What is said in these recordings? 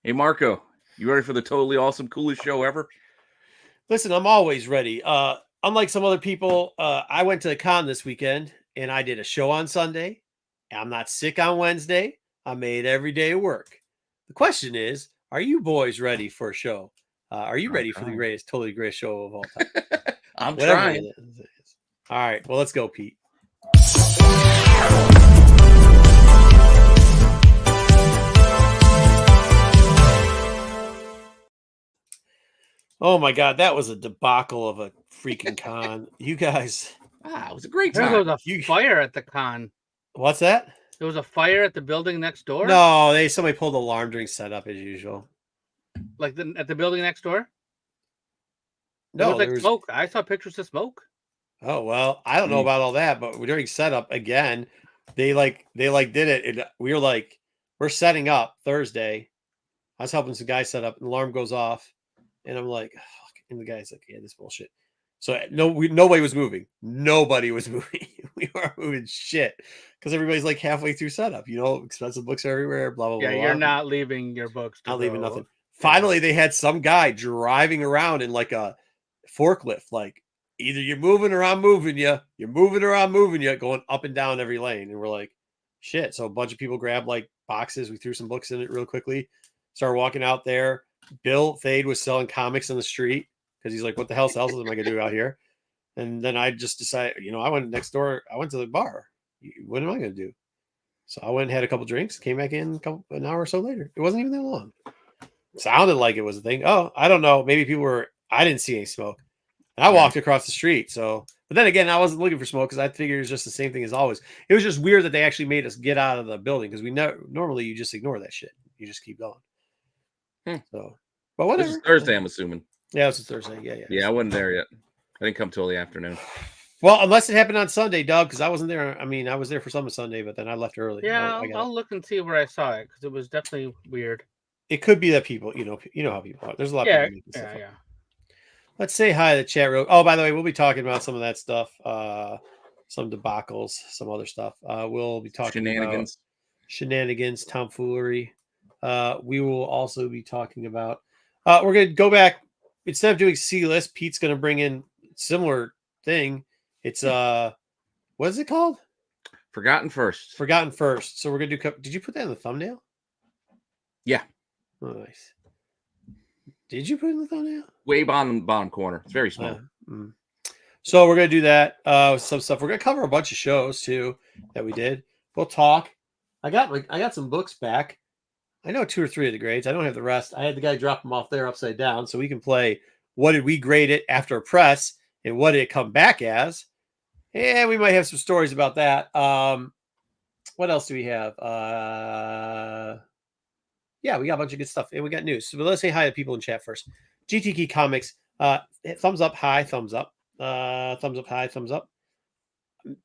Hey, Marco, you ready for the totally awesome, coolest show ever? Listen, I'm always ready. Unlike some other people, I went to the con this weekend and I did a show on Sunday. I'm not sick on Wednesday. I made every day work. The question is, are you boys ready for a show? Are you I'm ready for the trying. totally greatest show of all time? I'm Whatever it trying. is. All right, well, let's go, Pete. Oh my God, that was a debacle of a freaking con. You guys, It was a great There time. was a fire at the con. what's that? There was a fire at the building next door? No, somebody pulled the alarm during setup as usual. Like at the building next door? No, there was smoke. I saw pictures of smoke. Oh well, I don't know about all that, but during setup again, they did it, and we were like, we're setting up Thursday. I was helping some guy set up, and the alarm goes off, and I'm like, fuck. And the guy's like, yeah, this bullshit. So nobody was moving. Nobody was moving. We weren't moving shit because everybody's like halfway through setup. You know, expensive books are everywhere. Blah blah blah. Yeah, you're not leaving your books. Not leaving nothing. Finally, they had some guy driving around in like a forklift, like either you're moving or I'm moving you. You're moving or I'm moving you, going up and down every lane. And we're like, shit. So a bunch of people grabbed like boxes. We threw some books in it real quickly. Started walking out there. Bill Fade was selling comics on the street because he's like, what the hell else am I going to do out here? And then I just decided, I went next door. I went to the bar. What am I going to do? So I went and had a couple drinks, came back in an hour or so later. It wasn't even that long. Sounded like it was a thing. Oh, I don't know. Maybe people were, I didn't see any smoke. And I walked across the street. So, but then again, I wasn't looking for smoke because I figured it was just the same thing as always. It was just weird that they actually made us get out of the building because we know normally you just ignore that shit. You just keep going. So, but whatever. This is Thursday, I'm assuming. Yeah, this is Thursday. Yeah. Yeah, I wasn't there yet. I didn't come till the afternoon. Well, unless it happened on Sunday, Doug, because I wasn't there. I mean, I was there for some of Sunday, but then I left early. Yeah, I'll look and see where I saw it because it was definitely weird. It could be that people, you know how people are. There's a lot of people. Yeah. Let's say hi to the chat room. Oh, by the way, we'll be talking about some of that stuff, some debacles, some other stuff. We'll be talking about shenanigans, tomfoolery. We will also be talking about. We're going to go back instead of doing C list. Pete's going to bring in similar thing. It's what is it called? Forgotten First. Forgotten First. So we're going to do. Did you put that in the thumbnail? Yeah. Oh, nice. Did you put it in the thumbnail? Way bottom corner. It's very small. So we're going to do that. Some stuff. We're going to cover a bunch of shows too that we did. We'll talk. I got some books back. I know 2 or 3 of the grades. I don't have the rest. I had the guy drop them off there upside down so we can play what did we grade it after a press and what did it come back as. And we might have some stories about that. What else do we have? Yeah, we got a bunch of good stuff. And we got news. So let's say hi to people in chat first. GTK Comics. Thumbs up, high, thumbs up. Thumbs up, high, thumbs up.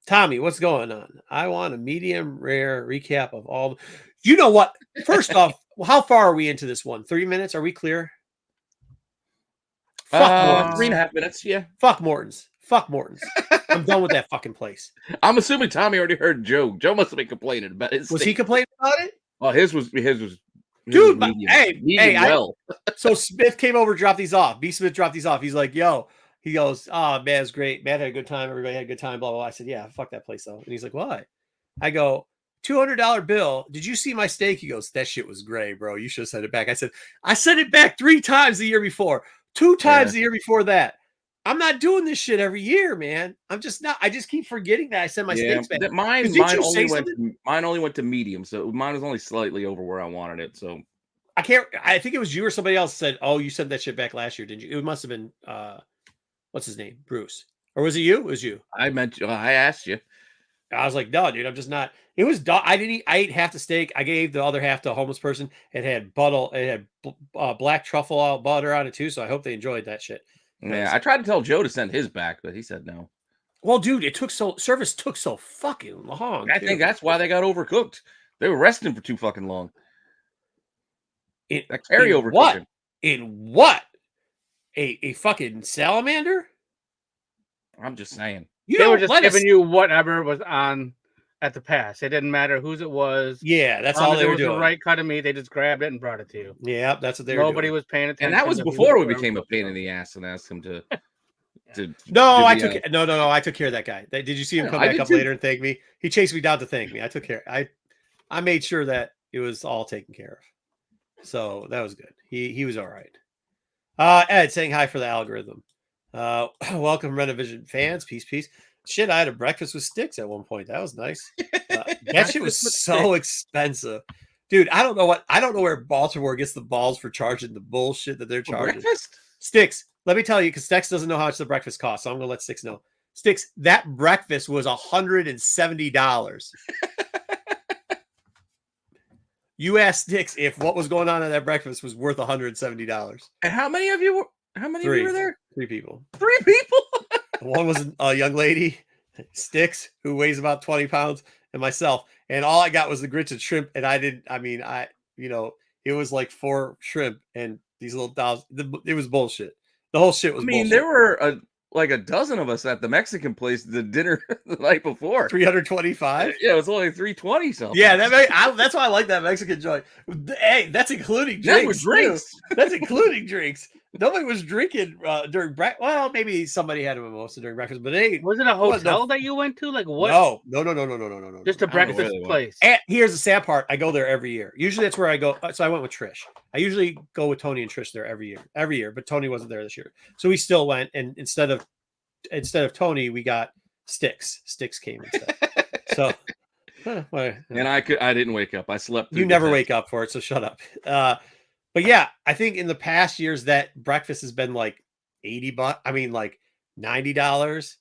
Tommy, what's going on? I want a medium rare recap of all. You know what? First off, how far are we into this one? 3 minutes? Are we clear? Fuck 3.5 minutes. Yeah. Fuck Morton's. I'm done with that fucking place. I'm assuming Tommy already heard Joe. Joe must have been complaining about it. Was he complaining about it? Well, his was. Dude, well. So Smith came over, dropped these off. B. Smith dropped these off. He's like, yo. He goes, oh, man, it's great. Matt had a good time. Everybody had a good time, blah, blah, blah. I said, yeah, fuck that place, though. And he's like, why? I go, $200 bill. Did you see my steak? He goes, that shit was gray, bro. You should have sent it back. I said, I sent it back 3 times the year before. 2 times the year before that. I'm not doing this shit every year, man. I'm just not. I just keep forgetting that I sent my steaks back. Mine only went to medium, so mine was only slightly over where I wanted it. So I think it was you or somebody else said, oh, you sent that shit back last year, didn't you? It must have been what's his name? Bruce. Or was it you? It was you. I asked you. I was like, no, dude, I'm just not. It was, I ate half the steak. I gave the other half to a homeless person. It had black truffle butter on it too. So I hope they enjoyed that shit. Yeah. I tried to tell Joe to send his back, but he said no. Well, dude, service took so fucking long. I think that's why they got overcooked. They were resting for too fucking long. That carryover. What? In what? A fucking salamander? I'm just saying. They were just giving you whatever was on at the pass. It didn't matter whose it was. Yeah, that's As long all as they it were was the doing. right cut of meat, they just grabbed it and brought it to you. Yeah, that's what they were Nobody doing. was paying attention. And that was to who before we was became a pain in from. the ass and asked him to. No, I divvy took out. no. I took care of that guy. Did you see him Yeah, come I back did up too. later and thank me? He chased me down to thank me. I took care. I made sure that it was all taken care of. So that was good. He was all right. Ed saying hi for the algorithm. Welcome, Rennavision fans. Peace. Shit, I had a breakfast with sticks at one point. That was nice. That shit was so expensive. Dude, I don't know where Baltimore gets the balls for charging the bullshit that they're For charging. breakfast? Sticks, let me tell you, because Sticks doesn't know how much the breakfast costs, so I'm gonna let Sticks know. Sticks, that breakfast was $170. You asked Sticks if what was going on at that breakfast was worth $170. And how many of you were there? 3 people. 3 people? One was a young lady, Sticks, who weighs about 20 pounds, and myself. And all I got was the grits and shrimp. And it was like 4 shrimp and these little dolls. It was bullshit. The whole shit was bullshit. There were like a dozen of us at the Mexican place the dinner the night before. 325? Yeah, it was only 320 something. Yeah, that's why I like that Mexican joint. Hey, that's including drinks. That was drinks. That's including drinks. Nobody was drinking during breakfast. Well, maybe somebody had a mimosa during breakfast, but Was it a hotel that you went to? Like what? No. Just a breakfast place. And here's the sad part. I go there every year. Usually that's where I go. So I went with Trish. I usually go with Tony and Trish there every year, but Tony wasn't there this year. So we still went. And instead of Tony, we got Sticks. Sticks came instead. So, And I didn't wake up. I slept. You never wake up for it. So shut up. But yeah, I think in the past years that breakfast has been like $80. I mean, like $90.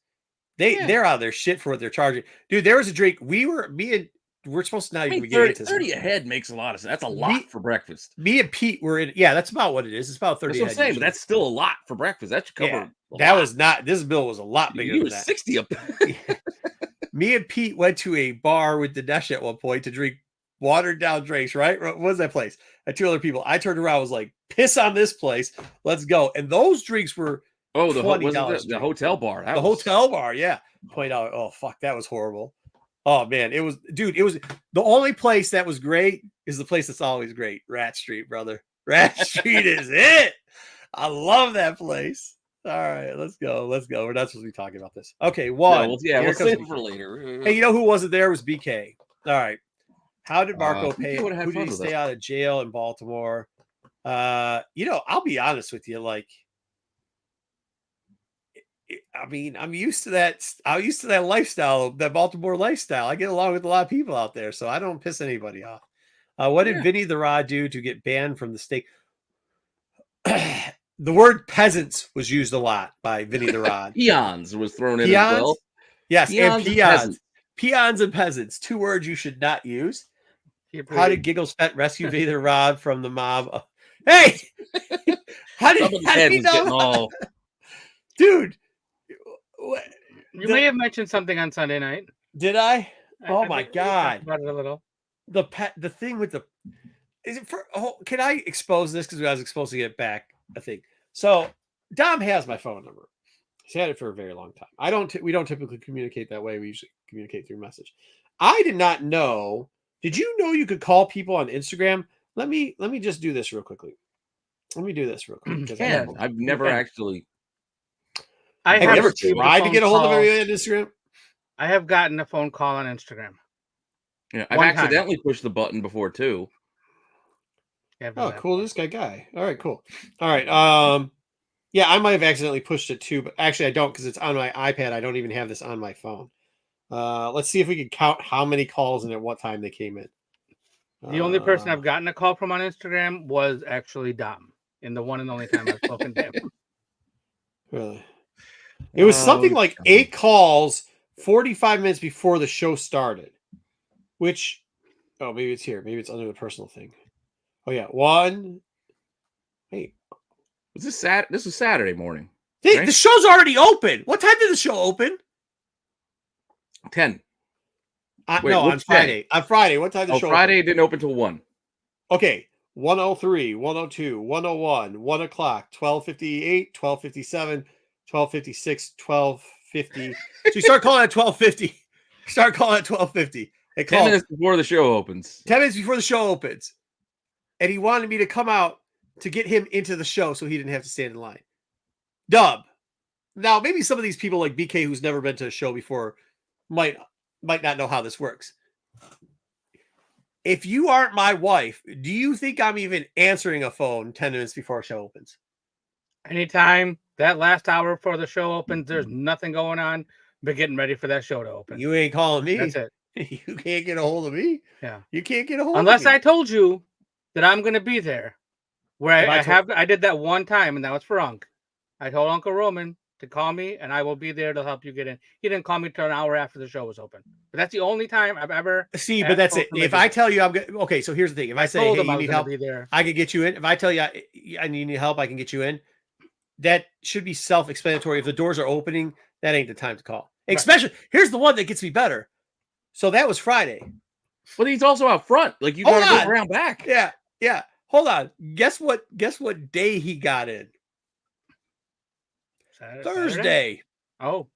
They're out of their shit for what they're charging. Dude, there was a drink. We're supposed to not even get into 30 a head makes a lot of sense. That's a lot for breakfast. Me and Pete were in. Yeah, that's about what it is. It's about 30. That's what I'm saying, but that's still a lot for breakfast. That should cover. This bill was a lot bigger than that. 60 up. Me and Pete went to a bar with Dinesh at one point to drink watered down drinks, right? What was that place? At 2 other people. I turned around, was like, piss on this place. Let's go. And those drinks were the hotel bar. Hotel bar, yeah. $20. Oh, fuck. That was horrible. Oh, man. It was the only place that was great is the place that's always great. Rat Street, brother. Rat Street is it. I love that place. All right, let's go. We're not supposed to be talking about this. Okay, one. We'll save it for later. Hey, you know who wasn't there? It was BK. All right. How did Marco pay? Who did he stay out of jail in Baltimore? I'll be honest with you. Like, I mean, I'm used to that. I'm used to that lifestyle, that Baltimore lifestyle. I get along with a lot of people out there, so I don't piss anybody off. What did Vinny the Rod do to get banned from the state? The word peasants was used a lot by Vinny the Rod. Peons was thrown in as well. Yes, and peons. Peons and peasants. 2 words you should not use. How did Giggles Pet rescue Vinny the Rod from the mob? Hey! How did he know? Dude. You may have mentioned something on Sunday night. Did I? Oh my God. About it a little. The thing with can I expose this? Because I was exposed to get back, I think. So Dom has my phone number. He's had it for a very long time. We don't typically communicate that way. We usually communicate through message. I did not know. Did you know you could call people on Instagram? Let me just do this real quickly. Let me do this real quick. I've never actually. Have you ever tried to get a hold of everybody on Instagram? I have gotten a phone call on Instagram. Yeah, I've accidentally pushed the button before too. Oh, cool. This guy. All right, cool. All right. Yeah, I might have accidentally pushed it too, but actually I don't because it's on my iPad. I don't even have this on my phone. Let's see if we can count how many calls and at what time they came in. The only person I've gotten a call from on Instagram was actually Dom, and the one and only time I've spoken to him. Really? It was something like 8 calls 45 minutes before the show started, which, maybe it's here. Maybe it's under the personal thing. Oh, yeah. 1. Hey. Was this Saturday? This was Saturday morning. Right? The show's already open. What time did the show open? 10. On Friday. 10? On Friday. What time did the show Friday open? Didn't open till 1. Okay. 1:03, 1:02, 1:01, 1 o'clock, 12:58, 12:57, 12:56, 12:50. So you start calling at 12:50. Start calling at 12:50. They 10 called minutes before the show opens. 10 minutes before the show opens. And he wanted me to come out to get him into the show so he didn't have to stand in line. Dub. Now, maybe some of these people like BK who's never been to a show before might not know how this works. If you aren't my wife, do you think I'm even answering a phone 10 minutes before a show opens? Anytime that last hour before the show opens, there's nothing going on but getting ready for that show to open. You ain't calling me. That's it. You can't get a hold of me. Yeah. You can't get a hold Unless of me. I told you that I'm going to be there. Where I did that one time, and that was for Unc. I told Uncle Roman to call me, and I will be there to help you get in. He didn't call me till an hour after the show was open. But that's the only time I've ever see. But that's it. If I tell you I'm good, okay. So here's the thing: if I say, "Hey, you need help," I can get you in. If I tell you I need help, I can get you in. That should be self-explanatory. If the doors are opening, that ain't the time to call. Right. Especially here's the one that gets me better. So that was Friday. But he's also out front. Like you gotta go around back. Yeah. Yeah. Hold on. Guess what day he got in? Thursday. Saturday? Oh.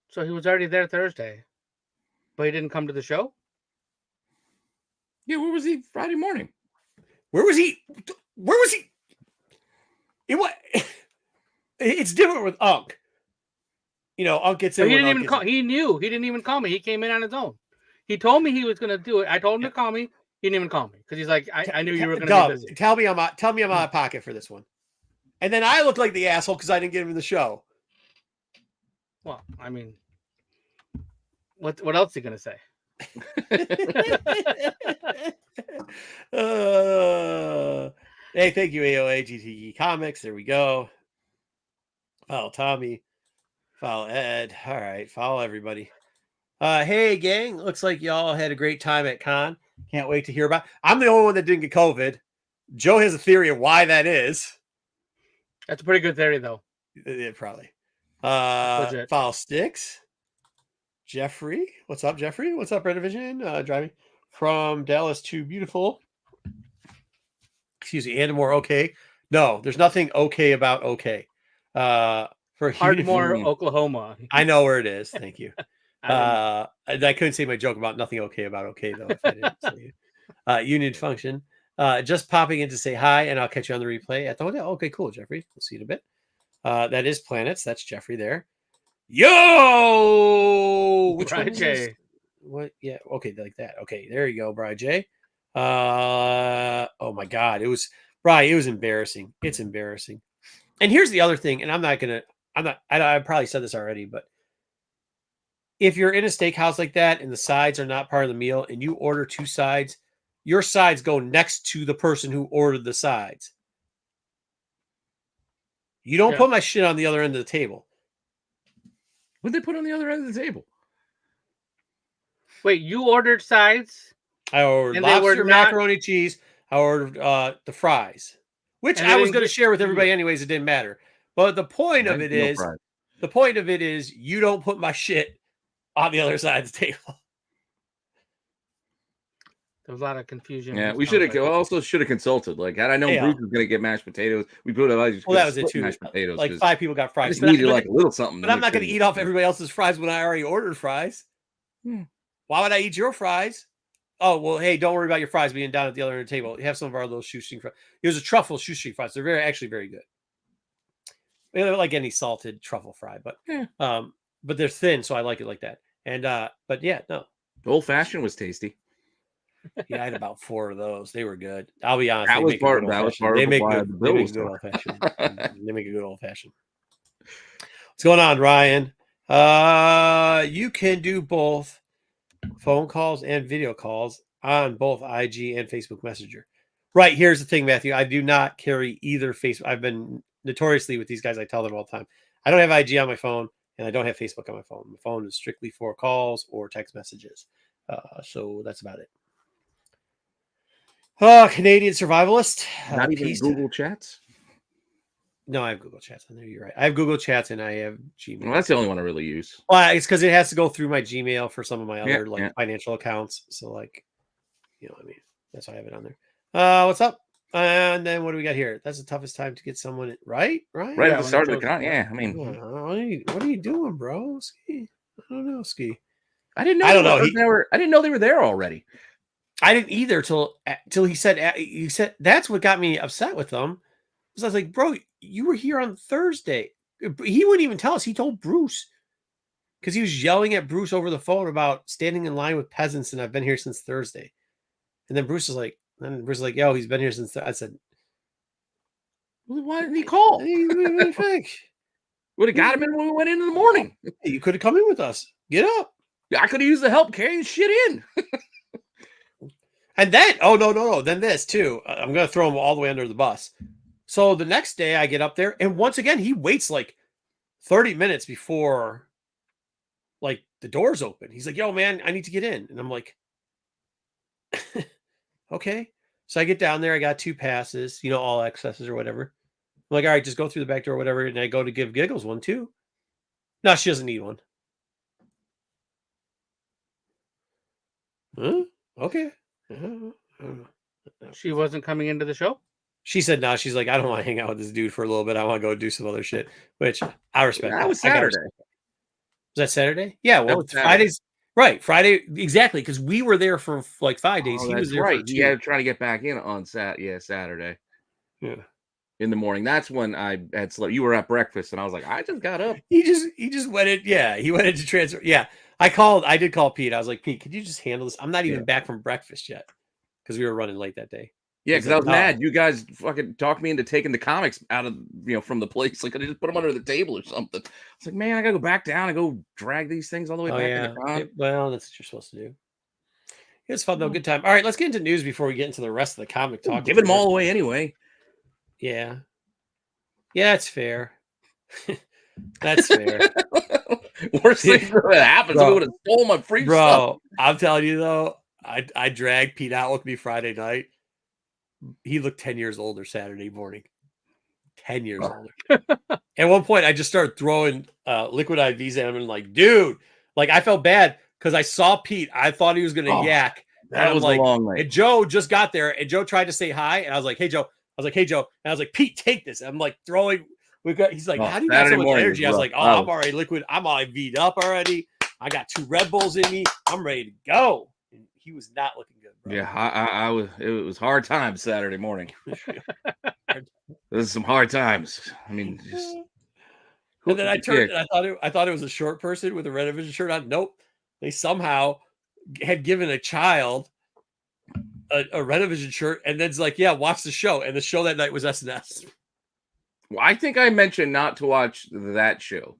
So he was already there Thursday. But he didn't come to the show? Yeah, where was he Friday morning? Where was he? It's different with Unc. You know, Unc gets in. But he didn't even call. He knew. He didn't even call me. He came in on his own. He told me he was going to do it. I told him to call me. He didn't even call me because he's like, I knew you were going to be busy. Tell me I'm out of pocket for this one. And then I look like the asshole because I didn't get him in the show. Well, I mean, what else is he going to say? Hey, thank you, AOA GTE Comics. There we go. Follow Tommy. Follow Ed. All right, follow everybody. Hey, gang. Looks like y'all had a great time at con. Can't wait to hear about it. I'm the only one that didn't get COVID. Joe has a theory of why that is. That's a pretty good theory, though. Yeah, probably. Follow Sticks. Jeffrey. What's up, Jeffrey? What's up, Rennavision? Driving from Dallas to beautiful. Excuse me, Andamore, okay. No, there's nothing okay about okay. For Ardmore, Oklahoma. I know where it is. Thank you. I couldn't say my joke about nothing okay about okay, though. If I didn't say it. Union function. Just popping in to say hi, and I'll catch you on the replay at the hotel. Okay, cool, Jeffrey. We'll see you in a bit. That is Planets. That's Jeffrey there. Yo! Which one is this? What? Yeah, okay, like that. Okay, there you go, Brian J. Oh my God. It was embarrassing. It's embarrassing. And here's the other thing, and I probably said this already, but if you're in a steakhouse like that and the sides are not part of the meal and you order 2 sides, your sides go next to the person who ordered the sides. You don't put my shit on the other end of the table. What did they put on the other end of the table? Wait, you ordered sides? I ordered lobster, macaroni, cheese. I ordered the fries, which I was going to share with everybody anyways. It didn't matter. But the point of it is you don't put my shit on the other side of the table. There was a lot of confusion. Yeah, we should have consulted. Like, had I known Bruce was going to get mashed potatoes, we put that was it too. Mashed potatoes. Like 5 people got fries. I just needed like a little something. But I'm not going to eat off everybody else's fries when I already ordered fries. Why would I eat your fries? Oh, well, hey, don't worry about your fries being down at the other end of the table. You have some of our little shoestring fries. It was a truffle shoestring fries. They're actually very good. They're like any salted truffle fry, but they're thin, so I like it like that. And but yeah, no. Old fashioned was tasty. Yeah, I had about 4 of those. They were good. I'll be honest. That was part of They make good old fashioned. They make a good old fashioned. What's going on, Ryan? You can do both phone calls and video calls on both IG and Facebook Messenger. Right. Here's the thing, Matthew. I do not carry either Facebook. I've been notoriously with these guys. I tell them all the time. I don't have IG on my phone and I don't have Facebook on my phone. My phone is strictly for calls or text messages. So that's about it. Canadian survivalist. Not even Google Chats? No, I have Google Chats on there. You're right. I have Google Chats and I have Gmail. Well, that's the only one I really use. Well, it's because it has to go through my Gmail for some of my other financial accounts. So, like, you know what I mean? That's why I have it on there. What's up? And then what do we got here? That's the toughest time to get someone right. Right at the start of the con. Yeah, I mean, what are you doing, bro? Ski. I don't know, Ski. I didn't know. I didn't know they were there already. I didn't either till he said that's what got me upset with them. Because I was like, bro, you were here on Thursday. He wouldn't even tell us. He told Bruce because he was yelling at Bruce over the phone about standing in line with peasants, and I've been here since Thursday. And then Bruce is like, yo, he's been here since. I said, well, why didn't he call? What do you think? Would have got him in when we went in the morning. Hey, you could have come in with us. Get up. I could have used the help carrying shit in. And then, no. Then this too. I'm going to throw him all the way under the bus. So the next day I get up there, and once again, he waits like 30 minutes before like the doors open. He's like, yo, man, I need to get in. And I'm like, okay. So I get down there. I got 2 passes, all accesses or whatever. I'm like, all right, just go through the back door or whatever. And I go to give Giggles one too. No, she doesn't need one. Huh? Okay. She wasn't coming into the show? She said no. She's like, I don't want to hang out with this dude for a little bit. I want to go do some other shit, which I respect. That was Saturday. Was that Saturday? Yeah. Well, Fridays. Right. Friday. Exactly. Because we were there for like 5 days. He was there right. He had to try to get back in on Saturday. Yeah. In the morning. That's when I had slept. You were at breakfast and I was like, I just got up. He just went in. Yeah. He went into transfer. Yeah. I did call Pete. I was like, Pete, could you just handle this? I'm not even back from breakfast yet. Because we were running late that day. Yeah, because I was mad. You guys fucking talked me into taking the comics out of from the place. Like I just put them under the table or something. It's like, man, I gotta go back down and go drag these things all the way back in the con. Well, that's what you're supposed to do. It's fun though. Good time. All right, let's get into news before we get into the rest of the comic talk. Giving them all away anyway. Yeah. Yeah, it's fair. That's fair. Worst thing that happens, I would have stole my free stuff. I'm telling you though, I dragged Pete out with me Friday night. He looked 10 years older Saturday morning. 10 years older. At one point, I just started throwing liquid IVs at him and like, dude, like I felt bad because I saw Pete. I thought he was going to yak. That was like, a long night. And Joe just got there and Joe tried to say hi. And I was like, hey, Joe. And I was like, Pete, take this. And I'm like throwing. He's like, how do you got so much energy? I was like, I'm already liquid. I'm IV'd up already. I got 2 Red Bulls in me. I'm ready to go. And he was not looking good, bro. Yeah, I was. It was hard times Saturday morning. This is some hard times. I mean, and then I turned. And I thought it was a short person with a Rennavision shirt on. Nope, they somehow had given a child a Rennavision shirt, and then's like, yeah, watch the show. And the show that night was SNS. Well, I think I mentioned not to watch that show.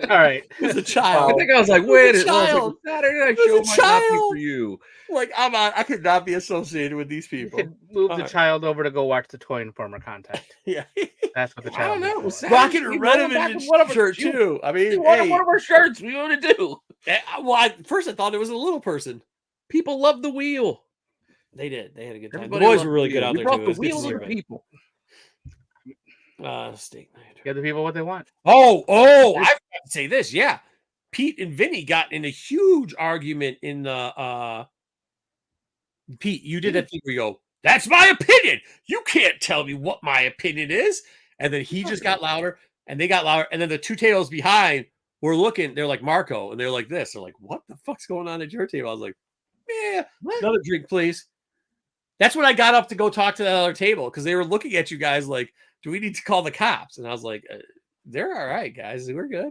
All right. As a child. I think I was like, wait a child. Saturday night show might not be for you. Like, I could not be associated with these people. You could move the child over to go watch the Toy Informer Contact. Yeah. That's what the child I don't know. Rocking a Rennavision shirt, too. I mean, one of our shirts. We want to do. Well, at first I thought it was a little person. People love the wheel. They did. They had a good time. Everybody the boys were really good out there, too. The wheels are people. Steak night. Give the people what they want. Oh, I forgot to say this. Yeah. Pete and Vinny got in a huge argument in the Pete, you did that thing where you go, that's my opinion. You can't tell me what my opinion is. And then he just got louder and they got louder. And then the 2 tables behind were looking, they're like Marco, and they're like this. They're like, what the fuck's going on at your table? I was like, yeah, another drink, please. That's when I got up to go talk to that other table because they were looking at you guys like, do we need to call the cops? And I was like, they're all right, guys. We're good.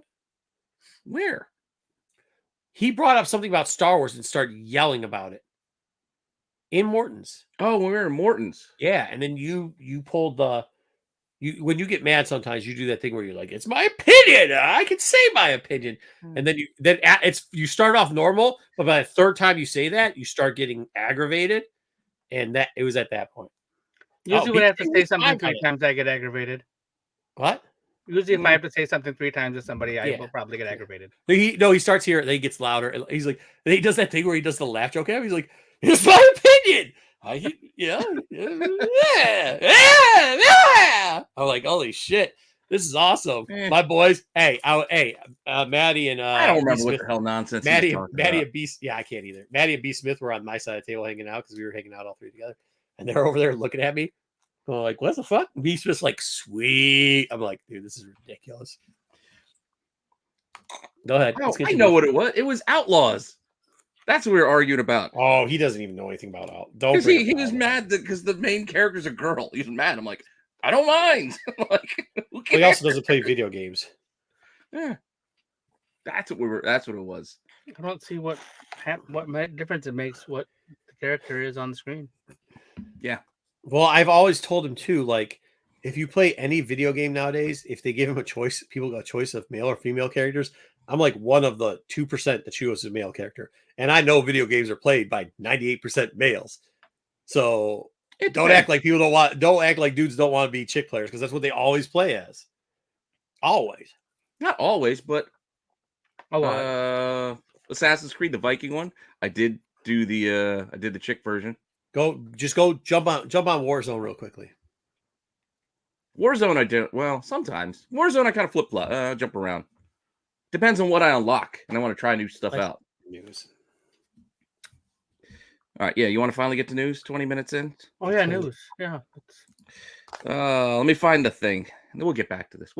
Where? He brought up something about Star Wars and started yelling about it. In Morton's. Oh, when we were in Morton's. Yeah, and then you pulled when you get mad sometimes you do that thing where you're like, it's my opinion. I can say my opinion. And then you start off normal, but by the 3rd time you say that, you start getting aggravated. And that it was at that point. Usually when I have to say something 3 times, I get aggravated. What? Usually if I have to say something 3 times to somebody, I will probably get aggravated. He starts here, then he gets louder. And he's like, and he does that thing where he does the laugh joke. He's like, it's my opinion. Yeah. I'm like, holy shit. This is awesome. Eh. My boys. Hey, Maddie and I don't remember B. what Smith, the hell nonsense. Maddie and B. Yeah, I can't either. Maddie and B. Smith were on my side of the table hanging out because we were hanging out all three together, and they're over there looking at me, going like, "What the fuck?" B. Smith's like, "Sweet." I'm like, "Dude, this is ridiculous." Go ahead. I know what it was. It was Outlaws. That's what we were arguing about. Oh, he doesn't even know anything about Out. Don't. Because he was mad because the main character's a girl. He's mad. I'm like, I don't mind. Like, well, he also doesn't play video games. Yeah, that's what it was. I don't see what difference it makes what the character is on the screen. Yeah. Well, I've always told him too. Like, if you play any video game nowadays, if they give him a choice, people got a choice of male or female characters. I'm like one of the 2% that chooses a male character, and I know video games are played by 98% males. So don't act like don't act like dudes don't want to be chick players because that's what they always play as. Always. Not always, but a lot. Assassin's Creed, the Viking one. I did do the chick version. Go jump on Warzone real quickly. Warzone, I do. Well, sometimes Warzone, I kind of flip flop, jump around. Depends on what I unlock, and I want to try new stuff out. News. All right, yeah. You want to finally get to news? 20 minutes in. Oh yeah, news. Yeah. Let me find the thing, and then we'll get back to this.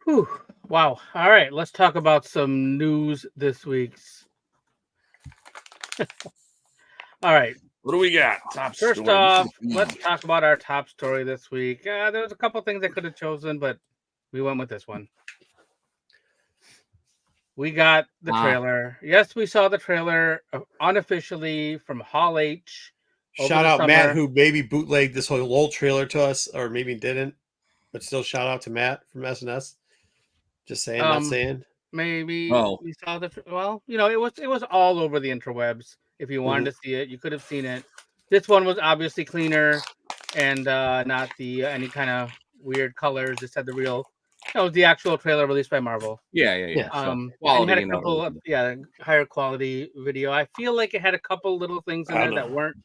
Whew. Wow. All right. Let's talk about some news this week's. All right. What do we got? First off, let's talk about our top story this week. There's a couple things I could have chosen, but we went with this one. We got the trailer. Yes, we saw the trailer unofficially from Hall H. Shout out Matt, who maybe bootlegged this whole trailer to us, or maybe didn't. But still, shout out to Matt from SNS. Just saying, not saying. Maybe we saw the it was all over the interwebs. If you wanted to see it, you could have seen it. This one was obviously cleaner and not the any kind of weird colors. This had the real. That was the actual trailer released by Marvel. Yeah. Quality, had a couple higher quality video. I feel like it had a couple little things in there that weren't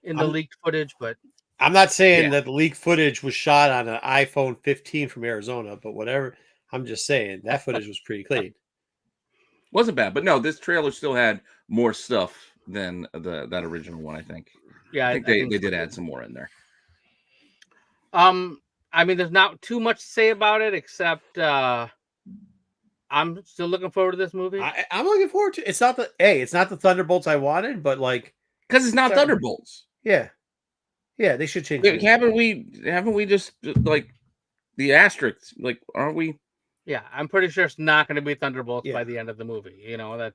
in the leaked footage, but I'm not saying that the leaked footage was shot on an iPhone 15 from Arizona, but whatever. I'm just saying that footage was pretty clean. Wasn't bad, but no, this trailer still had more stuff than that original one. I think. Yeah, I think they did add some more in there. I mean, there's not too much to say about it, except I'm still looking forward to this movie. I'm looking forward to. It's not the Thunderbolts I wanted, but like because it's not Thunderbolts. Yeah, they should change it. Haven't we just like the asterisks? Like, aren't we? Yeah, I'm pretty sure it's not going to be Thunderbolts by the end of the movie. You know that's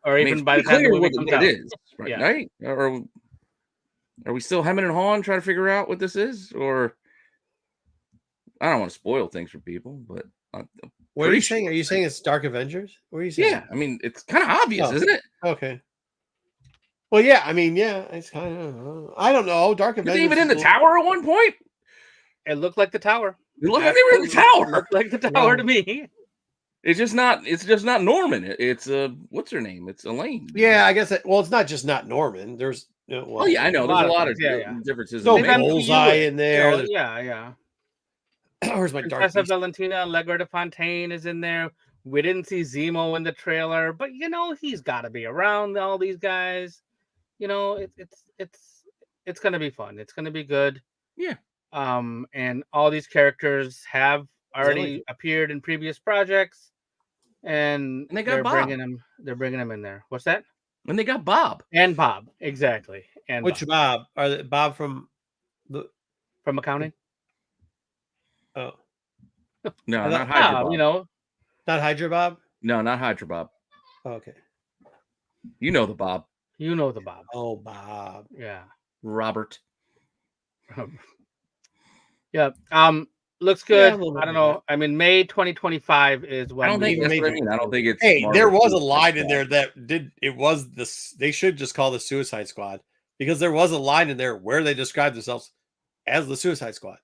or even by the time the movie comes out. It is right? Yeah. Right? Or are we still hemming and hawing trying to figure out what this is? Or I don't want to spoil things for people, but what are you saying? Are you saying it's Dark Avengers? What are you saying? Yeah, I mean it's kind of obvious, isn't it? Okay. Well, yeah, I mean, it's kind of. I don't know. Dark Avengers. Even in the tower at one point. It looked like the tower. It looked like they were in the tower. It looked like the tower to me. It's just not Norman. It's what's her name? It's Elaine. Yeah, I guess. It's not just not Norman. There's. I know. There's a lot of differences. No bullseye in there. Yeah. Where's my Princess Valentina Allegra de Fontaine is in there. We didn't see Zemo in the trailer, but he's got to be around all these guys. It's gonna be fun. It's gonna be good. Yeah. And all these characters have already appeared in previous projects, and they're bringing them in there. What's that? And they got Bob. And Bob, exactly. And which Bob? Are they Bob from accounting? Oh, no, not Hydra Bob. Not Hydra Bob. No, not Hydra Bob. Oh, okay. You know the Bob. You know the Bob. Oh, Bob. Yeah. Robert. Yeah. Looks good. I don't know. I mean, May 2025 is when. I don't think that's what I mean. I don't think it's. Hey, there was a line in there that did. It was this. They should just call the Suicide Squad because there was a line in there where they described themselves as the Suicide Squad.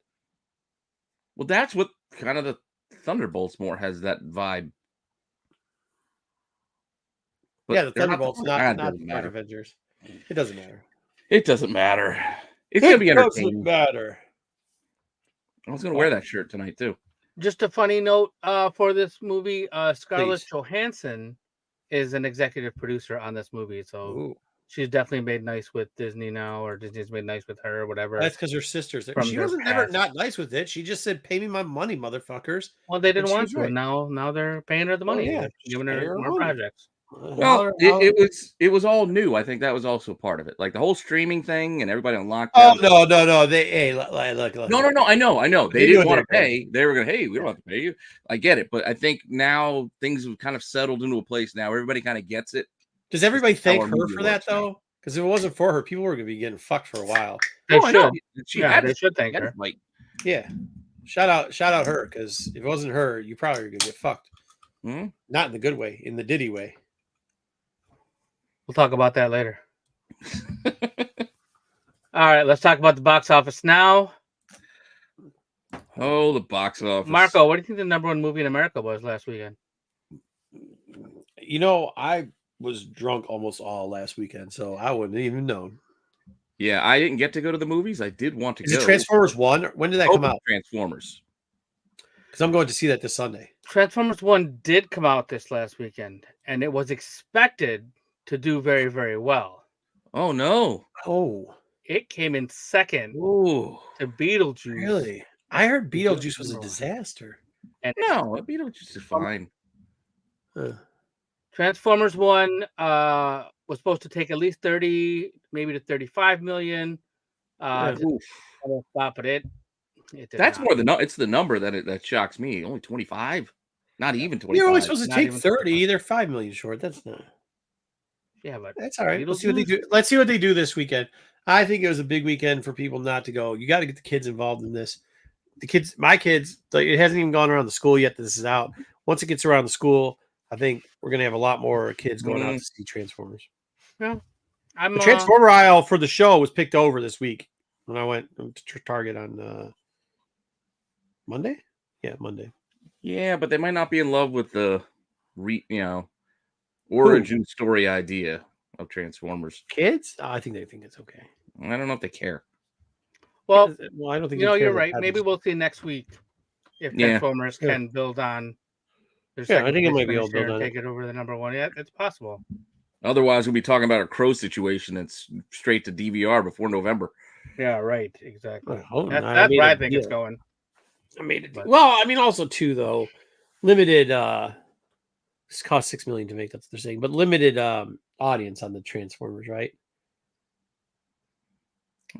Well, that's what kind of the Thunderbolts more has that vibe. But Yeah, the they're Thunderbolts, it not doesn't Dark matter. Avengers. It doesn't matter. It doesn't matter. It's gonna be entertaining. Matter. I was gonna wear that shirt tonight too. Just a funny note for this movie, Scarlett Please. Johansson is an executive producer on this movie, so Ooh. she's definitely made nice with Disney now, or Disney's made nice with her, or whatever. That's because her sister's there. From She their wasn't never past. not nice with it. She just said, "Pay me my money, motherfuckers." Well, they didn't she want was to, right. and now they're paying her the money. yeah, They're giving pay her her more money. projects. Well, it was all new. I think that was also part of it, like the whole streaming thing and everybody on lockdown. Oh no! Look. No. I know. They They didn't do want it to pay. They were gonna, hey, we don't have to pay you. I get it, but I think now things have kind of settled into a place. Now everybody kind of gets it. Does everybody thank our her media for that works now. though? Because if it wasn't for her, people were gonna be getting fucked for a while. They I know. should. Yeah, they should thank her. Like, Yeah. Shout out her, because if it wasn't her, you probably were gonna get fucked. hmm? Not in the good way, in the Diddy way. We'll talk about that later. All right, let's talk about the box office now. Oh, the box office. Marco, what do you think the number one movie in America was last weekend? You know, I was drunk almost all last weekend, so I wouldn't even known. Yeah, I didn't get to go to the movies. I did want to Is go. it Transformers 1? When did that come out? Transformers. Because I'm going to see that this Sunday. Transformers 1 did come out this last weekend, and it was expected to do very, very well. Oh no! Oh, it came in second Ooh, to Beetlejuice. Really? I heard Beetlejuice was a disaster. And no, Beetlejuice is fine. Transformers 1 was supposed to take at least 30, maybe to 35 million. But that's more than it's the number that shocks me. Only 25, not even 25. You're only supposed to Not take even 30. 25. They're 5 million short. That's not. Yeah, but That's all right. Let's see what they do. Let's see what they do this weekend. I think it was a big weekend for people not to go. You got to get the kids involved in this. The kids, my kids, it hasn't even gone around the school yet. This is out. Once it gets around the school, I think we're gonna have a lot more kids going out to see Transformers. Yeah, the Transformer aisle for the show was picked over this week when I went to Target on Monday. Yeah, Monday. Yeah, but they might not be in love with the origin story idea of Transformers. Kids? I think they think it's okay. I don't know if they care. Well, I don't think you're right. Maybe we'll see next week if Transformers can build on. I think it might be able to build on take it over the number one. Yeah, it's possible. Otherwise, we'll be talking about a Crow situation that's straight to DVR before November. Yeah, right. Exactly. That's where I think it's going. I made it. Well, I mean, also too though, limited. This cost $6 million to make. That's what they're saying, but limited audience on the Transformers, right?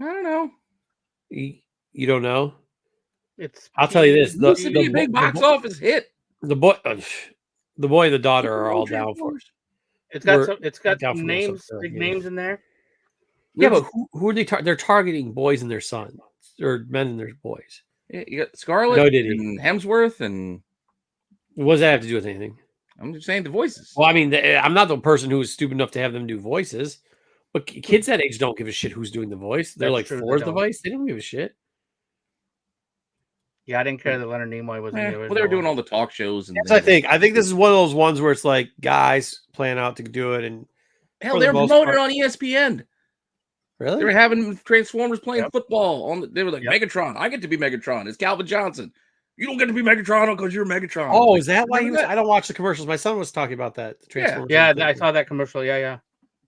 I don't know. You don't know? I'll tell you this: the big box office hit. The boy and the daughter are all down for it. It's got some names, big names in there. Yeah, but who are they? They're targeting boys and their sons, or men and their boys. Yeah, you got Scarlett and Hemsworth, and what does that have to do with anything? I'm just saying the voices. Well, I mean, I'm not the person who is stupid enough to have them do voices, but kids that age don't give a shit who's doing the voice. They're like, for the voice. They don't give a shit. Yeah, I didn't care that Leonard Nimoy was in the original. Well, they were doing all the talk shows, and I think this is one of those ones where it's like guys plan out to do it, and hell, they were promoted on ESPN. Really? They were having Transformers playing football on. They were like Megatron. I get to be Megatron. It's Calvin Johnson. You don't get to be Megatron because you're Megatron. Oh, is that why he was? I don't watch the commercials. My son was talking about that. The Transformers. Yeah, I saw that commercial. Yeah.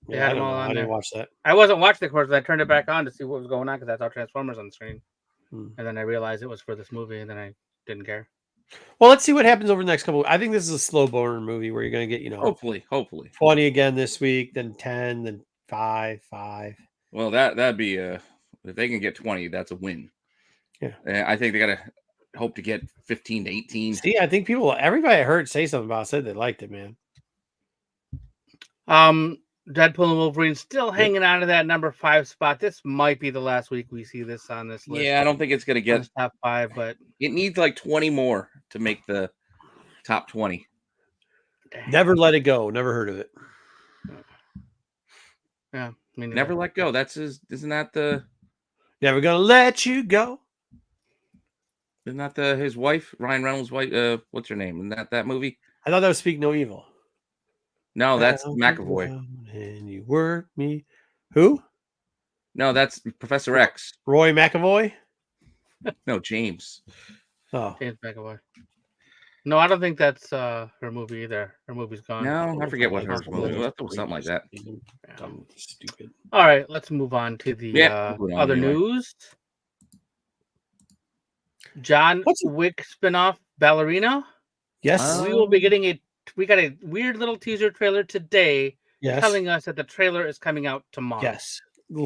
They had them all on there. I didn't watch that. I wasn't watching the commercials. I turned it back on to see what was going on because I saw Transformers on the screen, and then I realized it was for this movie, and then I didn't care. Well, let's see what happens over the next couple. I think this is a slow burn movie where you're going to get, hopefully 20 again this week, then 10, then 5. Well, that'd be if they can get 20, that's a win. Yeah, I think they got to hope to get 15 to 18. See, I think everybody I heard say something about it said they liked it, man. Deadpool and Wolverine still hanging out of that number 5 spot. This might be the last week we see this on this list. Yeah, I don't think it's going to get top 5, but it needs like 20 more to make the top 20. Never Let It Go. Never heard of it. Yeah, Never Let Go. Isn't that the Never Gonna Let You Go? Isn't that his wife, Ryan Reynolds' wife? What's her name? Isn't that movie? I thought that was Speak No Evil. No, that's McAvoy. And you work me. Who? No, that's Professor X. Roy McAvoy? No, James. Oh. James McAvoy. No, I don't think that's her movie either. Her movie's gone. No, I forget what her movie was. Something like that. Dumb, stupid. All right, let's move on to the other news. John Wick spinoff Ballerina. Yes. We will be getting we got a weird little teaser trailer today telling us that the trailer is coming out tomorrow. Yes.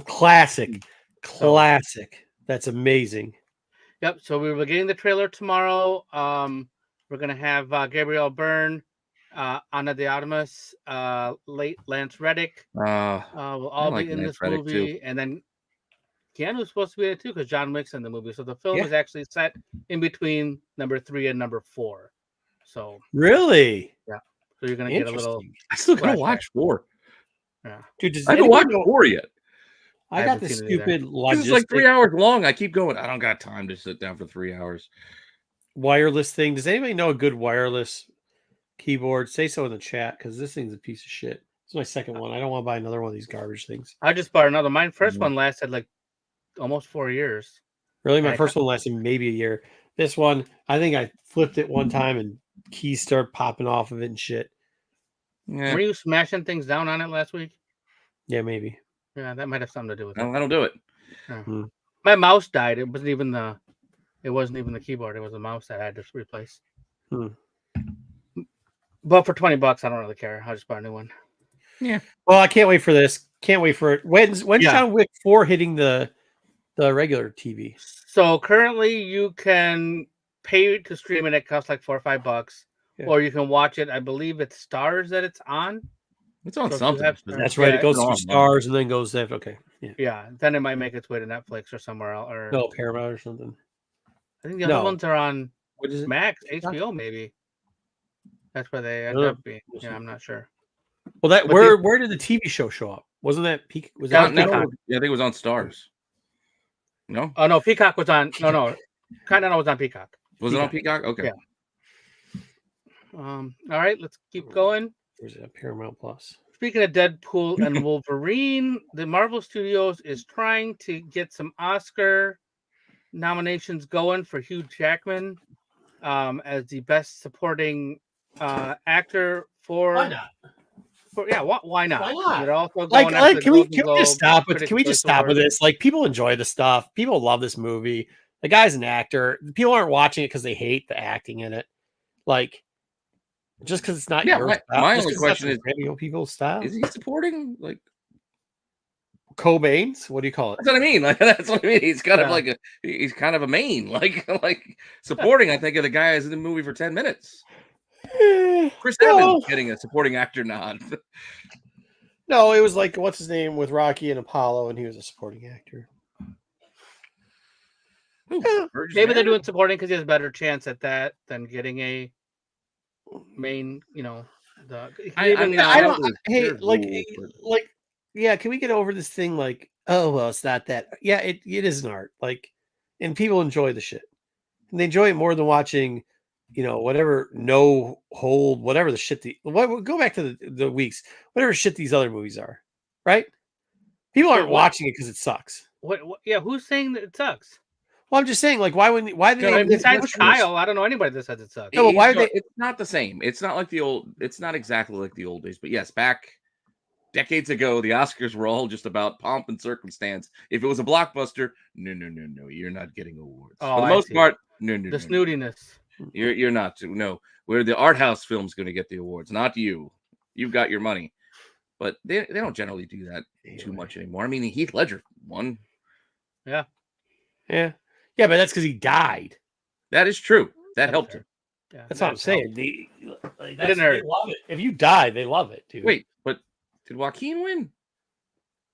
Classic. That's amazing. Yep. So we were getting the trailer tomorrow. We're gonna have Gabriel Byrne, Ana de Armas, late Lance Reddick. We'll all be in this movie, and then Keanu's supposed to be in it too because John Wick's in the movie. So the film is actually set in between number 3 and number 4. So really, yeah. So you're gonna get a little. I still gotta watch 4. Yeah, dude. I haven't watched 4 yet. I got this stupid logistic. This is like 3 hours long. I keep going. I don't got time to sit down for 3 hours. Wireless thing. Does anybody know a good wireless keyboard? Say so in the chat because this thing's a piece of shit. It's my second one. I don't want to buy another one of these garbage things. I just bought another. Mine first one lasted like almost 4 years. Really, my first one lasted maybe a year. This one, I think I flipped it one time and keys started popping off of it and shit. Yeah. Were you smashing things down on it last week? Yeah, maybe. Yeah, that might have something to do with it. I don't do it. Yeah. My mouse died. It wasn't even the keyboard. It was the mouse that I had to replace. But for $20, I don't really care. I'll just buy a new one. Yeah. Well, I can't wait for this. Can't wait for it. When's John Wick 4 hitting the regular TV? So currently you can pay to stream it. It costs like $4 or $5. Yeah. Or you can watch it. I believe it's Stars that it's on. It's on something. That's right. It goes through Stars and then goes there. Okay. Yeah. Then it might make its way to Netflix or somewhere else. Or no, Paramount or something. I think the other ones are on Max, HBO maybe. That's where they end up being. Yeah, I'm not sure. Well, where did the TV show up? Wasn't that Peacock? Was that Peacock? Yeah, I think it was on Stars. No. Oh no, Peacock was on. No. Kind of was on Peacock. Was it on Peacock? Okay. Yeah. All right, let's keep going. Where's it? Paramount Plus. Speaking of Deadpool and Wolverine, the Marvel Studios is trying to get some Oscar nominations going for Hugh Jackman as the best supporting actor for. Why not? Why not? Why not? You're also going can we just stop with? Can we just stop with this? Like, people enjoy the stuff. People love this movie. The guy's an actor. People aren't watching it because they hate the acting in it. Like, just because it's not your stuff. My only question is, people's style. Is he supporting like Cobain's? What do you call it? That's what I mean. Like, that's what I mean. He's kind of he's kind of a main. Like supporting. I think of the guy who's in the movie for 10 minutes. Chris Evans getting a supporting actor nod. No, it was like what's his name with Rocky and Apollo, and he was a supporting actor. Maybe they're doing supporting because he has a better chance at that than getting a main. You know, can we get over this thing? Like, oh well, it's not that. Yeah, it is an art. Like, and people enjoy the shit, and they enjoy it more than watching. Whatever, no hold, whatever the shit. Go back to the weeks, whatever shit these other movies are, right? People aren't watching it because it sucks. What? Yeah, who's saying that it sucks? Well, I'm just saying, like, why do they? Besides Kyle, I don't know anybody that says it sucks. No, why are they? It's not the same. It's not like the old. It's not exactly like the old days. But yes, back decades ago, the Oscars were all just about pomp and circumstance. If it was a blockbuster, no, you're not getting awards. For the most part, no. The snootiness. You're not to no. Where the art house film's going to get the awards, not you. You've got your money, but they don't generally do that too much anymore. I mean, Heath Ledger won. Yeah, but that's because he died. That is true. That helped him. Yeah, that's what I'm saying. They love it. If you die, they love it, dude. Wait, but did Joaquin win?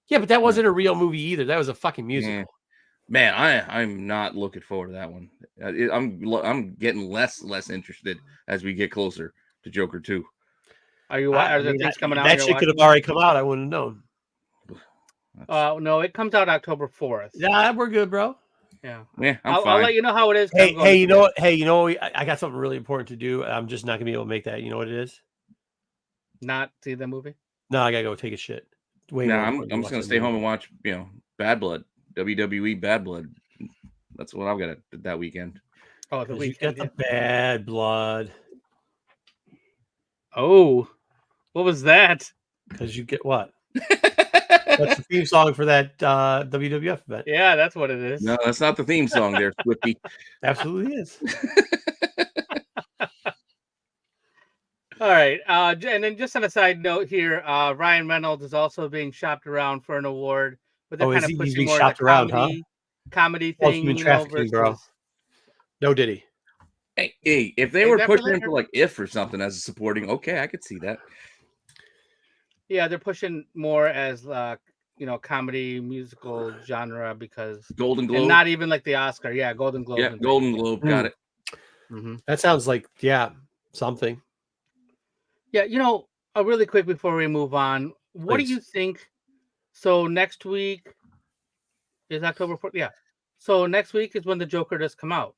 Yeah, but that wasn't a real movie either. That was a fucking musical. Yeah. Man, I'm not looking forward to that one. I'm getting less interested as we get closer to Joker 2. Are there things coming out? That shit could have already come out. I wouldn't have known. No, it comes out October 4th. Yeah, we're good, bro. Yeah. Yeah, I'm I'll fine. let you know how it is. Hey, you know what? Hey, you know what? I got something really important to do. I'm just not gonna be able to make that. You know what it is? Not see the movie. No, I gotta go take a shit. Way No, more I'm important to just watch gonna that stay home movie. and watch, Bad Blood, WWE Bad Blood. That's what I've got that weekend. Oh, the 'Cause you weekend. got the bad blood. Oh, what was that? Because you get what? That's the theme song for that WWF event. Yeah, that's what it is. No, that's not the theme song there, Swifty. Absolutely is. All right. And then just on a side note here, Ryan Reynolds is also being shopped around for an award, but they're Oh, kind is of he? He's pushing being more of the shopped around, huh? comedy Oh, thing, human trafficking, bro. versus. No diddy. Hey, if they Save were that for pushing him later. for like If or something as a supporting, okay, I could see that. Yeah, they're pushing more as comedy musical genre because Golden and Globe. not even like the Oscar. Yeah, Golden Globe. Yeah, Golden Globe. Got it. Mm-hmm. That sounds like something. Yeah, really quick before we move on, what do you think? So next week is October 4th. Yeah. So next week is when the Joker does come out.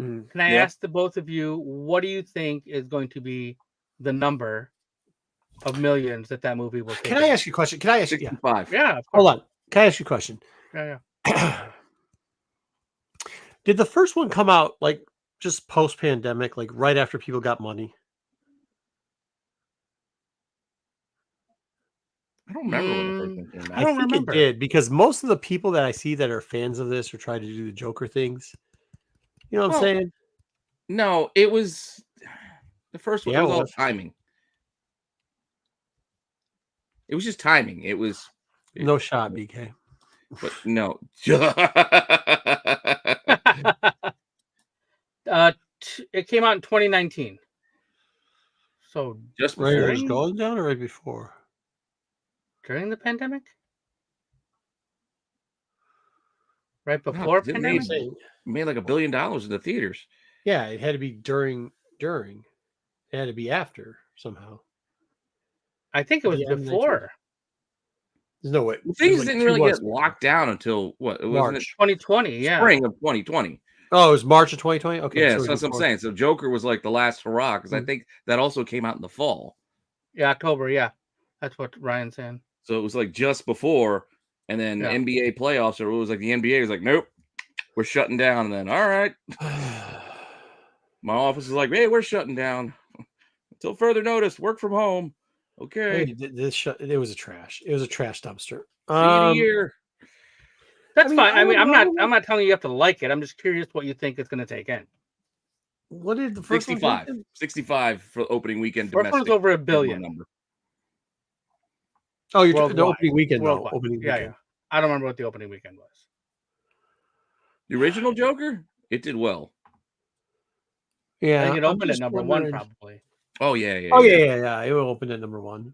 Mm. Can I ask the both of you, what do you think is going to be the number of millions that movie will take? Can I ask you a question? Can I ask you? 65. Yeah. Hold on. Can I ask you a question? Yeah. Did the first one come out like just post-pandemic, like right after people got money? I don't remember when the first one came out. I don't think remember. It did because most of the people that I see that are fans of this or try to do the Joker things, you know what I'm saying? No, it was the first one. Yeah, It was it all was. timing. It was just timing. It was No shot, BK. but no. It came out in 2019. So just Right before. when it was going down or right before? During the pandemic? Right before pandemic? Made like $1 billion in the theaters. Yeah, it had to be during. It had to be after somehow. I think it was before. There's no way. Well, things didn't really get locked down until what? It wasn't March 2020. Yeah, spring of 2020. Oh, it was March of 2020. Okay, Yeah, so that's what I'm saying. So Joker was like the last hurrah because I think that also came out in the fall. Yeah, October. Yeah, that's what Ryan's saying. So it was like just before, and then NBA playoffs, or it was like the NBA was like, nope, we're shutting down. And then, all right, my office is like, hey, we're shutting down until further notice. Work from home. Okay. Hey, it was a trash. It was a trash dumpster. See you in a year. That's fine. I mean, I'm not telling you have to like it. I'm just curious what you think it's going to take in. What did the first 65? one 65 for opening weekend. First one's over $1 billion. Number. Oh, you're the opening weekend. Worldwide. Opening weekend. Yeah. I don't remember what the opening weekend was. The original Joker, it did well. Yeah, I think it opened at number 1 probably. Oh yeah. It will open at number 1.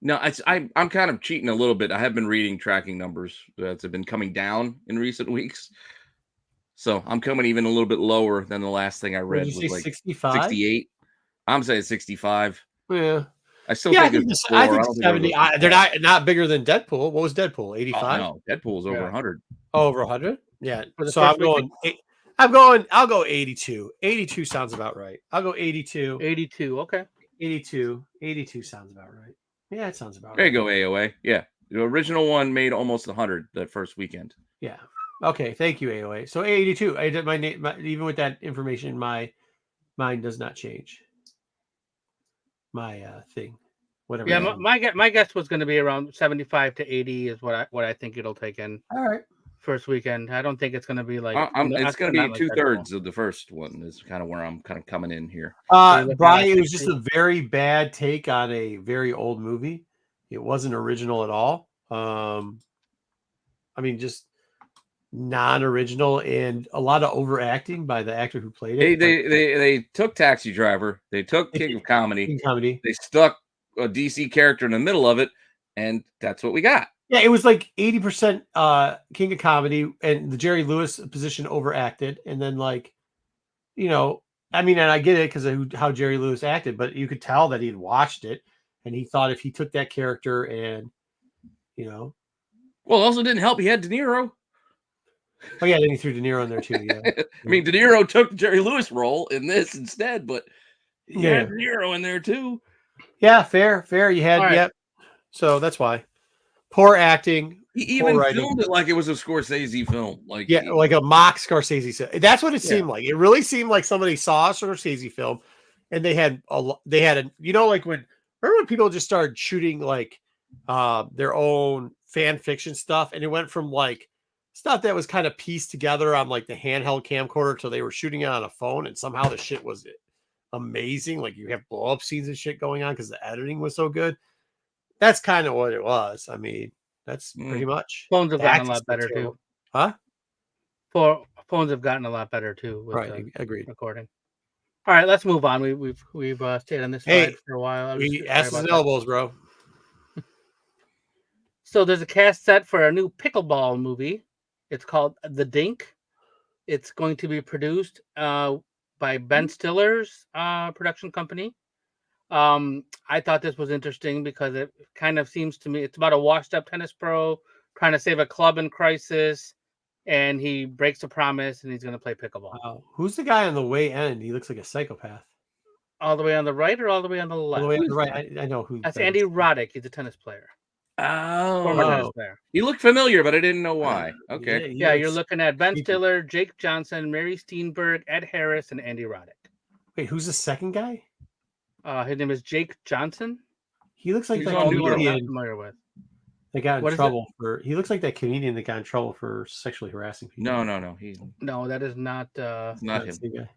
No, I'm kind of cheating a little bit. I have been reading tracking numbers that have been coming down in recent weeks. So I'm coming even a little bit lower than the last thing I read was like 65? 68. I'm saying 65. Yeah. I still think it's 70. They're not bigger than Deadpool. What was Deadpool? 85? No, Deadpool's over 100. Oh, over 100? Yeah. So I'll go 82. 82 sounds about right. I'll go 82. 82, okay. 82 sounds about right. Yeah, it sounds about right. There you go, AOA. Yeah. The original one made almost 100 that first weekend. Yeah. Okay. Thank you, AOA. So 82. I did my name, even with that information, my mind does not change. My thing. Whatever. Yeah, my guess was going to be around 75 to 80 is what I think it'll take in. All right. First weekend. I don't think it's going to be like it's going to be 2/3 of the first one is kind of where I'm kind of coming in here. Brian, it was just a very bad take on a very old movie. It wasn't original at all. I mean, just non-original and a lot of overacting by the actor who played it. They took Taxi Driver. They took King of Comedy. They stuck a DC character in the middle of it, and that's what we got. Yeah, it was like 80% King of Comedy, and the Jerry Lewis position overacted, and then I mean, and I get it because of how Jerry Lewis acted, but you could tell that he had watched it, and he thought if he took that character and Well, it also didn't help. He had De Niro. Oh yeah, then he threw De Niro in there too. Yeah. I mean, De Niro took the Jerry Lewis role in this instead, but he Yeah. had De Niro in there too. Yeah, fair. You had, All right. yep. So that's why. Poor acting. He poor even writing. filmed it like it was a Scorsese film. Like, Yeah, like a mock Scorsese film. That's what it seemed like. It really seemed like somebody saw a Scorsese film, and they had you know, like remember when people just started shooting like their own fan fiction stuff, and it went from like stuff that was kind of pieced together on like the handheld camcorder till they were shooting it on a phone, and somehow the shit was amazing. Like you have blow up scenes and shit going on because the editing was so good. That's kind of what it was. I mean, that's pretty much. Phones have gotten a lot better too. Huh? Phones have gotten a lot better too. With, right, agreed. Recording. All right, let's move on. We've stayed on this ride for a while. We asses and elbows, bro. So there's a cast set for a new pickleball movie. It's called The Dink. It's going to be produced by Ben Stiller's production company. I thought this was interesting because it kind of seems to me it's about a washed-up tennis pro trying to save a club in crisis, and he breaks a promise and he's going to play pickleball. Wow. Who's the guy on the way end? He looks like a psychopath. All the way on the right or all the way on the left? All the way on the right. I know who. That's Andy Roddick. He's a tennis player. Former tennis player. You look familiar, but I didn't know why. Okay. Yeah, you're looking at Ben Stiller, Jake Johnson, Mary Steenburgen, Ed Harris, and Andy Roddick. Wait, who's the second guy? His name is Jake Johnson. He looks like the comedian I'm familiar with. That got in trouble for. He looks like that comedian that got in trouble for sexually harassing people. No. No, that is not. Not him.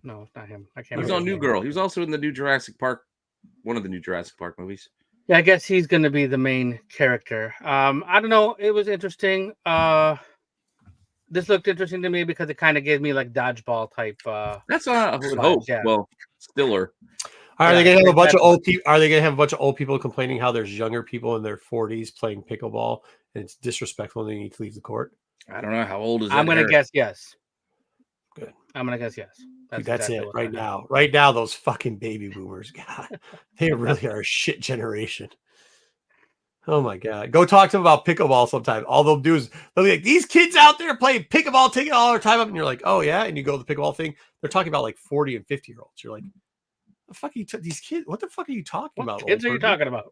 No, it's not him. I can't. He's on New Girl. He was also in the new Jurassic Park, one of the new Jurassic Park movies. Yeah, I guess he's going to be the main character. I don't know. It was interesting. This looked interesting to me because it kind of gave me like dodgeball type. That's I would hope. Yeah. Well, Stiller. Are they going to have a bunch of old people? Are they going to have a bunch of old people complaining how there's younger people in their 40s playing pickleball and it's disrespectful and they need to leave the court? I don't know how old is. I'm going to guess yes. Good. I'm going to guess yes. That's exactly it right now. Right now, those fucking baby boomers, God, they really are a shit generation. Oh my God. Go talk to them about pickleball sometime. All they'll do is they'll be like, these kids out there playing pickleball, taking all their time up. And you're like, oh yeah. And you go to the pickleball thing. They're talking about like 40 and 50-year-olds. You're like, the fuck are you these kids? What the fuck are you talking about? What kids are you talking about?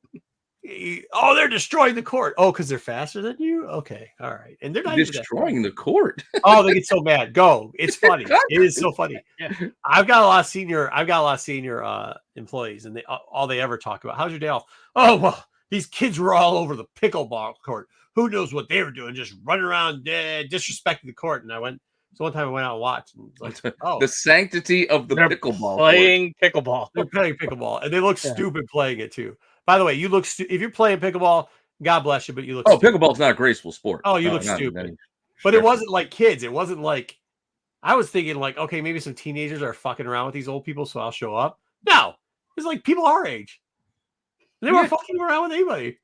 Oh, they're destroying the court. Oh, because they're faster than you? Okay. All right. And they're not destroying the court. Oh, they get so mad. Go. It's funny. It is so funny. Yeah. I've got a lot of senior employees, and all they ever talk about. How's your day off? Oh, well, these kids were all over the pickleball court. Who knows what they were doing? Just running around disrespecting the court. And so one time I went out and watched, and like, oh, the sanctity of the pickleball. Playing pickleball. They're playing pickleball, and they look stupid playing it too. By the way, you look if you're playing pickleball, God bless you, but you look. Oh, stupid. Pickleball's not a graceful sport. Oh, you look stupid. But it wasn't like kids. It wasn't like I was thinking like, okay, maybe some teenagers are fucking around with these old people, so I'll show up. No, it's like people our age. They weren't fucking around with anybody.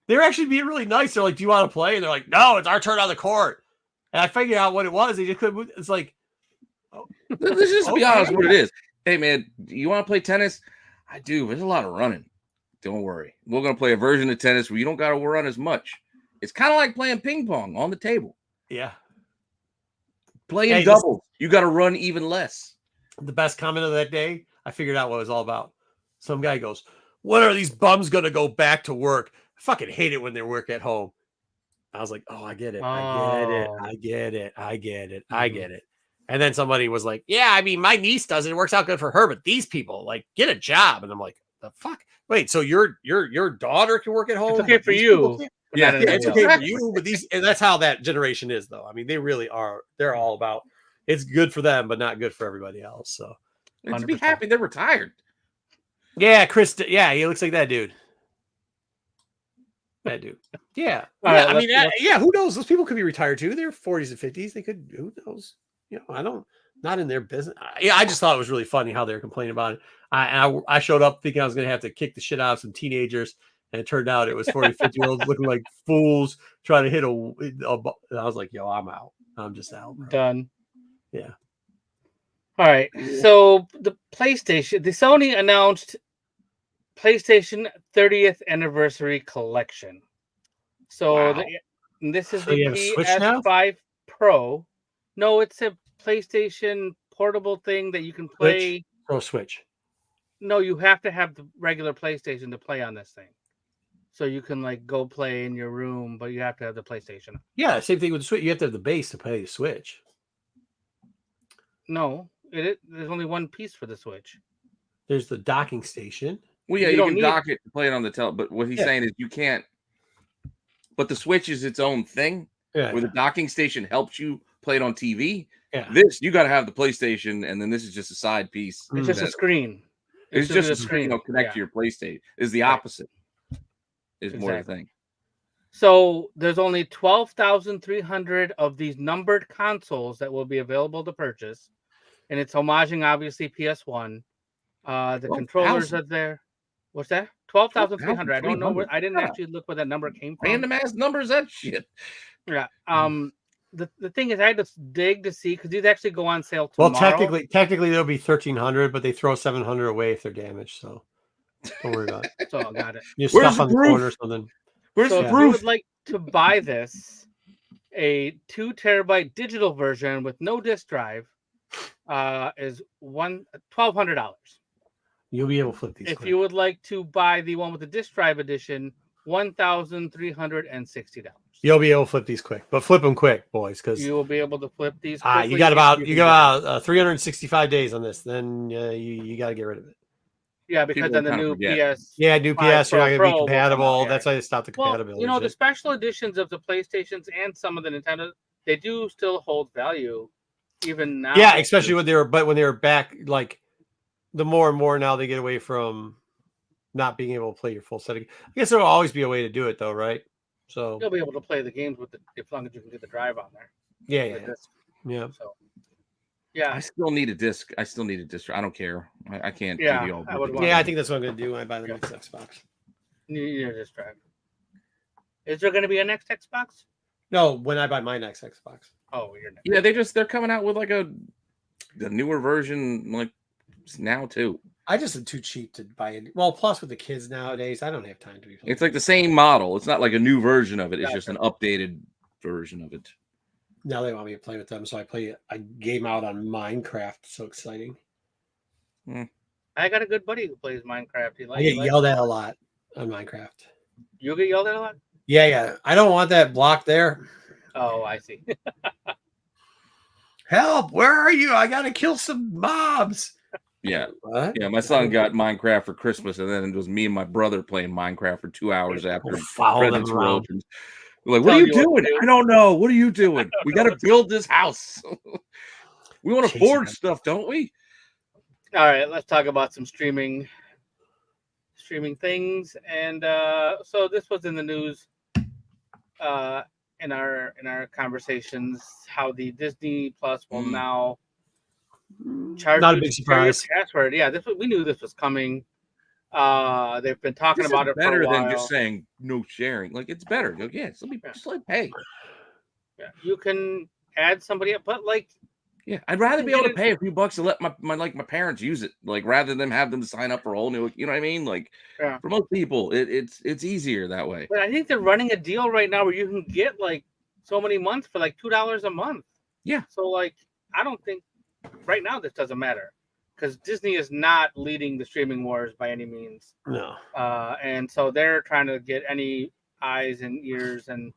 They were actually being really nice. They're like, "Do you want to play?" And they're like, "No, it's our turn on the court." And I figured out what it was. They just couldn't move. It's like, let's just be honest what it is. Hey, man, you want to play tennis? I do. There's a lot of running. Don't worry. We're going to play a version of tennis where you don't got to run as much. It's kind of like playing ping pong on the table. Yeah. Playing doubles, you got to run even less. The best comment of that day, I figured out what it was all about. Some guy goes, when are these bums going to go back to work? I fucking hate it when they work at home. I was like, oh, I get it. I get it. And then somebody was like, yeah, I mean, my niece does it. It works out good for her, but these people, like, get a job. And I'm like, the fuck? Wait, so your daughter can work at home? It's okay for you. Yeah, it's okay for you. But and that's how that generation is, though. I mean, they really are. They're all about it's good for them, but not good for everybody else. So, to be happy they're retired. Yeah, Chris. Yeah, he looks like that dude. That dude. Yeah. Yeah. I mean, who knows? Those people could be retired too. They're 40s and 50s. They could. Who knows? You know, not in their business. I just thought it was really funny how they were complaining about it. I showed up thinking I was going to have to kick the shit out of some teenagers, and it turned out it was 40, 50-year-olds looking like fools trying to hit a. And I was like, yo, I'm out. I'm just out. Bro. Done. Yeah. All right. So the Sony announced PlayStation 30th anniversary collection. So And this is So you have a the Switch now? PS5 Pro. No, it's a PlayStation portable thing that you can play. Switch? Oh, Switch. No, you have to have the regular PlayStation to play on this thing. So you can like go play in your room, but you have to have the PlayStation. Yeah, same thing with the Switch. You have to have the base to play the Switch. No, there's only one piece for the Switch. There's the docking station. Well, yeah, You you don't can need- dock it to play it on the but what he's saying is you can't. But the Switch is its own thing. Yeah. Where the docking station helps you play it on TV. Yeah. This you got to have the PlayStation, and then this is just a side piece. It's just a screen. It's just a screen that'll connect to your PlayStation. Is the opposite. Is more the thing. So there's only 12,300 of these numbered consoles that will be available to purchase, and it's homaging obviously PS1. The controllers are there. What's that? 12,300. I don't know where. I didn't actually look where that number came from. Random ass numbers. That shit. Yeah. The thing is, I had to dig to see because these actually go on sale tomorrow. Well, technically there'll be 1,300, but they throw 700 away if they're damaged. So don't worry about it. So I got it. You stuff on the corner or something. Where's so the if proof? you would like to buy this, a 2 terabyte digital version with no disk drive, is $1,200. You'll be able to flip these. If you would like to buy the one with the disk drive edition, $1,360. You'll be able to flip these quick, but flip them quick, boys, because you will be able to flip these. Quickly you got about 365 days on this. Then you got to get rid of it. Yeah, because then the new PS. Yeah, new PS, you're not going to be compatible. That's why they stopped the compatibility. Well, the special editions of the PlayStations and some of the Nintendo, they do still hold value, even now. Yeah, especially when they were back, like the more and more now they get away from not being able to play your full setting. I guess there'll always be a way to do it, though, right? So you'll be able to play the games with as long as you can get the drive on there. Yeah. So. Yeah, I still need a disc. I don't care. I can't. Do the old I think that's what I'm going to do when I buy the next Xbox. You need a disc drive. Is there going to be a next Xbox? No, when I buy my next Xbox. Oh, you're next. Yeah, they're coming out with like the newer version like now too. I just am too cheap to buy it. Well, plus with the kids nowadays, I don't have time to be. It's like the same model. It's not like a new version of it. It's just an updated version of it. Now they want me to play with them, so I play a game out on Minecraft. So exciting! I got a good buddy who plays Minecraft. I get yelled at a lot on Minecraft. You get yelled at a lot? Yeah. I don't want that block there. Oh, I see. Help! Where are you? I gotta kill some mobs. Yeah. What? Yeah, my son got Minecraft for Christmas, and then it was me and my brother playing Minecraft for 2 hours after presents were opened. We're like, what are you doing? I don't know. What are you doing? We got to build this house. We want to forge stuff, don't we? All right, let's talk about some streaming things. And so this was in the news in our conversations how the Disney Plus will now charge not a big surprise password. Yeah, we knew this was coming. They've been talking about it better for a while. than just saying no sharing. Like it's better. Just let pay. Yeah, you can add somebody up, but like, yeah, I'd rather be able to pay a few bucks to let my parents use it, like rather than have them sign up for a whole new. You know what I mean? Like, for most people, it's easier that way. But I think they're running a deal right now where you can get like so many months for like $2 a month. Yeah. So like, I don't think right now this doesn't matter. Because Disney is not leading the streaming wars by any means. No. And so they're trying to get any eyes and ears and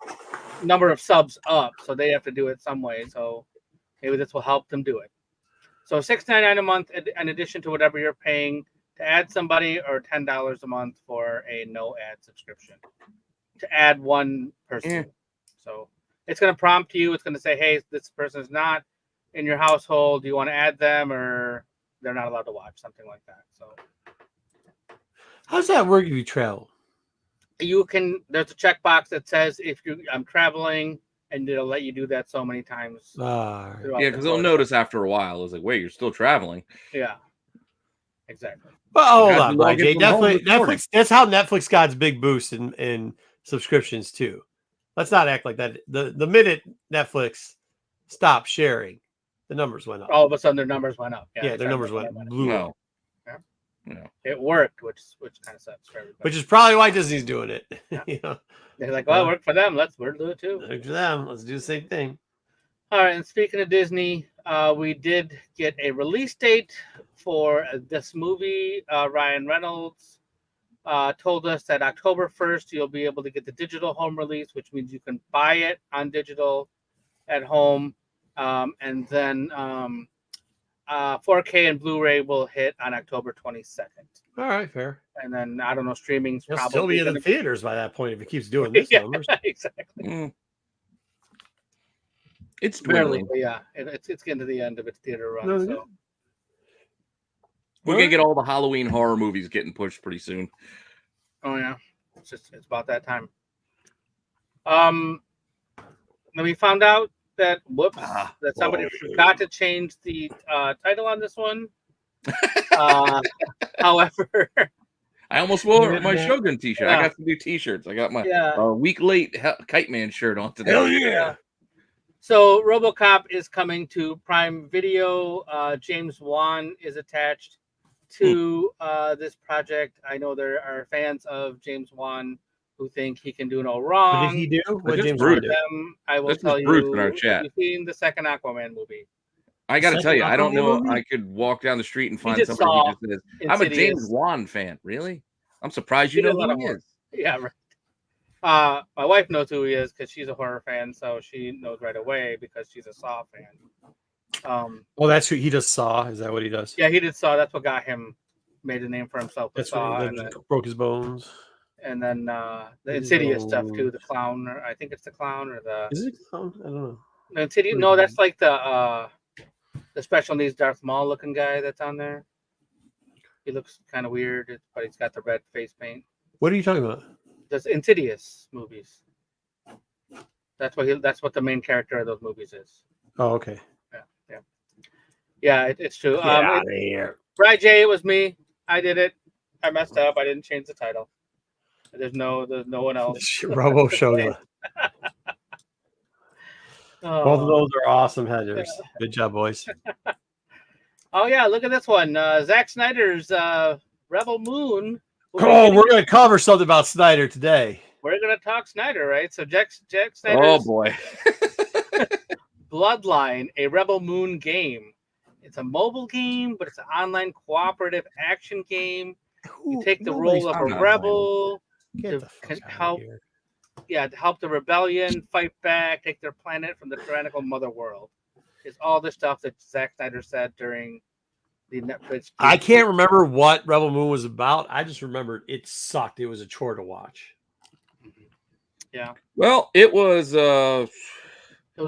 number of subs up. So they have to do it some way. So maybe this will help them do it. So $6.99 a month in addition to whatever you're paying to add somebody, or $10 a month for a no ad subscription to add one person. Yeah. So it's going to prompt you. It's going to say, hey, this person is not in your household. Do you want to add them, or they're not allowed to watch, something like that. So how does that work if you travel? There's a checkbox that says I'm traveling, and it'll let you do that so many times. Yeah, because they'll notice after a while. It's like, wait, you're still traveling. Yeah, exactly. Well, hold on, YJ. Netflix. That's how Netflix got its big boost in subscriptions too. Let's not act like that. The minute Netflix stopped sharing, the numbers went up. All of a sudden, their numbers went up. Yeah, their numbers blew up. Yeah. Yeah. It worked, which kind of sucks for everybody. Which is probably why Disney's doing it. Yeah. You know? They're like, well, it worked for them. We'll do it too. Look for them. Let's do the same thing. All right. And speaking of Disney, we did get a release date for this movie. Ryan Reynolds told us that October 1st, you'll be able to get the digital home release, which means you can buy it on digital at home. And then 4K and Blu-ray will hit on October 22nd. All right, fair. And then, I don't know, streaming's He'll probably still be in the theaters by that point if it keeps doing this numbers. Exactly. It's Barely, dwindling. but yeah, it's getting to the end of its theater run. No, so. We're going to get all the Halloween horror movies getting pushed pretty soon. Oh, yeah. It's about that time. Then we found out that, somebody forgot to change the title on this one. However, I almost wore my Shogun t-shirt. Yeah. I got some new t-shirts. I got my Yeah. week late Kite Man shirt on today. Hell yeah. So RoboCop is coming to Prime Video. James Wan is attached to this project. I know there are fans of James Wan who think he can do no wrong. What did he do? What This James is Wan Bruce. do? I will This is tell you. Bruce in our chat. Have you seen the second Aquaman movie? I got to tell you, I don't know. Movie? I could walk down the street and find just somebody saw who just says, I'm a Insidious. James Wan fan. Really? I'm surprised you He did know a lot who of he horror. is. Yeah, right. My wife knows who he is because she's a horror fan, so she knows right away because she's a Saw fan. Oh, that's who he does Saw. Is that what he does? Yeah, he did Saw. That's what got him, made a name for himself with That's Saw, what and he then, broke his bones. the Insidious stuff too. The clown, or I think it's the clown or the Is it? I don't know. the Insidious. No, that's like the special needs Darth Maul looking guy that's on there. He looks kind of weird, but he's got the red face paint. What are you talking about? There's Insidious movies. That's what the main character of those movies is. Oh, okay. Yeah, it's true. Get out of here. Right, Jay, it was me. I did it. I messed up. I didn't change the title. There's no one else. Robo Shogun. Both of Oh. those are awesome headers. Good job, boys. Oh yeah, look at this one. Zack Snyder's Rebel Moon. Oh, we're going to cover something about Snyder today. We're gonna talk Snyder, right? So Jack Snyder's Oh boy. Bloodline, a Rebel Moon game. It's a mobile game, but it's an online cooperative action game. You take the role of a rebel Get to the fuck out help, of to here. help the rebellion fight back, take their planet from the tyrannical mother world. It's all the stuff that Zack Snyder said during the Netflix. I can't remember what Rebel Moon was about. I just remembered it sucked. It was a chore to watch. Yeah. Well, it was It was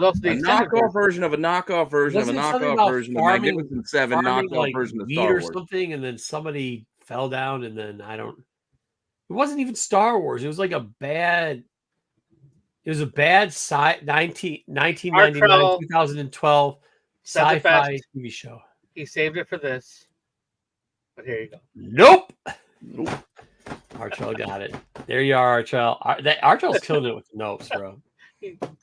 also the a extended knockoff version of a knockoff version of a Wasn't it something knockoff about version of farming- Magnificent Seven, Farming, knockoff like, version of wheat Star or Wars. something, and then somebody fell down, and then it wasn't even Star Wars. It was like a bad 1999, Artrell 2012 said it sci-fi best. TV show. He saved it for this. But here you go. Nope. Artrell got it. There you are, Artrell. Artrell's killing it with the notes, bro.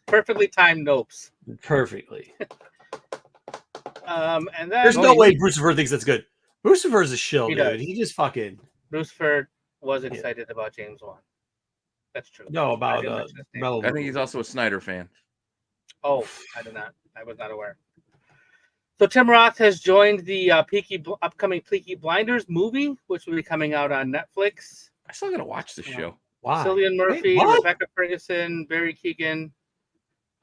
Perfectly timed nopes. Perfectly. And then There's no way Brucifer thinks that's good. Brucifer's a shill, He dude. does. He just fucking Lucifer was excited about James Wan. That's true. no I about didn't mention his name. Rebel I think Moon. he's also a Snyder fan. Oh, I did not. I was not aware. So Tim Roth has joined the upcoming Peaky Blinders movie, which will be coming out on Netflix. I still gotta watch this Yeah. show. Why? Cillian Murphy, what? Rebecca Ferguson, Barry Keoghan,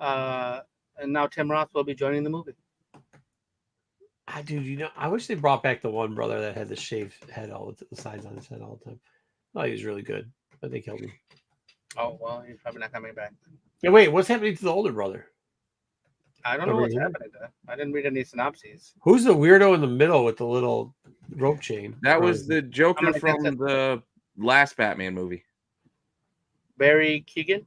and now Tim Roth will be joining the movie. Dude, I wish they brought back the one brother that had the shaved head, all the sides on his head all the time. Oh, he was really good, but they killed him. Oh well, he's probably not coming back. Yeah, wait, what's happening to the older brother? I don't know Over what's here? happening to him. I didn't read any synopses. Who's the weirdo in the middle with the little rope chain? That was the Joker gonna from guess it. the last Batman movie. Barry Keoghan.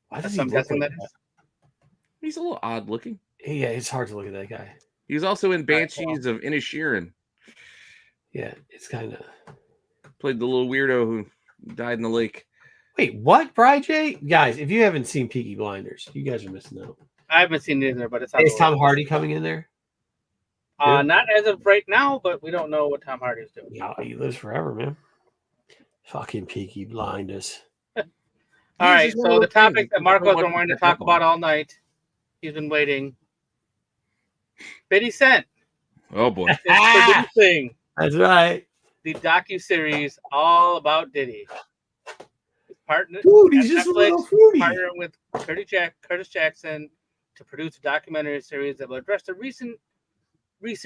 Why does That's he what I'm look guessing like that is. He's a little odd looking. that? Yeah, it's hard to look at that guy. He was also in Right, well. Banshees of Inisherin. Yeah, it's kind of. Played the little weirdo who died in the lake. Wait, what, Bri J? Guys, if you haven't seen Peaky Blinders, you guys are missing out. I haven't seen it either, but it's on Is the Tom list. Hardy coming in there? Not as of right now, but we don't know what Tom Hardy's doing. Yeah, he lives forever, man. Fucking Peaky Blinders. All right, so the topic that Marco's been wanting to talk about all night, he's been waiting. 50 Cent. Oh boy. Is producing That's right. the docu-series all about Diddy. Dude, he's just a little fruity. Partnering with Curtis Jackson to produce a documentary series that will address the recent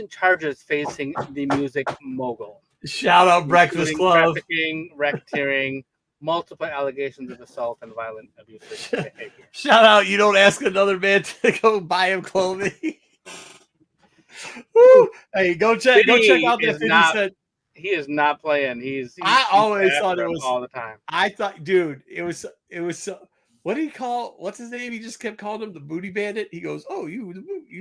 charges facing the music mogul. Shout out Breakfast Club. Trafficking, racketeering, multiple allegations of assault and violent abuse. Shout out, you don't ask another man to go buy him clothing. Woo! Hey, go check out that 50 Cent. He is not playing. I always thought it was all the time. I thought, dude, it was so. What did he call? What's his name? He just kept calling him the Booty Bandit. He goes, "Oh, you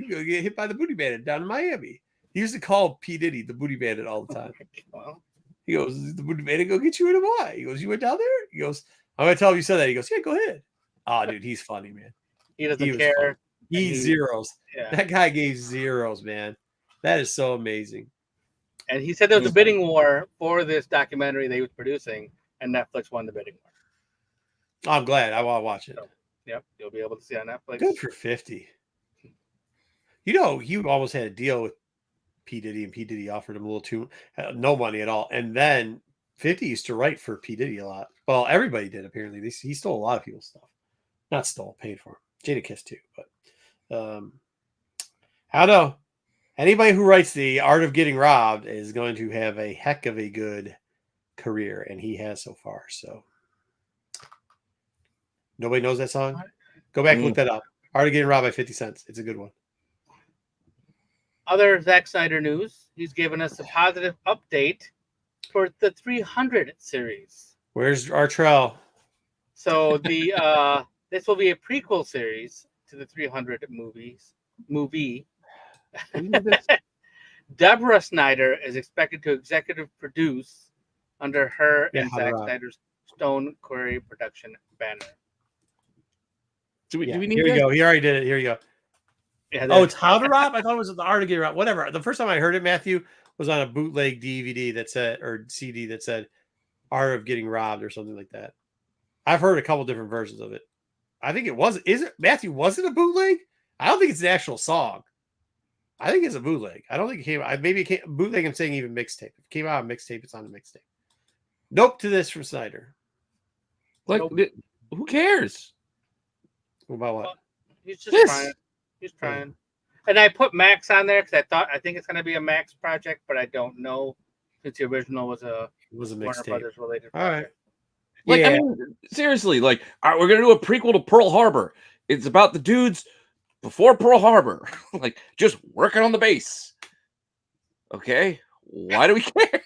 gonna get hit by the Booty Bandit down in Miami." He used to call P Diddy the Booty Bandit all the time. Well, he goes, "The Booty Bandit go get you in a why?" He goes, "You went down there?" He goes, "I'm gonna tell him you said that." He goes, "Yeah, go ahead." Oh, dude, he's funny, man. He doesn't care. He zeros. Yeah. That guy gave zeros, man. That is so amazing. And he said there was a bidding war for this documentary that he was producing, and Netflix won the bidding war. I'm glad. I want to watch it. So, yep, you'll be able to see on Netflix. Good for 50. You know, he almost had a deal with P. Diddy, and P. Diddy offered him a little too no money at all. And then 50 used to write for P. Diddy a lot. Well, everybody did, apparently. He stole a lot of people's stuff. Not stole, paid for him. Jada Kiss too. But I don't know. Anybody who writes The Art of Getting Robbed is going to have a heck of a good career, and he has so far. So nobody knows that song? Go back and look that up. Art of Getting Robbed by 50 Cent. It's a good one. Other Zack Snyder news. He's given us a positive update for the 300 series. Where's Artrell? So the this will be a prequel series to the 300 movie. Deborah Snyder is expected to executive produce under her and Zack Snyder's Stone Quarry production banner. Do we need Here we go. He already did it. Here you go. Yeah, it's How to Rob? I thought it was The Art of Getting Robbed. Whatever. The first time I heard it, Matthew, was on a bootleg DVD that said, or CD that said Art of Getting Robbed or something like that. I've heard a couple different versions of it. I think it was. Is it, Matthew, was it a bootleg? I don't think it's an actual song. I think it's a bootleg. I don't think it came out. Maybe it came bootleg. I'm saying even mixtape. If it came out on mixtape, it's on the mixtape. Nope to this from Snyder. Like, who cares? About what? He's just trying. He's trying. And I put Max on there because I think it's going to be a Max project, but I don't know since the original was a mixtape. Warner Brothers related project. All right. Like, I mean, seriously, like, all right, we're going to do a prequel to Pearl Harbor. It's about the dudes before Pearl Harbor, like, just working on the base. Okay, why do we care?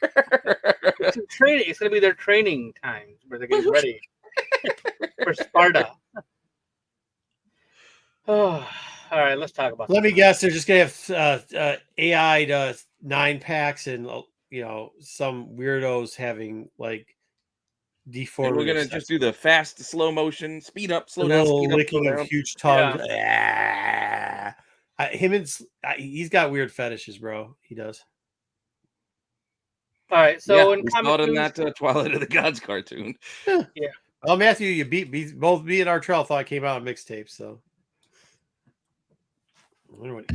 It's training. It's going to be their training times where they're getting ready for Sparta. Oh, all right, let's talk about. Let me guess. They're just going to have AI to 9-packs and some weirdos having like deformed. We're gonna just do the fast, slow motion, speed up, slow down, little speed up, licking slow of down. huge tongue. Yeah. He's got weird fetishes, bro. He does. All right, so we saw it in that Twilight of the Gods cartoon. Yeah. Well, Matthew, you beat both me and Artrell thought it came out on mixtape, so. I wonder what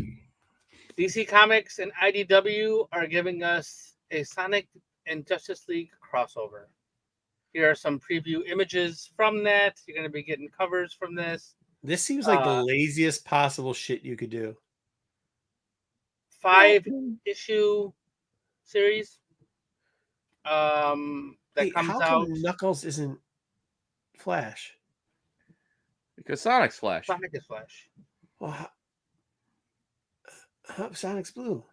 DC Comics and IDW are giving us a Sonic and Justice League crossover. Here are some preview images from that. You're going to be getting covers from this. This seems like the laziest possible shit you could do. 5-issue series. That comes how out. come Knuckles isn't Flash? Because Sonic's Flash. Sonic is Flash. Well, how Sonic's blue?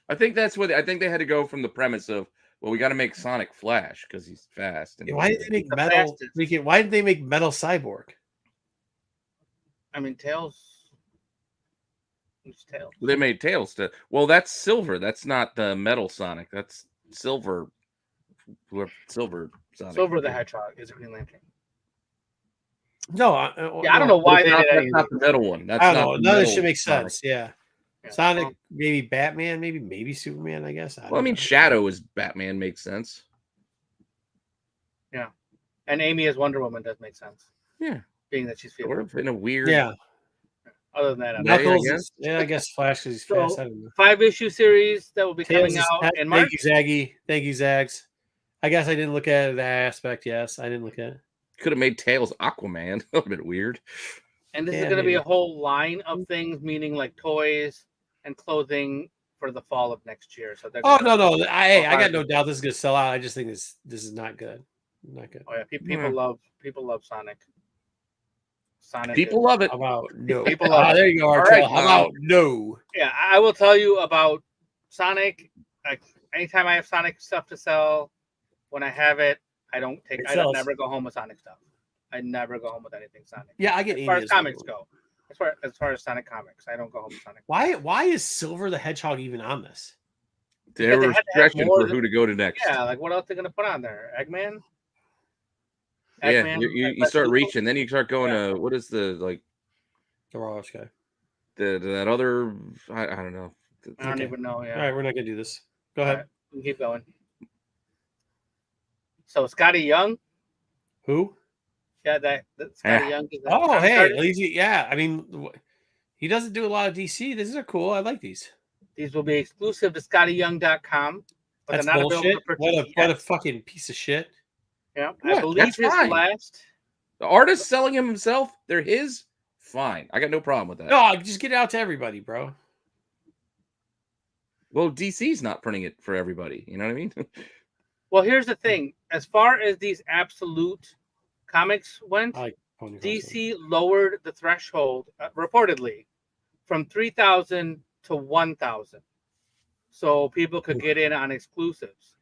I think that's what I think they had to go from the premise of, well, we got to make Sonic Flash because he's fast. And why did they make Metal? Why did they make Metal Cyborg? I mean, Tails. Who's Tails? They made Tails to. Well, that's Silver. That's not the Metal Sonic. That's Silver. Silver Sonic. Silver the Hedgehog is a Green Lantern. No, I don't know why they did That's not the metal one. That's I don't know. None of this metal should make sense. Sonic. Yeah. Yeah. Sonic, maybe Batman, maybe Superman. I guess. Well, I mean, Shadow as Batman makes sense. Yeah, and Amy as Wonder Woman does make sense. Yeah, being that she's sort female. of in a weird. Yeah. Other than that, Knuckles. I guess. I guess Flash because he's So, fast. I don't know. 5-issue series that will be Tails coming is out fast. in March. Thank you, Zaggy. Thank you, Zags. I guess I didn't look at that aspect. Yes, I didn't look at it. Could have made Tails Aquaman. A little bit weird. And this Yeah, is going to be maybe. a whole line of things, meaning like toys and clothing for the fall of next year. So Oh no! I got hard. no doubt this is gonna sell out. I just think this is not good. Not good. Oh yeah, people love Sonic. Sonic. People love it. How about no? People love it. There you go, All Artrell. right, How about no? Yeah, I will tell you about Sonic. Like anytime I have Sonic stuff to sell, when I have it, I never go home with Sonic stuff. I never go home with anything Sonic. Yeah, I get as far as comics go. As far as Sonic comics, I don't go home with Sonic. Why is Silver the Hedgehog even on this? They were stretching for who to go to next. Yeah, like what else they're gonna put on there? Eggman. Yeah, you start reaching, then you start going to what is the like the Rawest guy? That other I don't know. I don't even know. Yeah. All right, we're not gonna do this. Go ahead. Right, we can keep going. So Scotty Young. Who? Yeah, that Scotty Young. Oh, hey, yeah. I mean, he doesn't do a lot of DC. These are cool. I like these. These will be exclusive to ScottyYoung.com. But That's they're not bullshit. available What a fucking piece of shit. Yeah, What? I believe That's his fine. last. The artist selling him himself, they're his. Fine, I got no problem with that. No, just get it out to everybody, bro. Well, DC's not printing it for everybody. You know what I mean? Well, here's the thing. As far as these absolute comics went, DC lowered the threshold reportedly from 3,000 to 1,000, so people could get in on exclusives.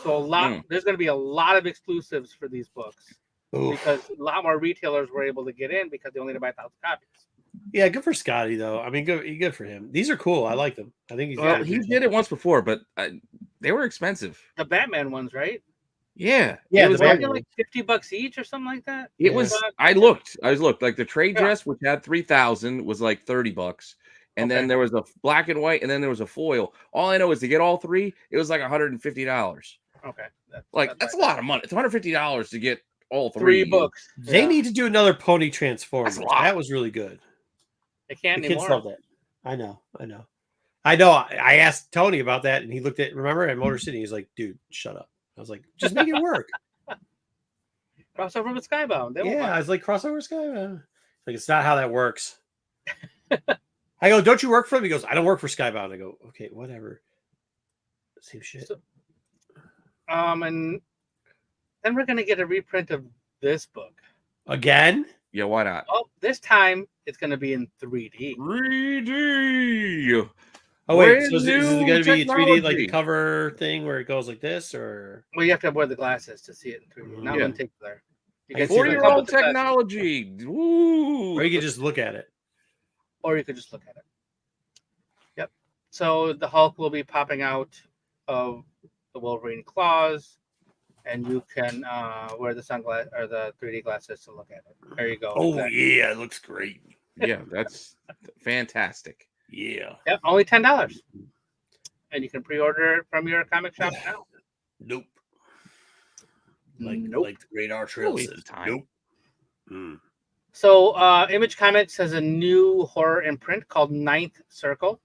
So there's going to be a lot of exclusives for these books because a lot more retailers were able to get in because they only need to buy 1,000 copies. Yeah, good for Scotty though. I mean, good for him. These are cool. I like them. I think he did it once before, but they were expensive. The Batman ones, right? Yeah, it was like $50 each or something like that. It was. I looked like the trade dress, which had 3,000, was like $30, and then there was a black and white, and then there was a foil. All I know is to get all three, it was like $150. Okay, that's a lot of money. It's $150 to get all three books. They need to do another Pony Transformers. That was really good. They can't the anymore. Kids love that. I know. I asked Tony about that, and he looked at. Remember at Motor City, he's like, "Dude, shut up." I was like, "Just make it work." Crossover with Skybound. I was like, "Crossover with Skybound." Like, it's not how that works. I go, "Don't you work for him?" He goes, "I don't work for Skybound." I go, "Okay, whatever." Same shit. So, and then we're gonna get a reprint of this book again. Yeah, why not? Oh, this time it's gonna be in 3D. 3D. Oh wait, so is it going to be 3D like the cover thing where it goes like this, or? Well, you have to wear the glasses to see it in 3D. Not one take there. 40-year-old technology. Woo! Or you can just look at it. Or you could just look at it. Yep. So the Hulk will be popping out of the Wolverine claws, and you can wear the sunglasses or the 3D glasses to look at it. There you go. Oh yeah, it looks great. Yeah, that's fantastic. Yeah. Yep, only $10. And you can pre-order it from your comic shop now. Nope. Like the great Artrell says. Nope. So Image Comics has a new horror imprint called Ninth Circle.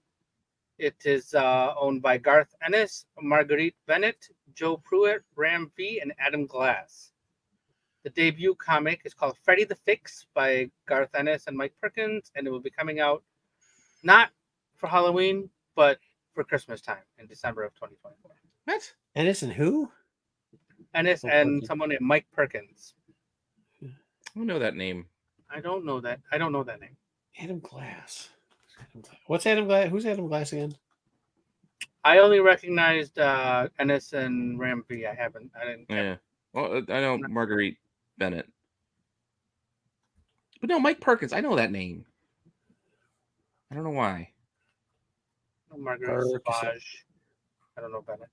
It is owned by Garth Ennis, Marguerite Bennett, Joe Pruitt, Ram V, and Adam Glass. The debut comic is called Freddy the Fix by Garth Ennis and Mike Perkins, and it will be coming out not for Halloween, but for Christmas time in December of 2024. What? Ennis and who? Ennis and someone named Mike Perkins. I don't know that name. I don't know that name. Adam Glass. What's Adam Glass? Who's Adam Glass again? I only recognized Ennis and Ram V. I didn't. Yeah. Well, I know Marguerite Bennett. But no, Mike Perkins. I know that name. I don't know why. Margaret Savage. I don't know Bennett.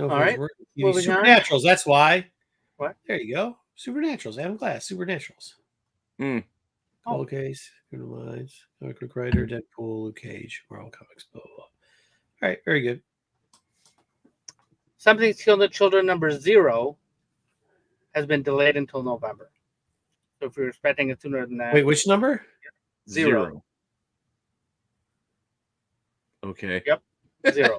All right. Supernaturals. That's why. What? There you go. Supernaturals. Adam Glass. Supernaturals. Oh, Paul Case, Criminal Minds, Quick Writer, Deadpool, Luke Cage, Marvel Comics, blah, blah, blah. All right, very good. Something Killed the Children #0 has been delayed until November. So if you're expecting it sooner than that. Wait, which number? 0. Okay. Yep. 0.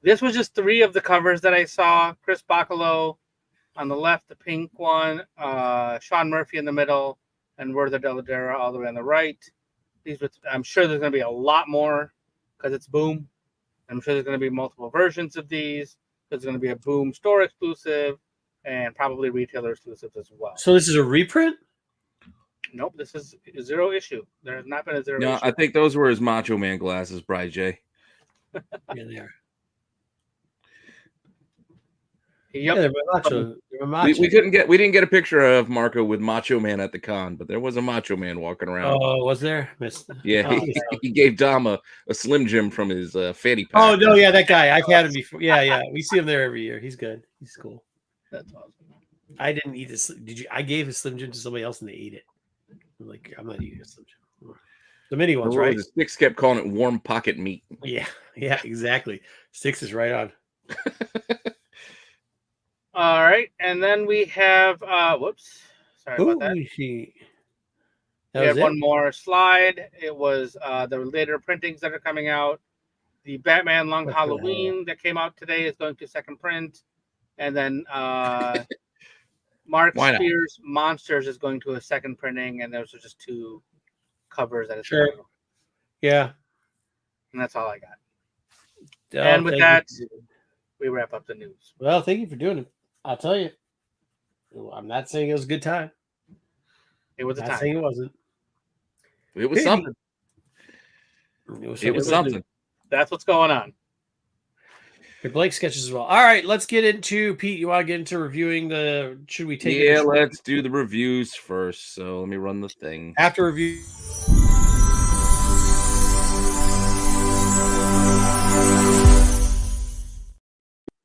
This was just 3 of the covers that I saw. Chris Bacalo on the left, the pink one, Sean Murphy in the middle, and Werther Deladera all the way on the right. I'm sure there's going to be a lot more because it's Boom. I'm sure there's going to be multiple versions of these. There's going to be a Boom store exclusive and probably retailer exclusives as well. So this is a reprint? Nope, this is a 0 issue. There has not been a 0 issue. No, I think those were his Macho Man glasses, Bri J. Yeah, they are. Yep. Yeah, they're macho. We didn't get a picture of Marco with Macho Man at the con, but there was a Macho Man walking around. Oh, was there? Missed. Yeah, he gave Dom a Slim Jim from his fanny pack. Oh no, yeah, that guy. I've had him before. Yeah, we see him there every year. He's good. He's cool. That's awesome. I didn't eat this. Did you? I gave a Slim Jim to somebody else and they ate it. I'm like, I'm not eating a Slim Jim. The mini ones, right? The Sticks kept calling it warm pocket meat. Yeah, exactly. Sticks is right on. All right, and then we have whoops, sorry about that. We have one more slide. It was the later printings that are coming out. The Batman Long Halloween that came out today is going to second print, and then Mark Spears Monsters is going to a second printing, and those are just 2 covers that it's sure. Yeah, and that's all I got. And with that, we wrap up the news. Well, thank you for doing it. I'll tell you, I'm not saying it was a good time. It was a time. Not saying it wasn't. It was something. It was something. That's what's going on. Your Blake sketches as well. All right, let's get into Pete. You want to get into reviewing the? Should we take? Yeah, let's do the reviews first. So let me run the thing. After review.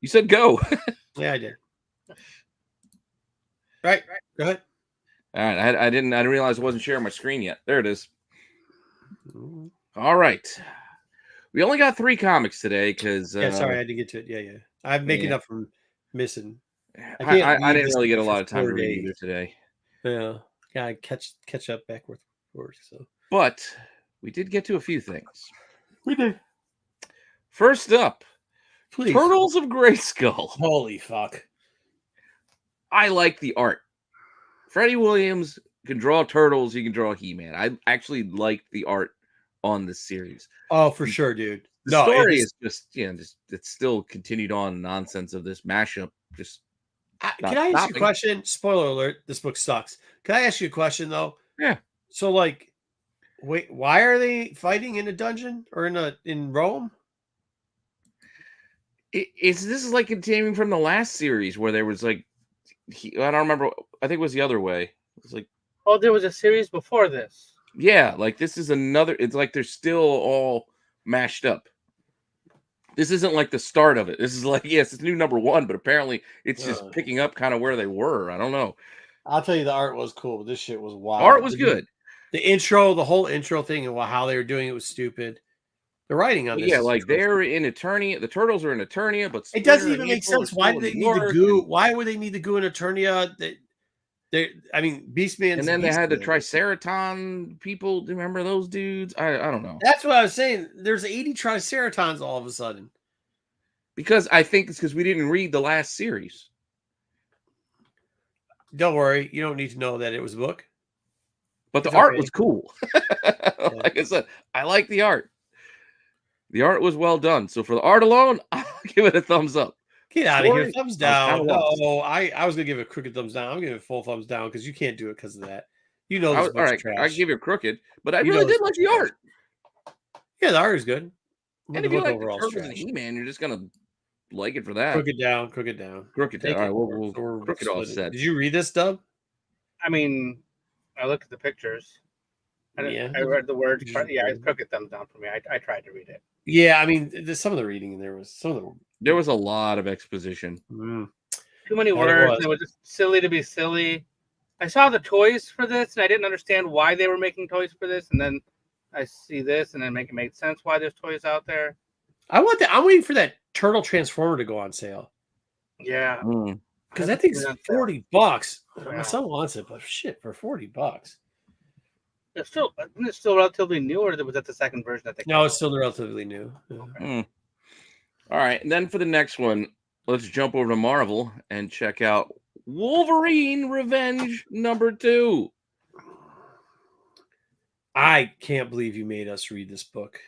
You said go. Yeah, I did. Right. Go ahead. All right. I didn't realize I wasn't sharing my screen yet. There it is. All right. We only got 3 comics today because. Sorry, I didn't get to it. Yeah. I'm making up for missing. I didn't really get a lot of time to read either today. Yeah. Gotta catch up back with work. So. But we did get to a few things. We did. First up, please. Turtles of Grayskull. Holy fuck. I like the art. Freddie Williams can draw turtles. He can draw He-Man. I actually like the art on this series. Oh, for sure, dude. The story is just, it's still continued on nonsense of this mashup. Just can I ask you a question? Spoiler alert, this book sucks. Can I ask you a question though? Yeah. So wait, why are they fighting in a dungeon or in Rome? This is like continuing from the last series where there was like I don't remember. I think it was the other way. It was like, oh, there was a series before this. Yeah, like this is another. It's like they're still all mashed up. This isn't like the start of it. This is like, yes, it's new #1, but apparently it's just picking up kind of where they were. I don't know. I'll tell you, the art was cool, but this shit was wild. Art was good. The intro, the whole intro thing, and how they were doing it was stupid. The writing on this, like they're in Eternia. The turtles are in Eternia, but it doesn't even make sense. Why do they need the goo? Why would they need the goo in Eternia? I mean, Beastman. And then they had the Triceraton people. Do you remember those dudes? I don't know. That's what I was saying. There's 80 Triceratons all of a sudden. Because I think it's because we didn't read the last series. Don't worry, you don't need to know that it was a book. But the art was cool. Like I said, I like the art. The art was well done. So for the art alone, I'll give it a thumbs up. Get out of here. Thumbs down. No, I was going to give it a crooked thumbs down. I'm giving it a full thumbs down because you can't do it because of that. You know this book's trash. I give you a crooked, but I really did like the art. Yeah, the art is good. And if you like the Turtles and He-Man, you're just going to like it for that. Crooked down. Crooked down. Crooked down. All right, we'll crooked all set. Did you read this, Dub? I mean, I looked at the pictures. I read the words. Yeah, it's crooked thumbs down for me. I tried to read it. Yeah, I mean, there's some of the reading, and there was a lot of exposition. Too many words. It was just silly to be silly. I saw the toys for this, and I didn't understand why they were making toys for this, and then I see this, and then it made sense why there's toys out there. I'm waiting for that Turtle Transformer to go on sale. Yeah. Because that thing's $40. My son wants it, but shit, for $40. It's still relatively new, or was that the second version that they? No, it's still relatively new. Yeah. Okay. All right, and then for the next one, let's jump over to Marvel and check out Wolverine Revenge #2. I can't believe you made us read this book.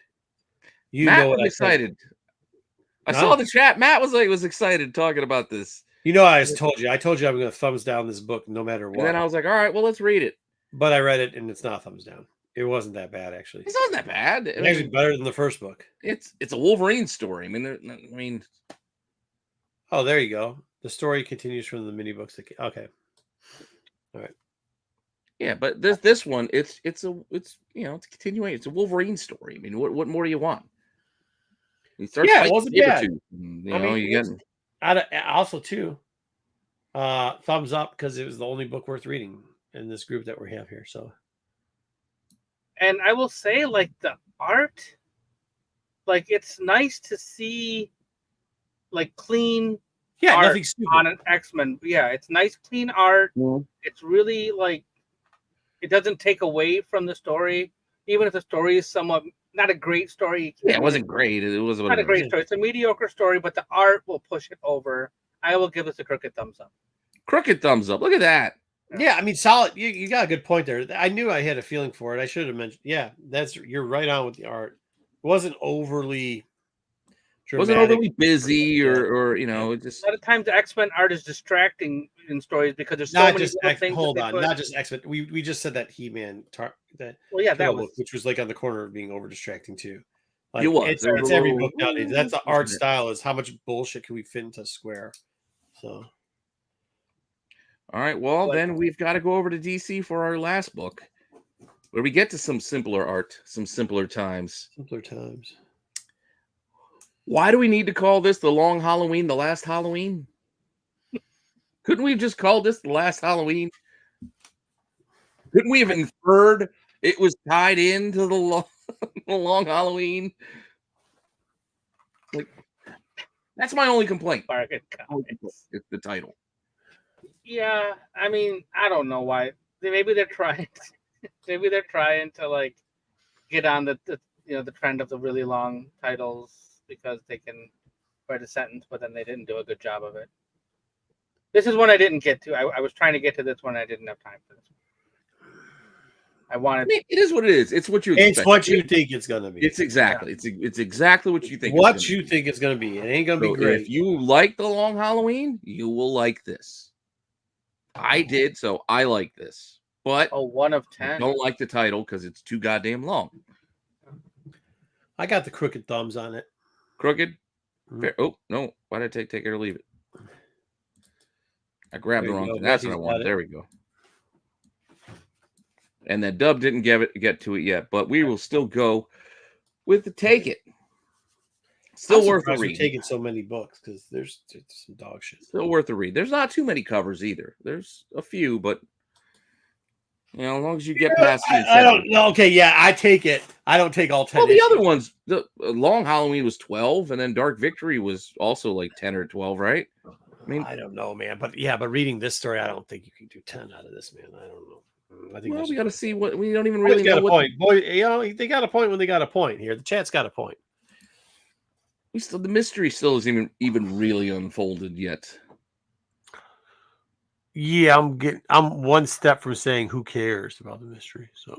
Matt was excited. I saw the chat. Matt was excited talking about this. I told you I'm going to thumbs down this book no matter what. And then I was like, all right, well, let's read it. But I read it, and it's not thumbs down. It wasn't that bad, actually. It's not that bad. It's actually better than the first book. It's a Wolverine story. I mean. Oh, there you go. The story continues from the mini books. Okay. All right. Yeah, but this one, it's continuing. It's a Wolverine story. I mean, what more do you want? He starts it wasn't bad. Also too, thumbs up because it was the only book worth reading in this group that we have here. So, and I will say, like, the art, like, it's nice to see, like, clean art nothing stupid on an X-Men. Yeah, it's nice, clean art. Mm-hmm. It's really, like, it doesn't take away from the story, even if the story is somewhat not a great story. Yeah, it wasn't great. It was not a great story. It's a mediocre story, but the art will push it over. I will give this a crooked thumbs up. Crooked thumbs up. Look at that. Yeah, I mean, solid. You got a good point there. I knew I had a feeling for it. I should have mentioned. Yeah, you're right on with the art. It wasn't overly dramatic. Wasn't overly busy or it just. A lot of times the X-Men art is distracting in stories because there's so many things. Hold on, not just X-Men. We just said that He-Man that was, which was like on the corner of being over distracting too. Like, it was. It's every book nowadays. That's the art style. Is how much bullshit can we fit into a square? So. All right, well, then we've got to go over to DC for our last book, where we get to some simpler art, some simpler times. Simpler times. Why do we need to call this The Long Halloween, The Last Halloween? Couldn't we have just called this The Last Halloween? Couldn't we have inferred it was tied into the Long Halloween? Like, that's my only complaint. It's the title. Yeah, I mean, I don't know why. Maybe they're trying. Maybe they're trying to, like, get on the trend of the really long titles because they can write a sentence, but then they didn't do a good job of it. This is one I didn't get to. I was trying to get to this one. I didn't have time for this one. I mean, it is what it is. It's what you expect. It's what you think it's gonna be. It's exactly. Yeah. It's exactly what you think. What you think it's gonna be. It ain't gonna be great. If you like The Long Halloween, you will like this. I did, so I like this. But 1 of 10. I don't like the title because it's too goddamn long. I got the crooked thumbs on it. Crooked? Oh, no. Why did I take it or leave it? I grabbed the wrong thing. That's what I wanted. There we go. And then Dub didn't get to it yet, but we will still go with the Take It. Still worth a read. Taking so many books because there's some dog shit. Still worth a read. There's not too many covers either. There's a few, but as long as you get past I don't know. Okay, yeah, I take it. I don't take all 10. Well, the other ones, the Long Halloween was 12, and then Dark Victory was also like 10 or 12, right? I mean, I don't know, man. But reading this story, I don't think you can do 10 out of this, man. I don't know. I think we got to see what we don't even really know. Point. Boy, they got a point when they got a point here. The chat's got a point. The mystery still isn't even really unfolded yet. Yeah, I'm one step from saying who cares about the mystery. So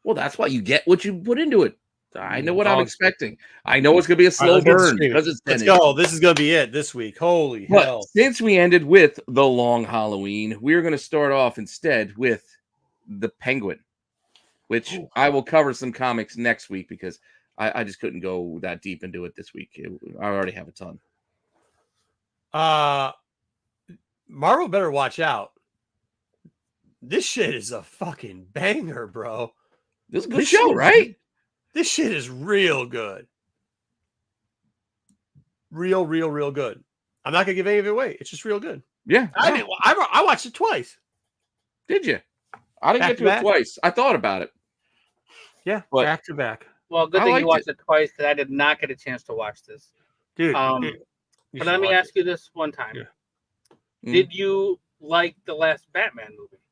well, that's why you get what you put into it. I know what I'm expecting. I know it's gonna be a slow burn because it's Let's go. This is gonna be it this week. Holy hell! Since we ended with The Long Halloween, we're gonna start off instead with The Penguin, which I will cover some comics next week because I just couldn't go that deep into it this week. I already have a ton. Marvel better watch out. This shit is a fucking banger, bro. This is a good show, right? This shit is real good. Real good. I'm not gonna give any of it away. It's just real good. Yeah. I watched it twice. Did you? I didn't Back get to to it back? twice. I thought about it. Yeah, But- back to back. Well, good I thing you liked watched it twice because I did not get a chance to watch this. Dude, But let me ask you this one time. Yeah. Did you like the last Batman movie?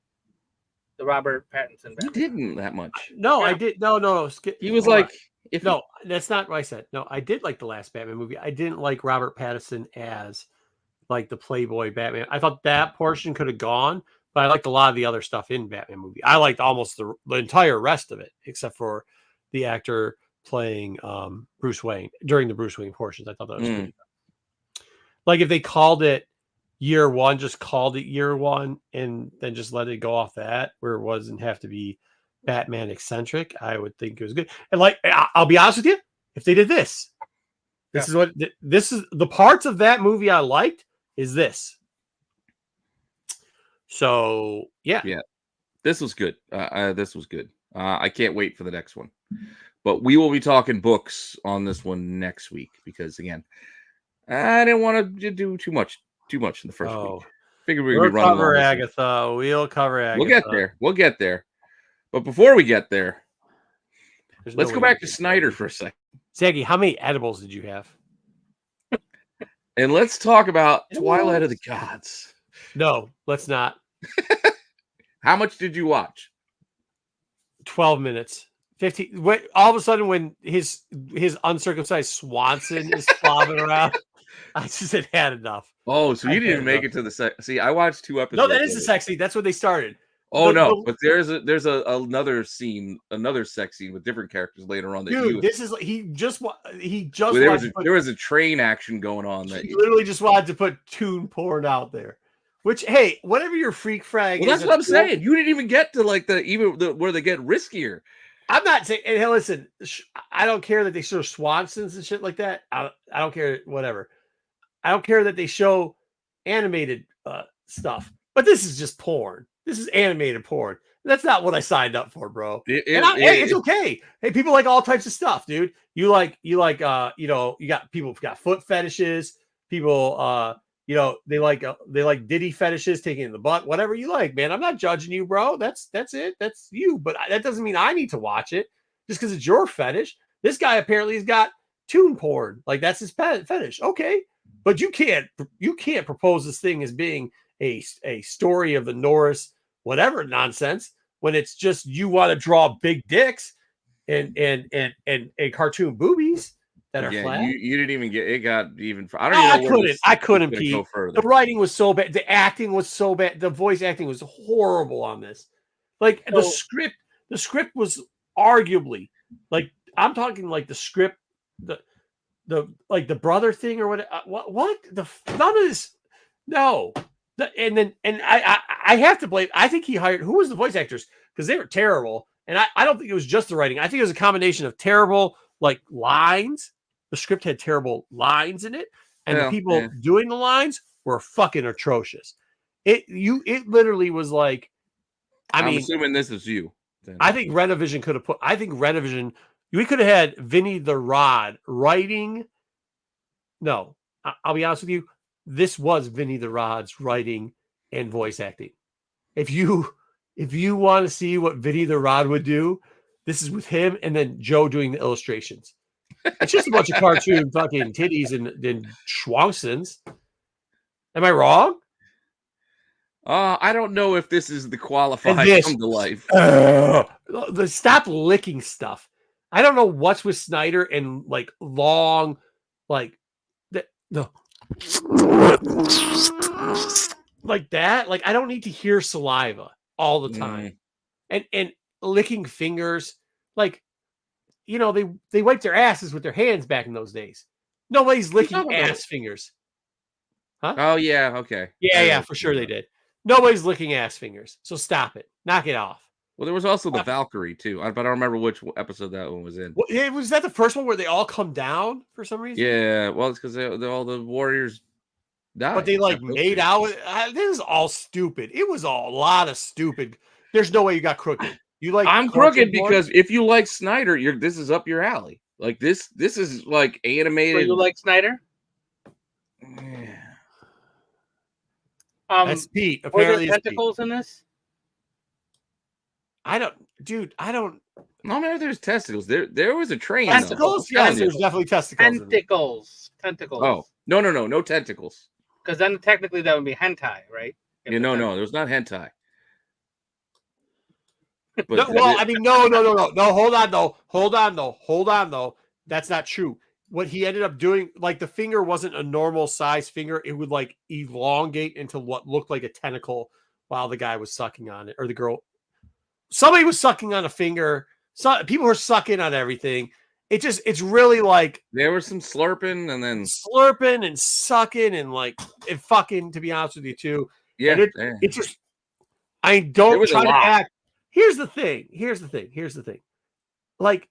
The Robert Pattinson You Batman? didn't that much. No, Yeah. I did. No. He was Hold on. like, if No, that's not what I said. No, I did like the last Batman movie. I didn't like Robert Pattinson as like the Playboy Batman. I thought that portion could have gone, but I liked a lot of the other stuff in Batman movie. I liked almost the entire rest of it, except for the actor playing Bruce Wayne during the Bruce Wayne portions. I thought that was pretty good. Like if they called it year one, just called it year one, and then just let it go off that, where it wasn't have to be Batman eccentric, I would think it was good. And like, I'll be honest with you, if they did this is what this is. The parts of that movie I liked is this. So yeah, this was good. This was good. I can't wait for the next one. But we will be talking books on this one next week because again, I didn't want to do too much in the first week. Figured we would be running cover long Agatha. We'll cover Agatha. We'll get there. But before we get there, let's go back to Snyder for a second. Zaggy, how many edibles did you have? And let's talk about Twilight of the Gods. No, let's not. How much did you watch? 12 minutes. 15. All of a sudden, when his uncircumcised Swanson is flopping around, I just had enough. Oh, so you didn't even make it to the sex. See, I watched 2 episodes. No, that is the sex scene. That's where they started. Oh no, but there's another scene, another sex scene with different characters later on. That dude, this is he just there was a train action going on. That he literally just wanted to put tune porn out there. Which, hey, whatever your freak frag well, that's what I'm saying. You didn't even get to like where they get riskier. I'm not saying. Hey, listen, I don't care that they show Swansons and shit like that. I don't care. Whatever. I don't care that they show animated stuff. But this is just porn. This is animated porn. That's not what I signed up for, bro. Hey, it's okay. Hey, people like all types of stuff, dude. You got people who've got foot fetishes. People, they like ditty fetishes, taking in the butt, whatever you like, man. I'm not judging you, bro. That's it. That's you. But that doesn't mean I need to watch it just because it's your fetish. This guy apparently has got tune porn. Like that's his fetish. Okay, but you can't propose this thing as being a story of the Norris whatever nonsense when it's just you want to draw big dicks and cartoon boobies that are flat. You didn't even get it. Got even. I don't even know. I couldn't. Pete. Go further. The writing was so bad. The acting was so bad. The voice acting was horrible on this. Like the script was arguably like I'm talking like the script, the like the brother thing or what none of this. No. And I have to blame. I think he hired who was the voice actors because they were terrible. And I don't think it was just the writing. I think it was a combination of terrible like lines. The script had terrible lines in it, and the people doing the lines were fucking atrocious. It literally was like. I'm assuming this is you. Then. I think Rennavision could have put. I think Rennavision. We could have had Vinny the Rod writing. No, I'll be honest with you. This was Vinny the Rod's writing and voice acting. If you want to see what Vinny the Rod would do, this is with him and then Joe doing the illustrations. It's just a bunch of cartoon fucking titties and schwangsons. Am I wrong? I don't know if this is the qualified come to life. Stop licking stuff. I don't know what's with Snyder and like long, like the like that. Like I don't need to hear saliva all the time, and licking fingers. Like they wiped their asses with their hands back in those days. Nobody's licking ass fingers. Huh? Oh yeah, okay. Yeah, for sure they did. Nobody's licking ass fingers. So stop it. Knock it off. Well, there was also the Valkyrie too, but I don't remember which episode that one was in. Was that the first one where they all come down for some reason? Yeah, well, it's because all the warriors died. But they like made out. This is all stupid. It was a lot of stupid. There's no way you got crooked. You like? I'm crooked because if you like Snyder, this is up your alley. Like this is like animated. So you like Snyder? Yeah. That's Pete. Apparently, were there tentacles in this? I don't. No matter there's testicles. There was a train. Testicles? Yes, there's definitely testicles. Tentacles. Oh, no tentacles. Because then technically that would be hentai, right? Yeah, no, there's not hentai. But No, well, I mean, no. Hold on, though. That's not true. What he ended up doing, like the finger wasn't a normal size finger. It would like elongate into what looked like a tentacle while the guy was sucking on it, or the girl. Somebody was sucking on a finger. People were sucking on everything. It's really like there was some slurping and then slurping and sucking and like it fucking, to be honest with you too. Yeah. And it just, I don't try to act. Here's the thing. Like,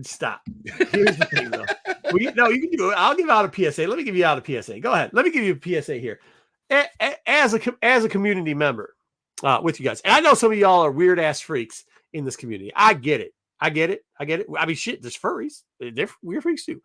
stop. Here's the thing, though. No, you can do it. I'll give out a PSA. Let me give you out a PSA. Go ahead. Let me give you a PSA here. As a community member with you guys. And I know some of y'all are weird ass freaks in this community. I get it. I mean, shit, there's furries. They're weird freaks too.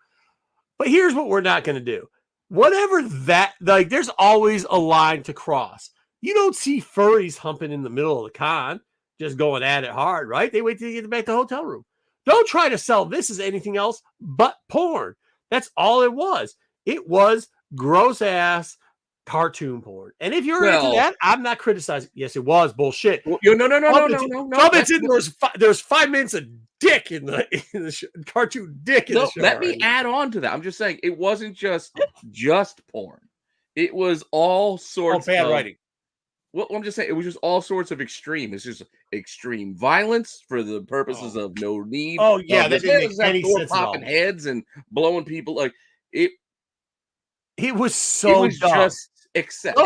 But here's what we're not going to do. Whatever that, like, there's always a line to cross. You don't see furries humping in the middle of the con, just going at it hard, right? They wait till you get back to the hotel room. Don't try to sell this as anything else but porn. That's all it was. It was gross ass cartoon porn. And if you're into that, I'm not criticizing. Yes, it was bullshit. Well, no. There's 5 minutes of dick in the cartoon dick in the show. Let me add on to that. I'm just saying it wasn't just porn. It was all sorts of bad writing. Well, I'm just saying it was just all sorts of extreme. It's just extreme violence for the purposes of no need. Oh yeah, that didn't make any sense. Popping heads and blowing people like it. It was so it was dumb. Just accept.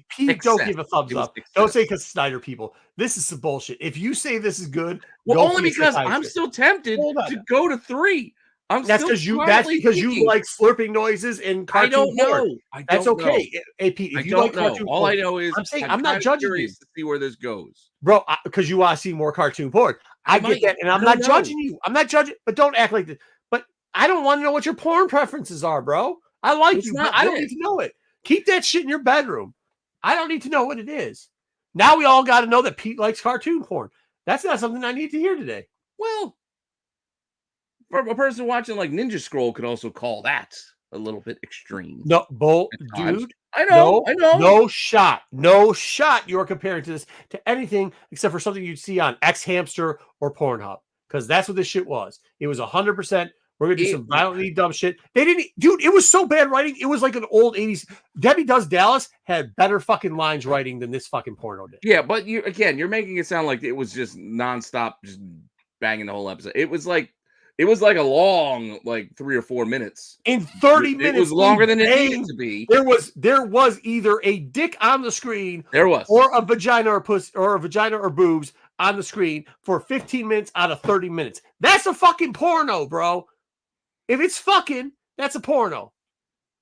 Pete, don't give a thumbs up. Don't say because Snyder people. This is some bullshit. If you say this is good, well, only because I'm still tempted to go to 3. That's because you like slurping noises and cartoon porn. That's okay. Hey, Pete, if you like cartoon porn, all I know is I'm not judging you to see where this goes, bro. Because you want to see more cartoon porn. I get that, and I'm not judging you. I'm not judging, but don't act like this. But I don't want to know what your porn preferences are, bro. I like you, but I don't need to know it. Keep that shit in your bedroom. I don't need to know what it is. Now we all got to know that Pete likes cartoon porn. That's not something I need to hear today. Well, for a person watching like Ninja Scroll could also call that a little bit extreme. No, dude. I know. No shot. You're comparing this to anything except for something you'd see on X Hamster or Pornhub, because that's what this shit was. It was 100%. We're gonna do some violently dumb shit. They didn't, dude. It was so bad writing. It was like an old 80s. Debbie Does Dallas had better fucking lines writing than this fucking porno did. Yeah, but you're making it sound like it was just nonstop, just banging the whole episode. It was like a long, like 3 or 4 minutes. In 30 minutes, it was longer than it needed to be. There was either a dick on the screen, or a vagina or pussy, or a vagina or boobs on the screen for 15 minutes out of 30 minutes. That's a fucking porno, bro. If it's fucking, that's a porno.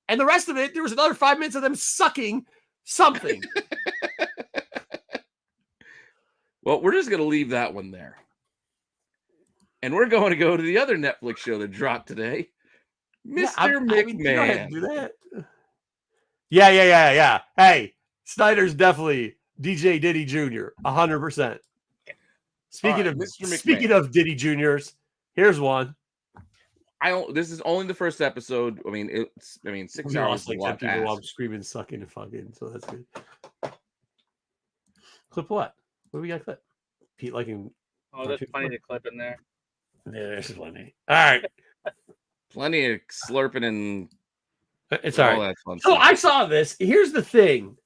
And the rest of it, there was another 5 minutes of them sucking something. Well, we're just going to leave that one there. And we're going to go to the other Netflix show that dropped today. Mr. McMahon. Do that. Yeah. Hey, Snyder's definitely DJ Diddy Jr. 100%. Speaking of Diddy Juniors, here's one. This is only the first episode. I mean, 6 hours. Like people I'm screaming, sucking, and fucking. So that's good. Clip what? What do we got? Clip? Pete liking. Oh, that's plenty to clip in there. Yeah, there's plenty. All right. Plenty of slurping and it's all right. So I saw this. Here's the thing.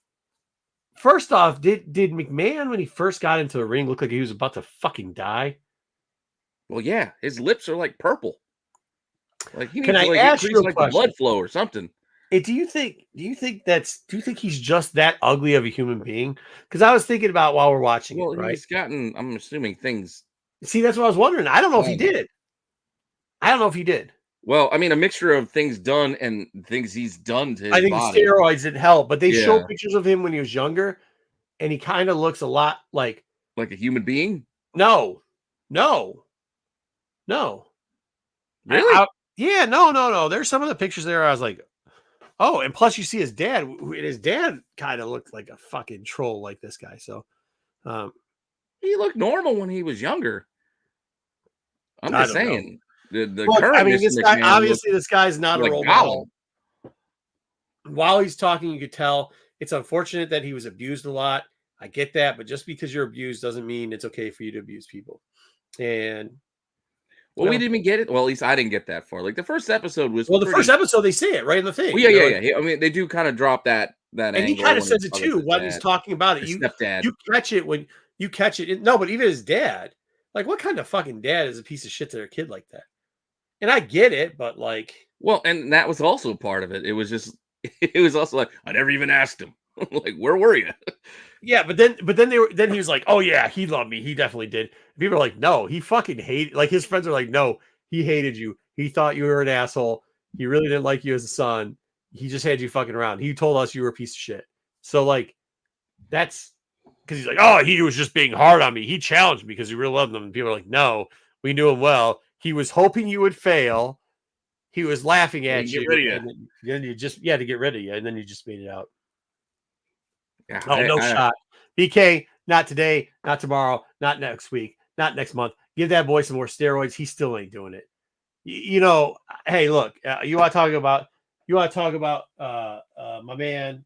First off, did McMahon, when he first got into the ring, look like he was about to fucking die? Well, yeah. His lips are like purple. Like he needs Can I ask you a question? Blood flow or something. Do you think he's just that ugly of a human being? Because I was thinking about while we're watching it, right? He's gotten, I'm assuming, things. See, that's what I was wondering. I don't know if he did. Well, I mean, a mixture of things done and things he's done to his body. I think steroids didn't help, but they show pictures of him when he was younger, and he kind of looks a lot like a human being. No. Really? No. There's some of the pictures there. I was like, oh, and plus you see his dad. His dad kind of looked like a fucking troll, like this guy. So, He looked normal when he was younger. I'm just saying. The Look, current I mean, this guy, obviously, this guy's not a like role Gollum. model. While he's talking, you could tell it's unfortunate that he was abused a lot. I get that, but just because you're abused doesn't mean it's okay for you to abuse people. And well, we didn't even get it. Well, at least I didn't get that far. Like the first episode was. Well, the first episode they say it right in the thing. Well, yeah. I mean, they do kind of drop that. And he kind of says it too when he's talking about it. You catch it when you catch it. No, but even his dad, like, what kind of fucking dad is a piece of shit to their kid like that? And I get it, but like, well, and that was also part of it. It was just, it was also like, I never even asked him. Like, where were you? Yeah, but then he was like, oh yeah, he loved me. He definitely did. People are like, no, he fucking hated. Like his friends are like, no, he hated you. He thought you were an asshole. He really didn't like you as a son. He just had you fucking around. He told us you were a piece of shit. So like, that's because he's like, oh, he was just being hard on me. He challenged me because he really loved them. And people are like, no, we knew him well. He was hoping you would fail. He was laughing at you. And then you just, to get rid of you. And then you just made it out. Yeah, no shot. BK, not today, not tomorrow, not next week, not next month. Give that boy some more steroids. He still ain't doing it. You know, hey, look, you want to talk about my man,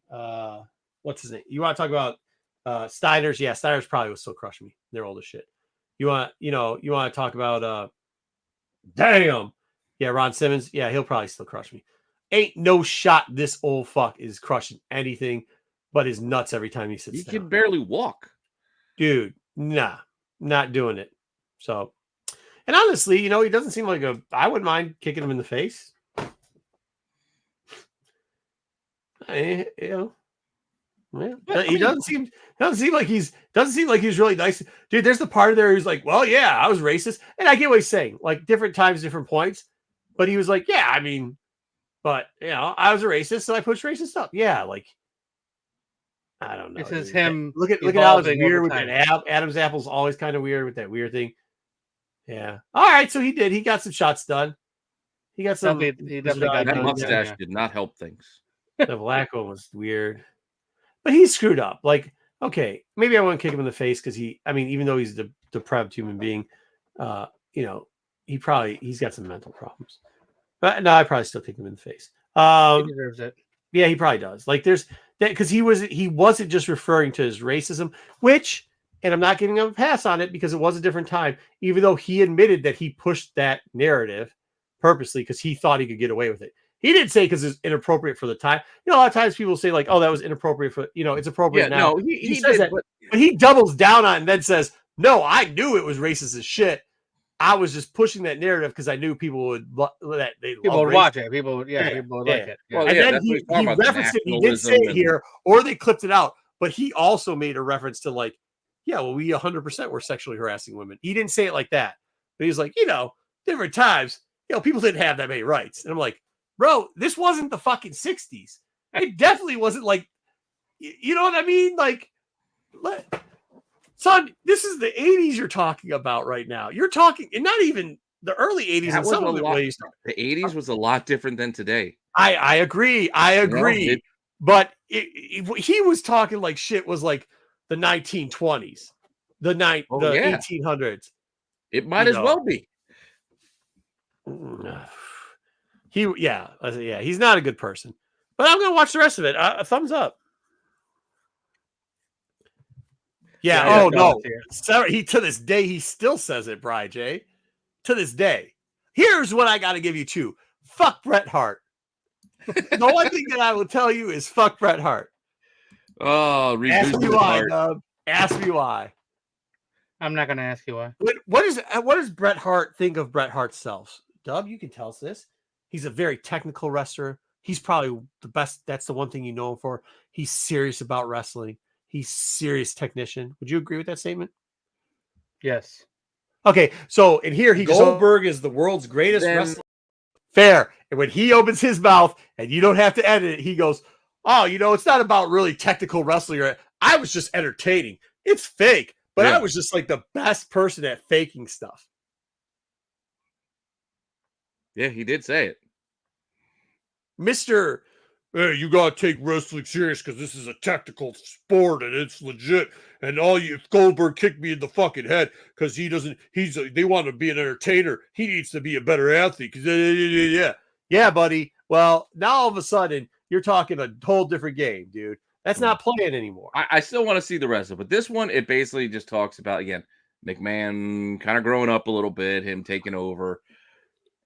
what's his name? You want to talk about Steiner's? Yeah, Steiner's probably will still crush me. They're old as shit. You want to talk about damn. Yeah, Ron Simmons. Yeah, he'll probably still crush me. Ain't no shot this old fuck is crushing anything but his nuts every time he sits down. He can barely walk. Dude, nah, not doing it. So, and honestly, he doesn't seem like I wouldn't mind kicking him in the face. Yeah. He doesn't seem like he's really nice. Dude, there's the part of there who's like, well, yeah, I was racist. And I get what he's saying, like different times, different points. But he was like, yeah, I mean, but I was a racist, so I pushed racist stuff. Yeah, like, I don't know. This is him. Look at how it's weird with that. Adam's apple's always kind of weird with that weird thing. Yeah. All right. So he did. He got some shots done. He got some. He definitely got that mustache did not help things. The black one was weird, but he screwed up. Like, okay, maybe I won't kick him in the face because even though he's a depraved human being, he's got some mental problems. But no, I probably still kick him in the face. He deserves it. Yeah, he probably does. Like, there's that because he wasn't just referring to his racism, which, and I'm not giving him a pass on it because it was a different time, even though he admitted that he pushed that narrative purposely because he thought he could get away with it. He didn't say because it's inappropriate for the time. A lot of times people say like, oh, that was inappropriate for, it's appropriate now. No, he says did, that, but he doubles down on it and then says, no, I knew it was racist as shit. I was just pushing that narrative because I knew people would watch it. People would like it. Yeah. Well, and then he referenced it. He did say it here, or they clipped it out. But he also made a reference to like, yeah, well, we 100% were sexually harassing women. He didn't say it like that, but he's like, different times, people didn't have that many rights. And I'm like, bro, this wasn't the fucking 60s. It definitely wasn't like, you know what I mean? Like, son, this is the 80s you're talking about right now. You're talking, and not even the early 80s. And some of the ways. The 80s was a lot different than today. I agree. But he was talking like shit was like the 1920s, the 1800s. It might as well be. He's not a good person. But I'm gonna watch the rest of it. A thumbs up. Yeah. Oh no. Sorry. To this day, he still says it, Bri J. To this day. Here's what I got to give you too. Fuck Bret Hart. The one thing that I will tell you is fuck Bret Hart. Oh, ask me why, Dub. Ask me why. I'm not gonna ask you why. What does Bret Hart think of Bret Hart's self? Dub, you can tell us this. He's a very technical wrestler. He's probably the best. That's the one thing you know him for. He's serious about wrestling. He's serious technician. Would you agree with that statement? Yes. Okay, so in here Goldberg is the world's greatest wrestler. Fair. And when he opens his mouth and you don't have to edit it, he goes, "Oh, it's not about really technical wrestling. I was just entertaining. It's fake, but I was just like the best person at faking stuff." Yeah, he did say it. Mr. hey, you gotta take wrestling serious because this is a technical sport and it's legit. And all you Goldberg kicked me in the fucking head because they want to be an entertainer. He needs to be a better athlete. Yeah, buddy. Well, now all of a sudden you're talking a whole different game, dude. That's not playing anymore. I still want to see the rest of it, but this one, it basically just talks about, again, McMahon kind of growing up a little bit, him taking over,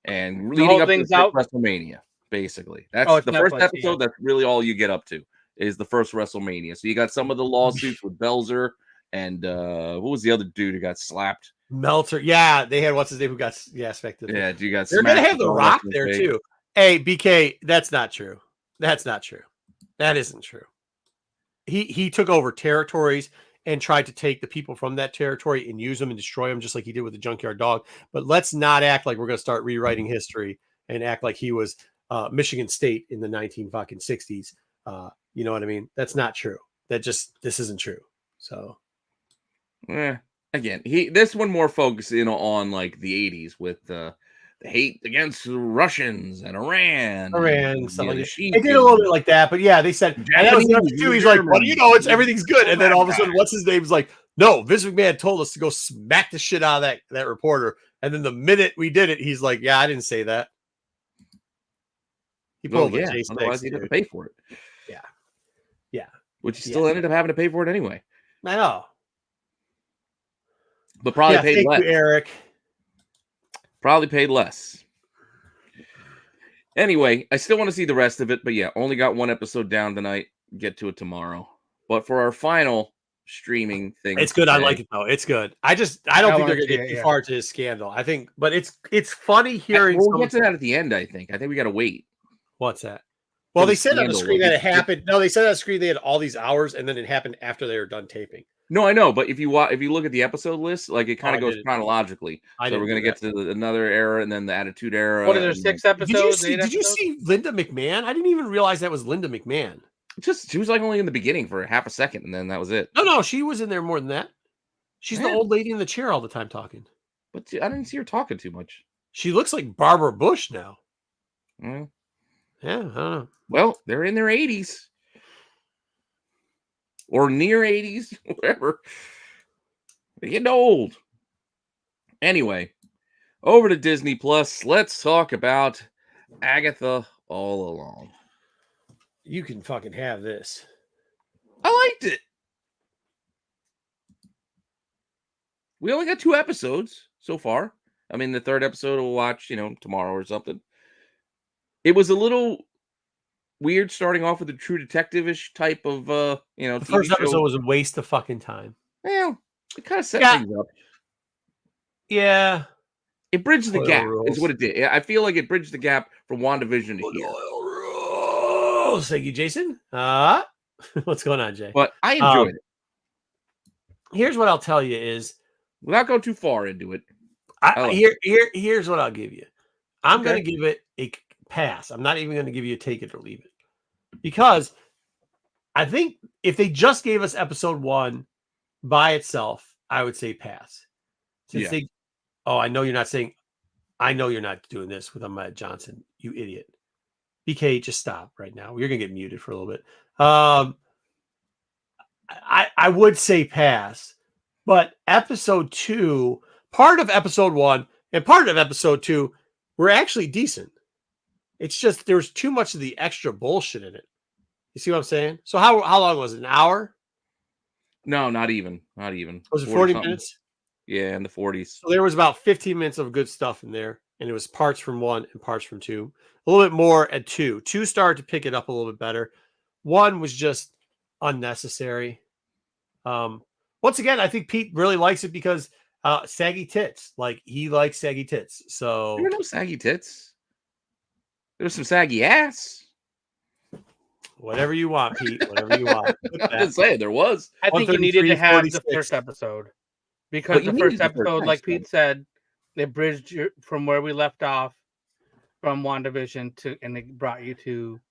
and leading up to WrestleMania. Basically, that's the first episode. Yeah. That's really all you get up to is the first WrestleMania. So you got some of the lawsuits with Belzer and what was the other dude who got slapped? Meltzer. Yeah, they had what's his name who got affected. Yeah, you got. They're gonna have The Rock there too. Hey, BK, that's not true. That's not true. That isn't true. He took over territories and tried to take the people from that territory and use them and destroy them, just like he did with the Junkyard Dog. But let's not act like we're going to start rewriting history and act like he was Michigan State in the 1960s. You know what I mean? That's not true. This isn't true. So, again, this one more focused on like the 80s with the hate against the Russians and Iran, stuff like that. They did a little bit like that, but yeah, they said he's like, well, it's everything's good, and then all of a sudden, what's his name's like, no, Vince McMahon told us to go smack the shit out of that reporter, and then the minute we did it, he's like, yeah, I didn't say that. He pulled otherwise he'd have to pay for it. Yeah, which he still ended up having to pay for it anyway. I know, but probably paid less. You, Eric. Probably paid less. Anyway, I still want to see the rest of it, but yeah, only got one episode down tonight. Get to it tomorrow. But for our final streaming thing, it's good. Today, I like it though. It's good. I don't think they're gonna get too far to this scandal. I think, but it's funny hearing. We'll get to that at the end. I think we got to wait. What's that? Well, they said on the screen that it happened. No, they said on the screen they had all these hours, and then it happened after they were done taping. No, I know, but if you look at the episode list, like it kind of goes chronologically. So we're gonna get to another era and then the Attitude Era. What are there 6 episodes? Did you see Linda McMahon? I didn't even realize that was Linda McMahon. She was like only in the beginning for half a second, and then that was it. No, she was in there more than that. She's the old lady in the chair all the time talking. But I didn't see her talking too much. She looks like Barbara Bush now. Mm. Yeah, I don't know. Well, they're in their 80s. Or near 80s, whatever. They're getting old. Anyway, over to Disney Plus. Let's talk about Agatha All Along. You can fucking have this. I liked it. We only got 2 episodes so far. I mean, the 3rd episode we'll watch, tomorrow or something. It was a little weird starting off with a True Detective-ish type of, the TV first episode show. Was a waste of fucking time. Well, it kind of set things up. Yeah. It bridged the gap, is what it did. I feel like it bridged the gap from WandaVision to here. Thank you, Jason. What's going on, Jay? But I enjoyed it. Here's what I'll tell you is, without going too far into it. Here's what I'll give you. I'm going to give it a pass. I'm not even going to give you a take it or leave it, because I think if they just gave us episode 1 by itself, I would say pass. I know you're not saying. I know you're not doing this with Ahmed Johnson, you idiot. BK, just stop right now. You're going to get muted for a little bit. I would say pass, but episode 2, part of episode 1 and part of episode 2 were actually decent. It's just there was too much of the extra bullshit in it. You see what I'm saying? So how long was it? An hour? No, not even. Was it 40 minutes? Yeah, in the 40s. So there was about 15 minutes of good stuff in there, and it was parts from 1 and parts from 2. A little bit more at 2. 2 started to pick it up a little bit better. 1 was just unnecessary. Once again, I think Pete really likes it because saggy tits. Like, he likes saggy tits. So there were no saggy tits. There was some saggy ass. Whatever you want, Pete. Whatever you want. I'm just saying there was. I think you needed to have the first episode. Because the first episode, like Pete said, they bridged from where we left off from WandaVision and they brought you to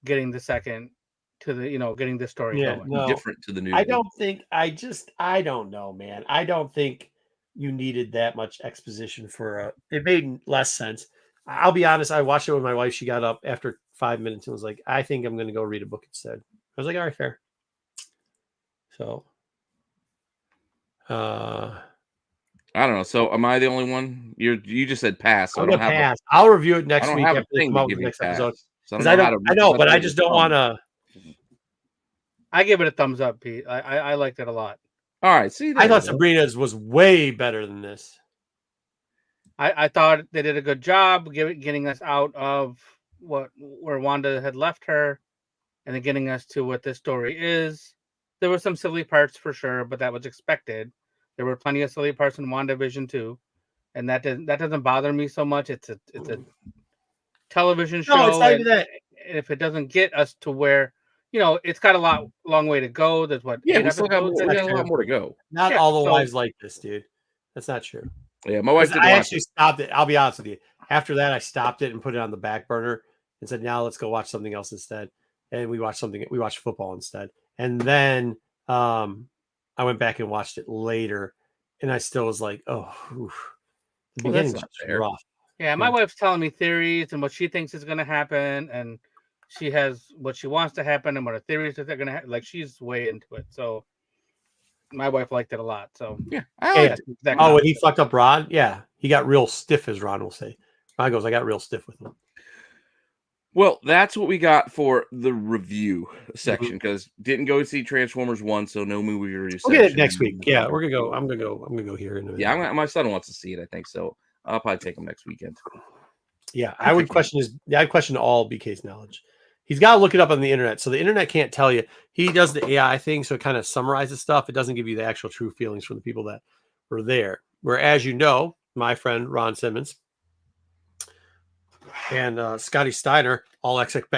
getting the second to the, getting the story going. No, different to the new. I don't know, man. I don't think you needed that much exposition it made less sense. I'll be honest. I watched it with my wife. She got up after 5 minutes and was like, "I think I'm going to go read a book instead." I was like, "All right, fair." So, I don't know. So, am I the only one? You just said pass. So I'm I don't gonna have pass. I'll review it I next don't week have a after they thing come to out with give the you next pass. episode. So Because I know, but I just don't want to. I give it a thumbs up, Pete. I liked it a lot. All right. See, I thought Sabrina's was way better than this. I thought they did a good job getting us out of where Wanda had left her, and then getting us to what this story is. There were some silly parts for sure, but that was expected. There were plenty of silly parts in WandaVision too, and that doesn't bother me so much. It's a television show, No, it's not even that. And if it doesn't get us to where, it's got a long way to go. There's what? Yeah, 8 we still got episodes? we got a lot more to go. Not Yeah, all the so- wives like this, dude. That's not true. Yeah, my wife didn't I watch actually it. stopped it. I'll be honest with you. After that, I stopped it and put it on the back burner and said, "Now let's go watch something else instead." And we watched something. We watched football instead. And then I went back and watched it later, and I still was like, "Oh, oof. The Well, that's beginning not was fair. rough." Yeah, my Yeah. wife's telling me theories and what she thinks is going to happen, and she has what she wants to happen and what her theories that they're going to happen. Like, she's way into it. So my wife liked it a lot. So Yeah. Oh, when he fucked up Ron, yeah, he got real stiff, as Ron will say. Ron goes, "I got real stiff with him." Well, that's what we got for the review section because didn't go see Transformers 1, so no movie review We'll get it section. next week. Yeah, we're gonna go. I'm gonna go here. In a minute. Yeah, my son wants to see it, I think, so I'll probably take him next weekend. Yeah, I would question I'd question all BK's knowledge. He's got to look it up on the internet. So the internet can't tell you. He does the AI thing, so it kind of summarizes stuff. It doesn't give you the actual true feelings from the people that were there. Whereas my friend Ron Simmons and Scotty Steiner all expect,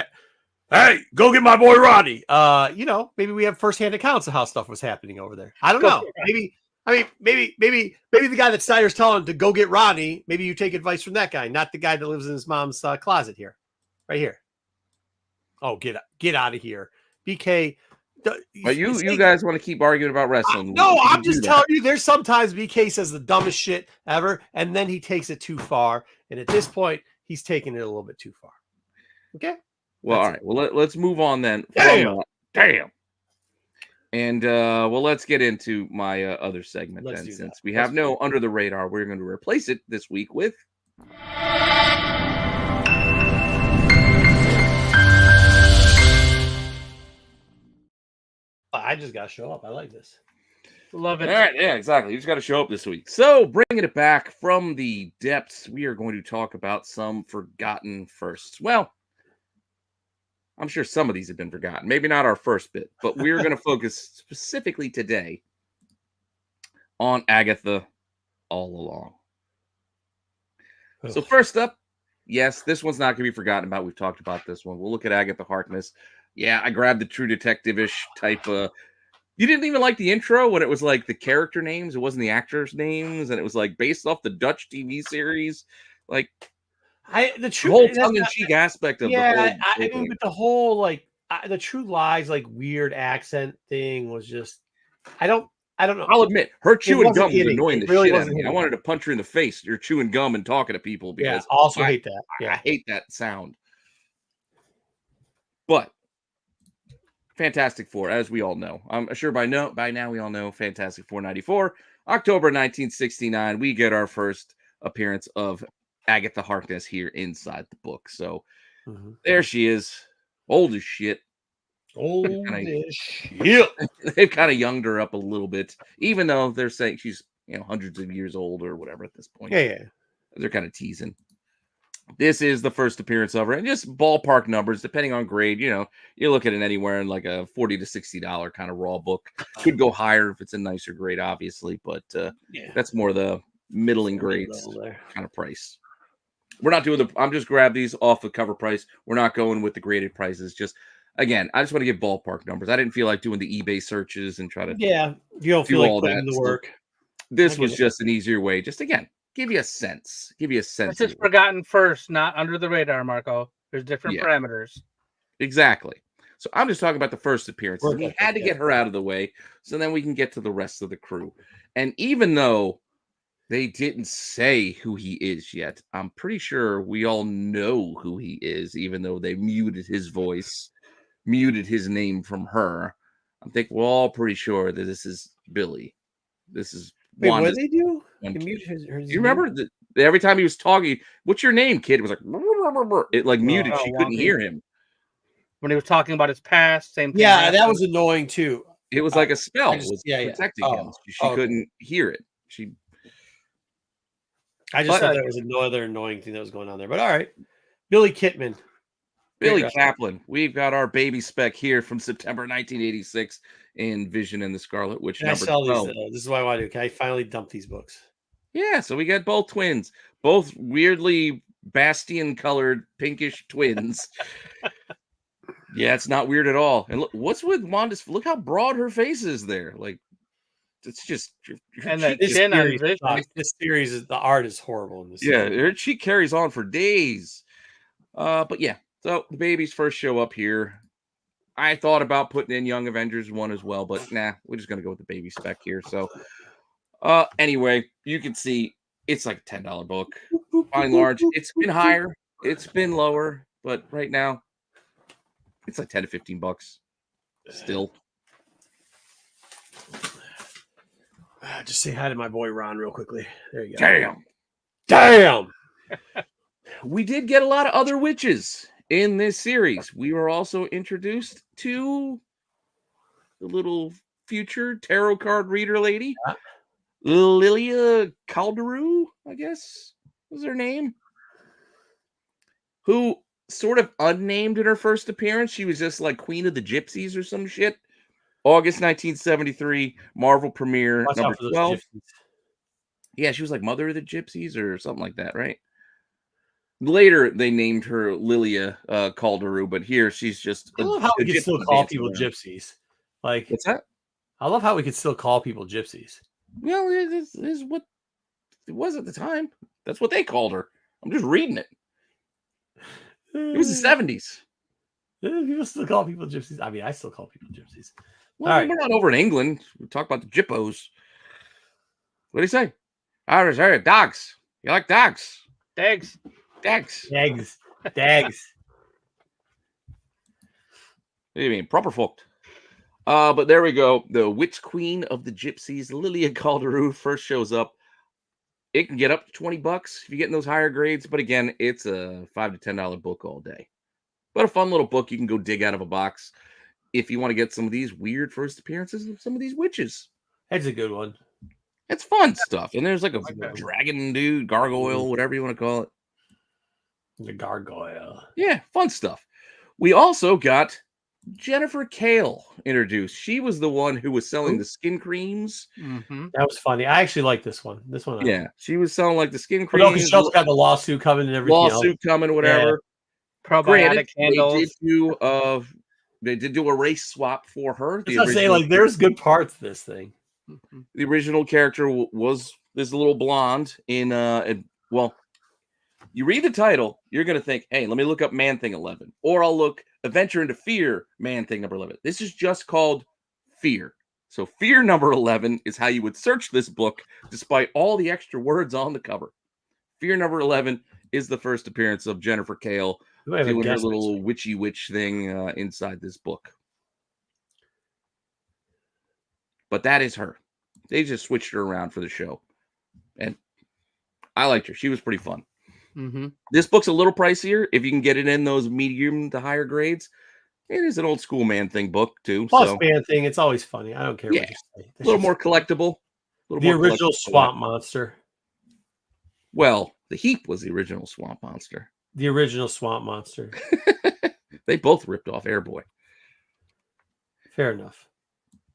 "Hey, go get my boy Ronnie." Maybe we have firsthand accounts of how stuff was happening over there. I don't know. Maybe the guy that Steiner's telling to go get Ronnie. Maybe you take advice from that guy, not the guy that lives in his mom's closet here, right here. Oh, get out of here, BK. But you guys want to keep arguing about wrestling? No, I'm just telling you. There's sometimes BK says the dumbest shit ever, and then he takes it too far. And at this point, he's taking it a little bit too far. Okay. Well, all right. Well, let's move on then. Damn. And let's get into my other segment then. Since we have no under the radar, we're going to replace it this week with. I just got to show up. I like this. Love it. All right. Yeah, exactly. You just got to show up this week. So, bringing it back from the depths, we are going to talk about some forgotten firsts. Well, I'm sure some of these have been forgotten. Maybe not our first bit, but we're going to focus specifically today on Agatha all along. So first up, yes, this one's not going to be forgotten about. We've talked about this one. We'll look at Agatha Harkness. Yeah, I grabbed the True Detective-ish type of... You didn't even like the intro when it was like the character names. It wasn't the actors' names, and it was like based off the Dutch TV series. Like... the whole tongue-in-cheek aspect of the whole I mean, but the whole the True Lies weird accent thing was just I don't know. I'll admit her chewing gum was annoying the really shit out of me. I wanted to punch her in the face. You're chewing gum and talking to people because I also hate that. Yeah, I hate that sound. But Fantastic Four, as we all know, I'm sure by now we all know Fantastic Four 94, October 1969. We get our first appearance of Agatha Harkness here inside the book. So there she is, old as shit. Old as shit. They've kind of younged her up a little bit, even though they're saying she's hundreds of years old or whatever at this point. Yeah. They're kind of teasing. This is the first appearance of her, and just ballpark numbers, depending on grade. You're looking at anywhere in like a $40 to $60 kind of raw book. Could go higher if it's a nicer grade, obviously, but that's more the middling grades kind of price. We're not doing I'm just grab these off the cover price. We're not going with the graded prices. Just again, I just want to give ballpark numbers. I didn't feel like doing the eBay searches and try to you don't feel like all putting the work. This was just an easier way. Just again, give you a sense. This is forgotten first, not under the radar, Marco. There's different parameters. Exactly. So I'm just talking about the first appearance. We had to get her out of the way so then we can get to the rest of the crew. And even though They didn't say who he is yet. I'm pretty sure we all know who he is, even though they muted his voice, muted his name from her. I think we're all pretty sure that this is Billy. This is Wait, what Wanda's did they do? one They kid. muted her You remember that every time he was talking, "What's your name, kid?" It was like it like muted. She couldn't wonky. hear him. When he was talking about his past, same thing. Yeah, that happened. was annoying too. It was like a spell was yeah. protecting him. She Okay. couldn't hear it. I just thought that was another annoying thing that was going on there. But all right, Billy Kitman. Billy Kaplan. We've got our baby spec here from September 1986 in Vision and the Scarlet Witch. Can I Number sell 12. these? This is what I want to do. Can I finally dump these books? Yeah, so we got both twins, both weirdly bastion colored pinkish twins. Yeah, it's not weird at all. And look, what's with Wanda's? Look how broad her face is there. Like, it's just. And that This chin on series, Vision. this series is the art is horrible in this. Yeah, series. her cheek carries on for days. But yeah, so the babies first show up here. I thought about putting in Young Avengers 1 as well, but nah, we're just gonna go with the baby spec here. So anyway, you can see it's like a $10 book. By and large, it's been higher, it's been lower, but right now it's like 10 to 15 bucks still. Just say hi to my boy Ron real quickly. There you Damn. go. Damn. We did get a lot of other witches in this series. We were also introduced to the little future tarot card reader lady, Lilia Calderu, I guess was her name, who sort of unnamed in her first appearance. She was just like Queen of the Gypsies or some shit. August 1973, Marvel premiere, Watch number out for those 12. gypsies. Yeah, she was like Mother of the Gypsies or something like that, right? Later, they named her Lilia Calderu, but here she's just. I love how we can still call people gypsies. Like, what's that? I love how we can still call people gypsies. Well, it is what it was at the time. That's what they called her. I'm just reading it. It was the 70s. People still call people gypsies. I mean, I still call people gypsies. Well, All right. we're not over in England. We talk about the Jippos. What do you say? Irish, dogs. You like dogs? Dags. Dags. Dags. Dags. What do you mean? Proper folk. But there we go. The Witch Queen of the Gypsies, Lilia Calderu, first shows up. It can get up to 20 bucks if you get in those higher grades. But again, it's a $5 to $10 book all day. But a fun little book you can go dig out of a box if you want to get some of these weird first appearances of some of these witches. That's a good one. It's fun stuff. And there's like a dragon dude, gargoyle, whatever you want to call it. The gargoyle. Yeah, fun stuff. We also got Jennifer Kale introduced. She was the one who was selling the skin creams. Mm-hmm. That was funny. I actually like this one. This one. Yeah, she was selling like the skin creams. No, because she also got the lawsuit coming and everything. Lawsuit coming, whatever. Probiotic handles. They did do a race swap for her. I was saying, like, there's good parts to this thing. The original character was this little blonde in well, you read the title, you're gonna think, hey, let me look up Man Thing 11, or I'll look Adventure into Fear, Man Thing number 11. This is just called Fear. So Fear number 11 is how you would search this book, despite all the extra words on the cover. Fear number 11 is the first appearance of Jennifer Kale doing her little witchy witch thing inside this book. But that is her. They just switched her around for the show. And I liked her. She was pretty fun. Mm-hmm. This book's a little pricier if you can get it in those medium to higher grades. It is an old school Man Thing book, too. Plus, Man Thing, it's always funny. I don't care what you say. A little more collectible. The original Swamp Monster. Well, the Heap was the original Swamp Monster. The original Swamp Monster. They both ripped off Airboy. Fair enough.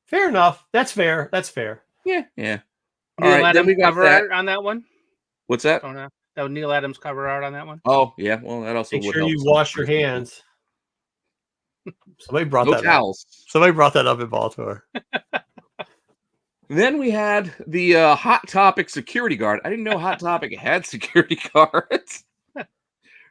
Fair enough. That's fair. That's fair. Yeah, yeah. All right, then we got cover art on that one. What's that? That was Neil Adams cover art on that one. Oh, yeah. Well, that also Make would sure help. you wash your hands. Somebody brought that towels. up. Somebody brought that up in Baltimore. Then we had the Hot Topic security guard. I didn't know Hot Topic had security guards.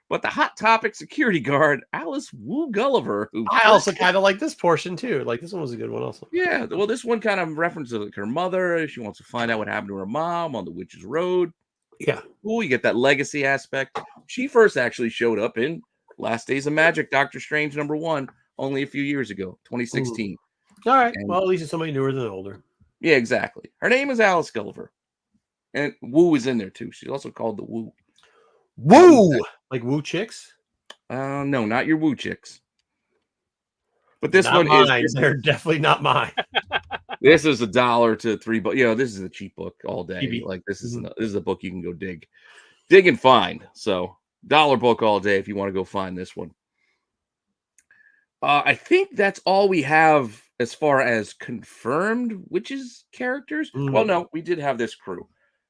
But but the Hot Topic security guard, Alice Wu Gulliver. Who I also kind of like this portion too. Like this one was a good one also. Yeah, well, this one kind of references like her mother. She wants to find out what happened to her mom on the Witch's Road. Yeah. Cool, you get that legacy aspect. She first actually showed up in Last Days of Magic, Doctor Strange #1, only a few years ago, 2016. All right. And, well, at least it's somebody newer than older. Yeah, exactly. Her name is Alice Gulliver. And Wu is in there too. She's also called the Wu. Woo! Like Woo Chicks? No, not your Wu chicks. But this Not one mine. is They're definitely not mine. this is $1 to $3. You know, this is a cheap book all day. TV. Like this is a book you can go dig and find. So $1 book all day if you want to go find this one. I think that's all we have as far as confirmed witches characters. Well, no, we did have this crew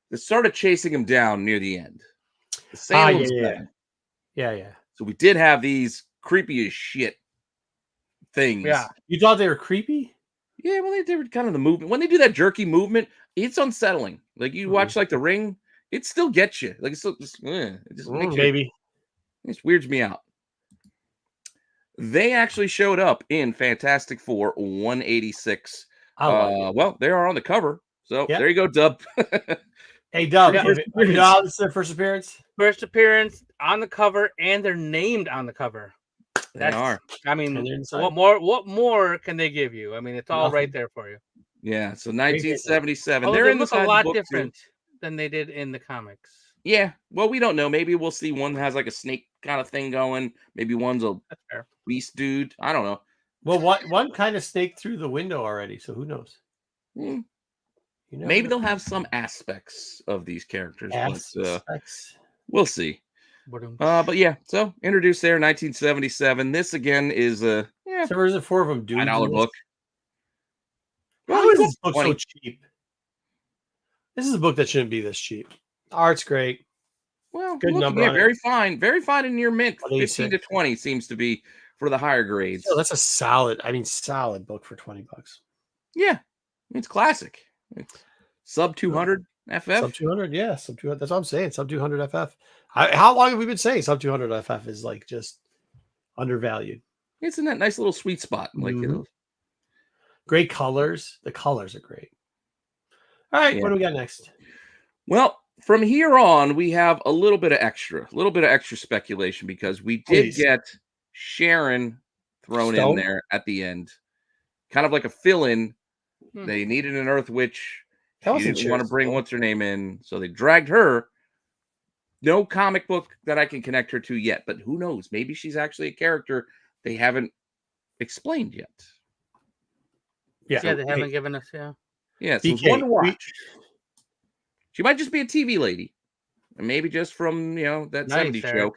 that started chasing him down near the end. The Salem's Yeah. So we did have these creepy as shit things. Yeah. You thought they were creepy? Yeah, well, they did kind of the movement. When they do that jerky movement, it's unsettling. Like you watch like The Ring, it still gets you. Like it's still just, it just makes maybe. It just weirds me out. They actually showed up in Fantastic Four 186. Well, they are on the cover. So there you go, Dub. Hey, Dub, this is their first appearance? First appearance on the cover, and they're named on the cover. They are. I mean, what more can they give you? I mean, it's all right there for you. Yeah, so 1977. They're in a lot different than they did in the comics. Yeah, well, we don't know. Maybe we'll see one that has like a snake kind of thing going. Maybe one's a beast dude. I don't know. Well, one kind of snaked through the window already, so who knows? Maybe they'll have some aspects of these characters. But, we'll see. But yeah, so introduced there 1977. This again is a So there's 4 of them, dude. $9 book. How is this book so cheap? This is a book that shouldn't be this cheap. The art's great. Well, good number. Yeah, very fine in near mint. 15 to 20 seems to be for the higher grades. So that's a solid book for $20. Yeah, it's classic. It's sub 200 FF. Sub 200, yeah, sub 200. That's what I'm saying. Sub 200 FF. How long have we been saying sub 200 FF is like just undervalued? It's in that nice little sweet spot. Like great colors. The colors are great. All right, what do we got next? Well, from here on, we have a little bit of extra speculation because we did get Sharon thrown in there at the end, kind of like a fill-in. They needed an Earth Witch. They didn't want to bring what's her name in, so they dragged her. No comic book that I can connect her to yet, but who knows? Maybe she's actually a character they haven't explained yet. Yeah, they haven't given us. Yeah, so it's one to watch. She might just be a TV lady, and maybe just from that 70s show.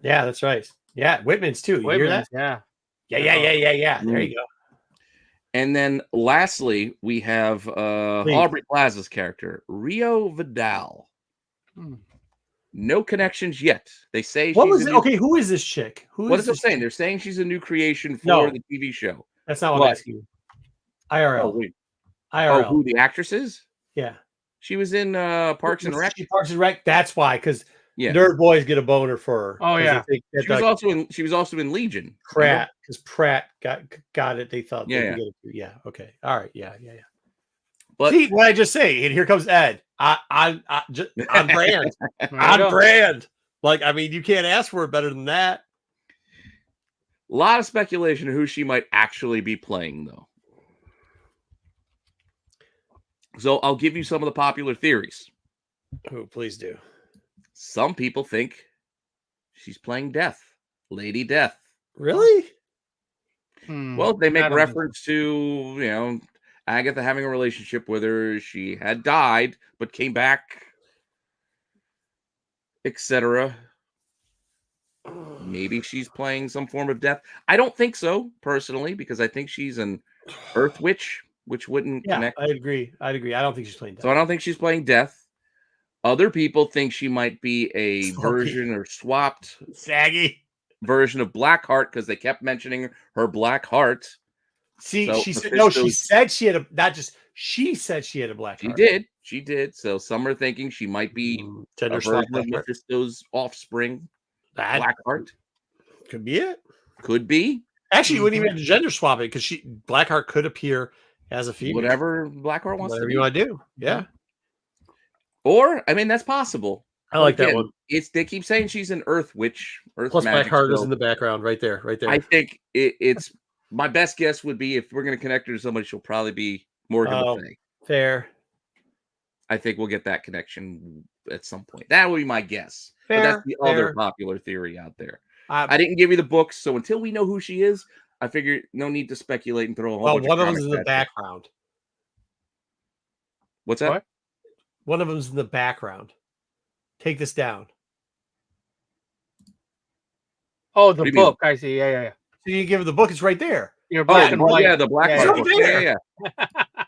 Yeah, that's right. Yeah, Whitman's too. You hear that? Yeah. There you go. And then lastly, we have Aubrey Plaza's character, Rio Vidal. No connections yet. They say who is this chick? What is it saying? They're saying she's a new creation for the TV show. That's not what I'm asking you. IRL. IRL. Oh, who the actress is? Yeah. She was in Parks and Rec. Parks and Rec. That's why, because nerd boys get a boner for her. Oh yeah. She was also in Legion. Pratt, because Pratt got it. They thought they could get it. Yeah. Okay. All right. Yeah. But see what I just say, and here comes Ed. On brand. On brand. Like, I mean, you can't ask for it better than that. A lot of speculation of who she might actually be playing, though. So I'll give you some of the popular theories. Oh, please do. Some people think she's playing Death, Lady Death. Really? Well, they make reference to, Agatha having a relationship with her. She had died, but came back, etc. Maybe she's playing some form of Death. I don't think so, personally, because I think she's an Earth Witch, which wouldn't connect. I agree. I don't think she's playing Death. So I don't think she's playing Death. Other people think she might be a version or swapped saggy version of Blackheart because they kept mentioning her Black Heart. See, so she said no. She said she had a she said she had a Black Heart. She did. So some are thinking she might be a version of Mephisto's offspring. Blackheart could be it. could be. Actually, you wouldn't even have to gender swap it because Blackheart could appear as a female. Whatever Blackheart wants Whatever to you be. want to do. Yeah. Or, I mean, that's possible. I like that one. They keep saying she's an Earth witch. Earth Plus magic. Blackheart is in the background right there. I think it's my best guess would be if we're going to connect her to somebody, she'll probably be Morgan Le Fay. Fair. I think we'll get that connection at some point. That would be my guess. Fair, but that's the other popular theory out there. I didn't give you the books, so until we know who she is, I figured no need to speculate and throw a whole bunch one of of them's in the background. What's that? What? One of them's in the background. Take this down. Oh, the book. I see. Yeah. So you give her the book. It's right there. You're black and white. Yeah, the black book. Yeah.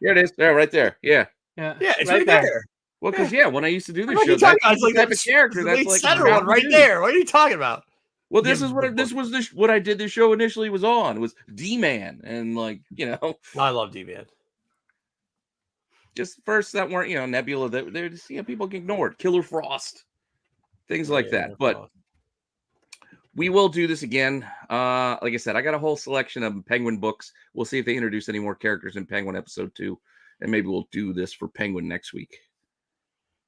Here it is. There, right there. Yeah. Yeah, it's right there. Well, because when I used to do this show, that's like the type of character. That's like center one right there. What are you talking about? Well, this is what I did. The show initially was on. It was D-Man, and I love D-Man. Just first that weren't Nebula. They're just people get ignored. Killer Frost, things like that. But we will do this again. Like I said, I got a whole selection of Penguin books. We'll see if they introduce any more characters in Penguin episode 2, and maybe we'll do this for Penguin next week.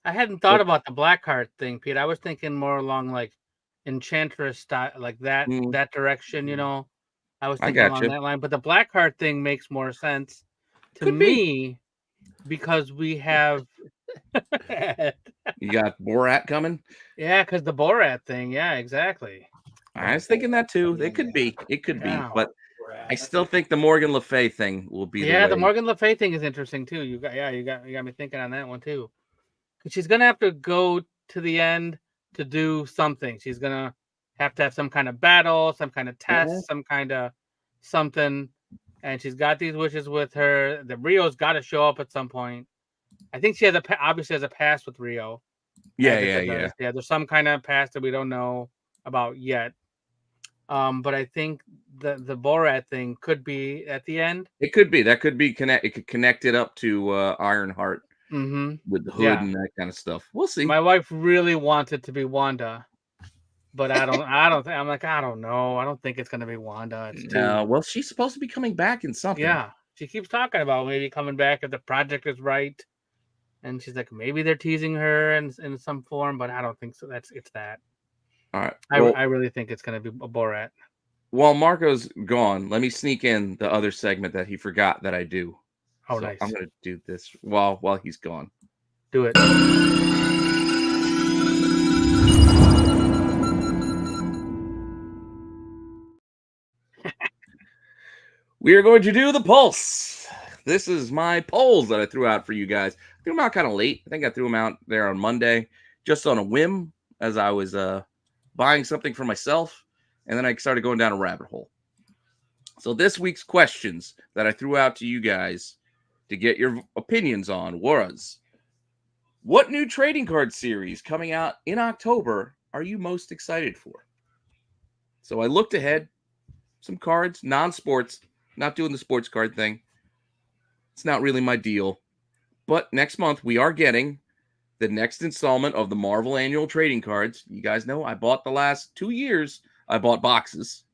I hadn't thought about the Blackheart thing, Pete. I was thinking more along like Enchantress style, like that direction. I was thinking along that line. But the Blackheart thing makes more sense to me because we have. You got Borat coming. Yeah, because the Borat thing. Yeah, exactly. I was thinking that too. It could be. But I still think the Morgan Le Fay thing will be. Yeah, the Morgan Le Fay thing is interesting too. You got me thinking on that one too. Because she's gonna have to go to the end to do something. She's gonna have to have some kind of battle, some kind of test, some kind of something. And she's got these wishes with her. The Rio's got to show up at some point. I think she obviously has a past with Rio. Yeah. There's some kind of past that we don't know about yet. But I think the Borat thing could be at the end. It could be. That could be It could connect it up to Ironheart with the hood and that kind of stuff. We'll see. My wife really wants it to be Wanda, but I don't. I'm like, I don't know. I don't think it's gonna be Wanda. Well, she's supposed to be coming back in something. Yeah, she keeps talking about maybe coming back if the project is right. And she's like, maybe they're teasing her in some form, but I don't think so. It's that. All right. I really think it's going to be a Borat. While Marco's gone, let me sneak in the other segment that he forgot that I do. Oh, nice. I'm going to do this while he's gone. Do it. We are going to do the Pulse. This is my polls that I threw out for you guys. I threw them out kind of late. I think I threw them out there on Monday, just on a whim as I was buying something for myself. And then I started going down a rabbit hole. So this week's questions that I threw out to you guys to get your opinions on was, what new trading card series coming out in October are you most excited for? So I looked ahead, some cards, non-sports, not doing the sports card thing. It's not really my deal. But next month, we are getting the next installment of the Marvel annual trading cards. You guys know I bought the last 2 years. I bought boxes.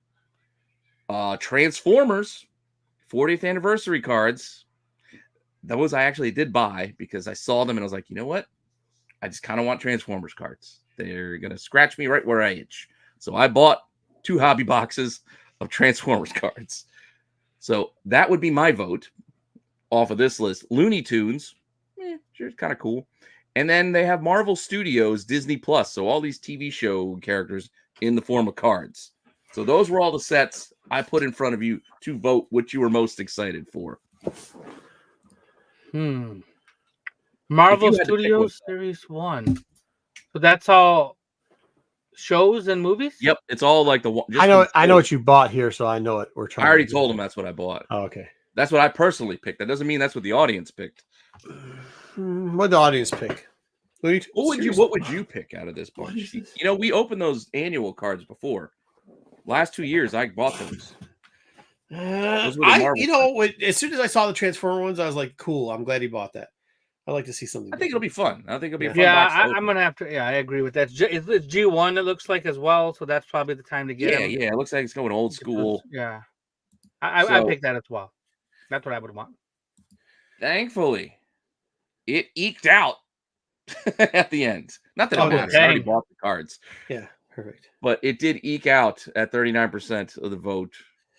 Transformers, 40th anniversary cards. Those I actually did buy because I saw them and I was like, you know what? I just kind of want Transformers cards. They're going to scratch me right where I itch. So I bought 2 hobby boxes of Transformers cards. So that would be my vote off of this list. Looney Tunes, sure, it's kind of cool. And then they have Marvel Studios, Disney Plus. So all these TV show characters in the form of cards. So those were all the sets I put in front of you to vote what you were most excited for. Marvel Studios Series 1. So that's all shows and movies? Yep, it's all like the. I know what you bought here, so I know what we're trying. I already told them that's what I bought. Oh, okay. That's what I personally picked. That doesn't mean that's what the audience picked. What did the audience pick? What would you pick out of this bunch? You know, we opened those annual cards before. Last 2 years, I bought those. As soon as I saw the Transformer ones, I was like, cool. I'm glad he bought that. I like to see something. I think it'll be fun. I think it'll be a fun Yeah, box. I'm gonna have to. Yeah, I agree with that. It's G1. It looks like as well, so that's probably the time to get Yeah, them. yeah. It looks like it's going old school. Yeah, I picked that as well. That's what I would want. Thankfully, it eked out at the end. Not that it matters. I already bought the cards. Yeah, perfect. But it did eke out at 39% of the vote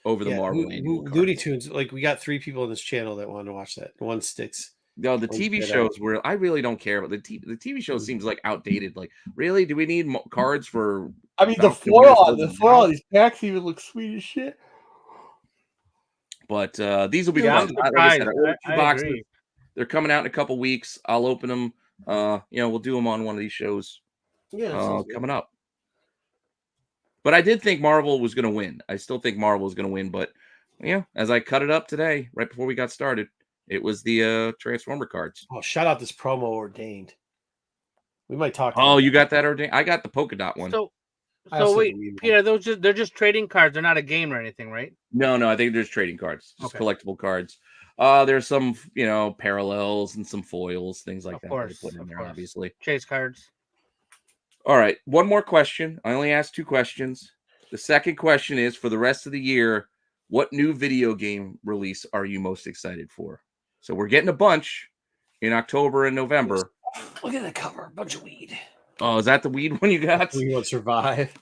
over the Marvel annual card. Looney Tunes. Like we got 3 people on this channel that want to watch that. One sticks. No, the TV shows where I really don't care about the TV show seems like outdated. Like, really, do we need cards for? I mean, the foil on these packs even looks sweet as shit. But these will be fun. Like I said, I boxes. agree. They're coming out in a couple weeks. I'll open them. We'll do them on one of these shows. Yeah, coming up. But I did think Marvel was going to win. I still think Marvel is going to win. But as I cut it up today, right before we got started, it was the Transformer cards. Oh, shout out this promo Ordained. We might talk. Oh, you got that Ordained? I got the polka dot one. So wait, Peter, they're just trading cards. They're not a game or anything, right? No, I think they're just trading cards, just collectible cards. There's some, parallels and some foils, things like that. Of course, obviously. Chase cards. All right, one more question. I only asked 2 questions. The second question is, for the rest of the year, what new video game release are you most excited for? So we're getting a bunch in October and November. Look at the cover, a bunch of weed. Oh, is that the weed one you got? We want to survive.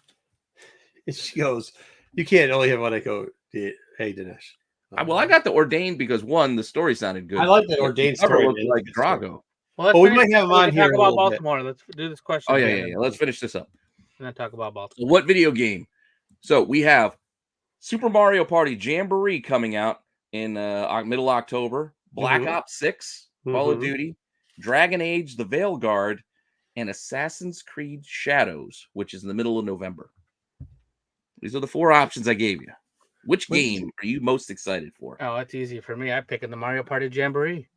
She goes, you can't only have one. I go, hey, Dinesh. Well, I got the Ordained because, one, the story sounded good. I like that Ordained story. Looked like Drago. Well, we might have him on here. Talk about Baltimore. Let's do this question. Oh, yeah. Let's finish this up. And then talk about Baltimore. So what video game? So we have Super Mario Party Jamboree coming out in middle October. Black Ops 6, Call of Duty, Dragon Age, The Veil Guard, and Assassin's Creed Shadows, which is in the middle of November. These are the 4 options I gave you. Which game are you most excited for? Oh, that's easy for me. I'm picking the Mario Party Jamboree.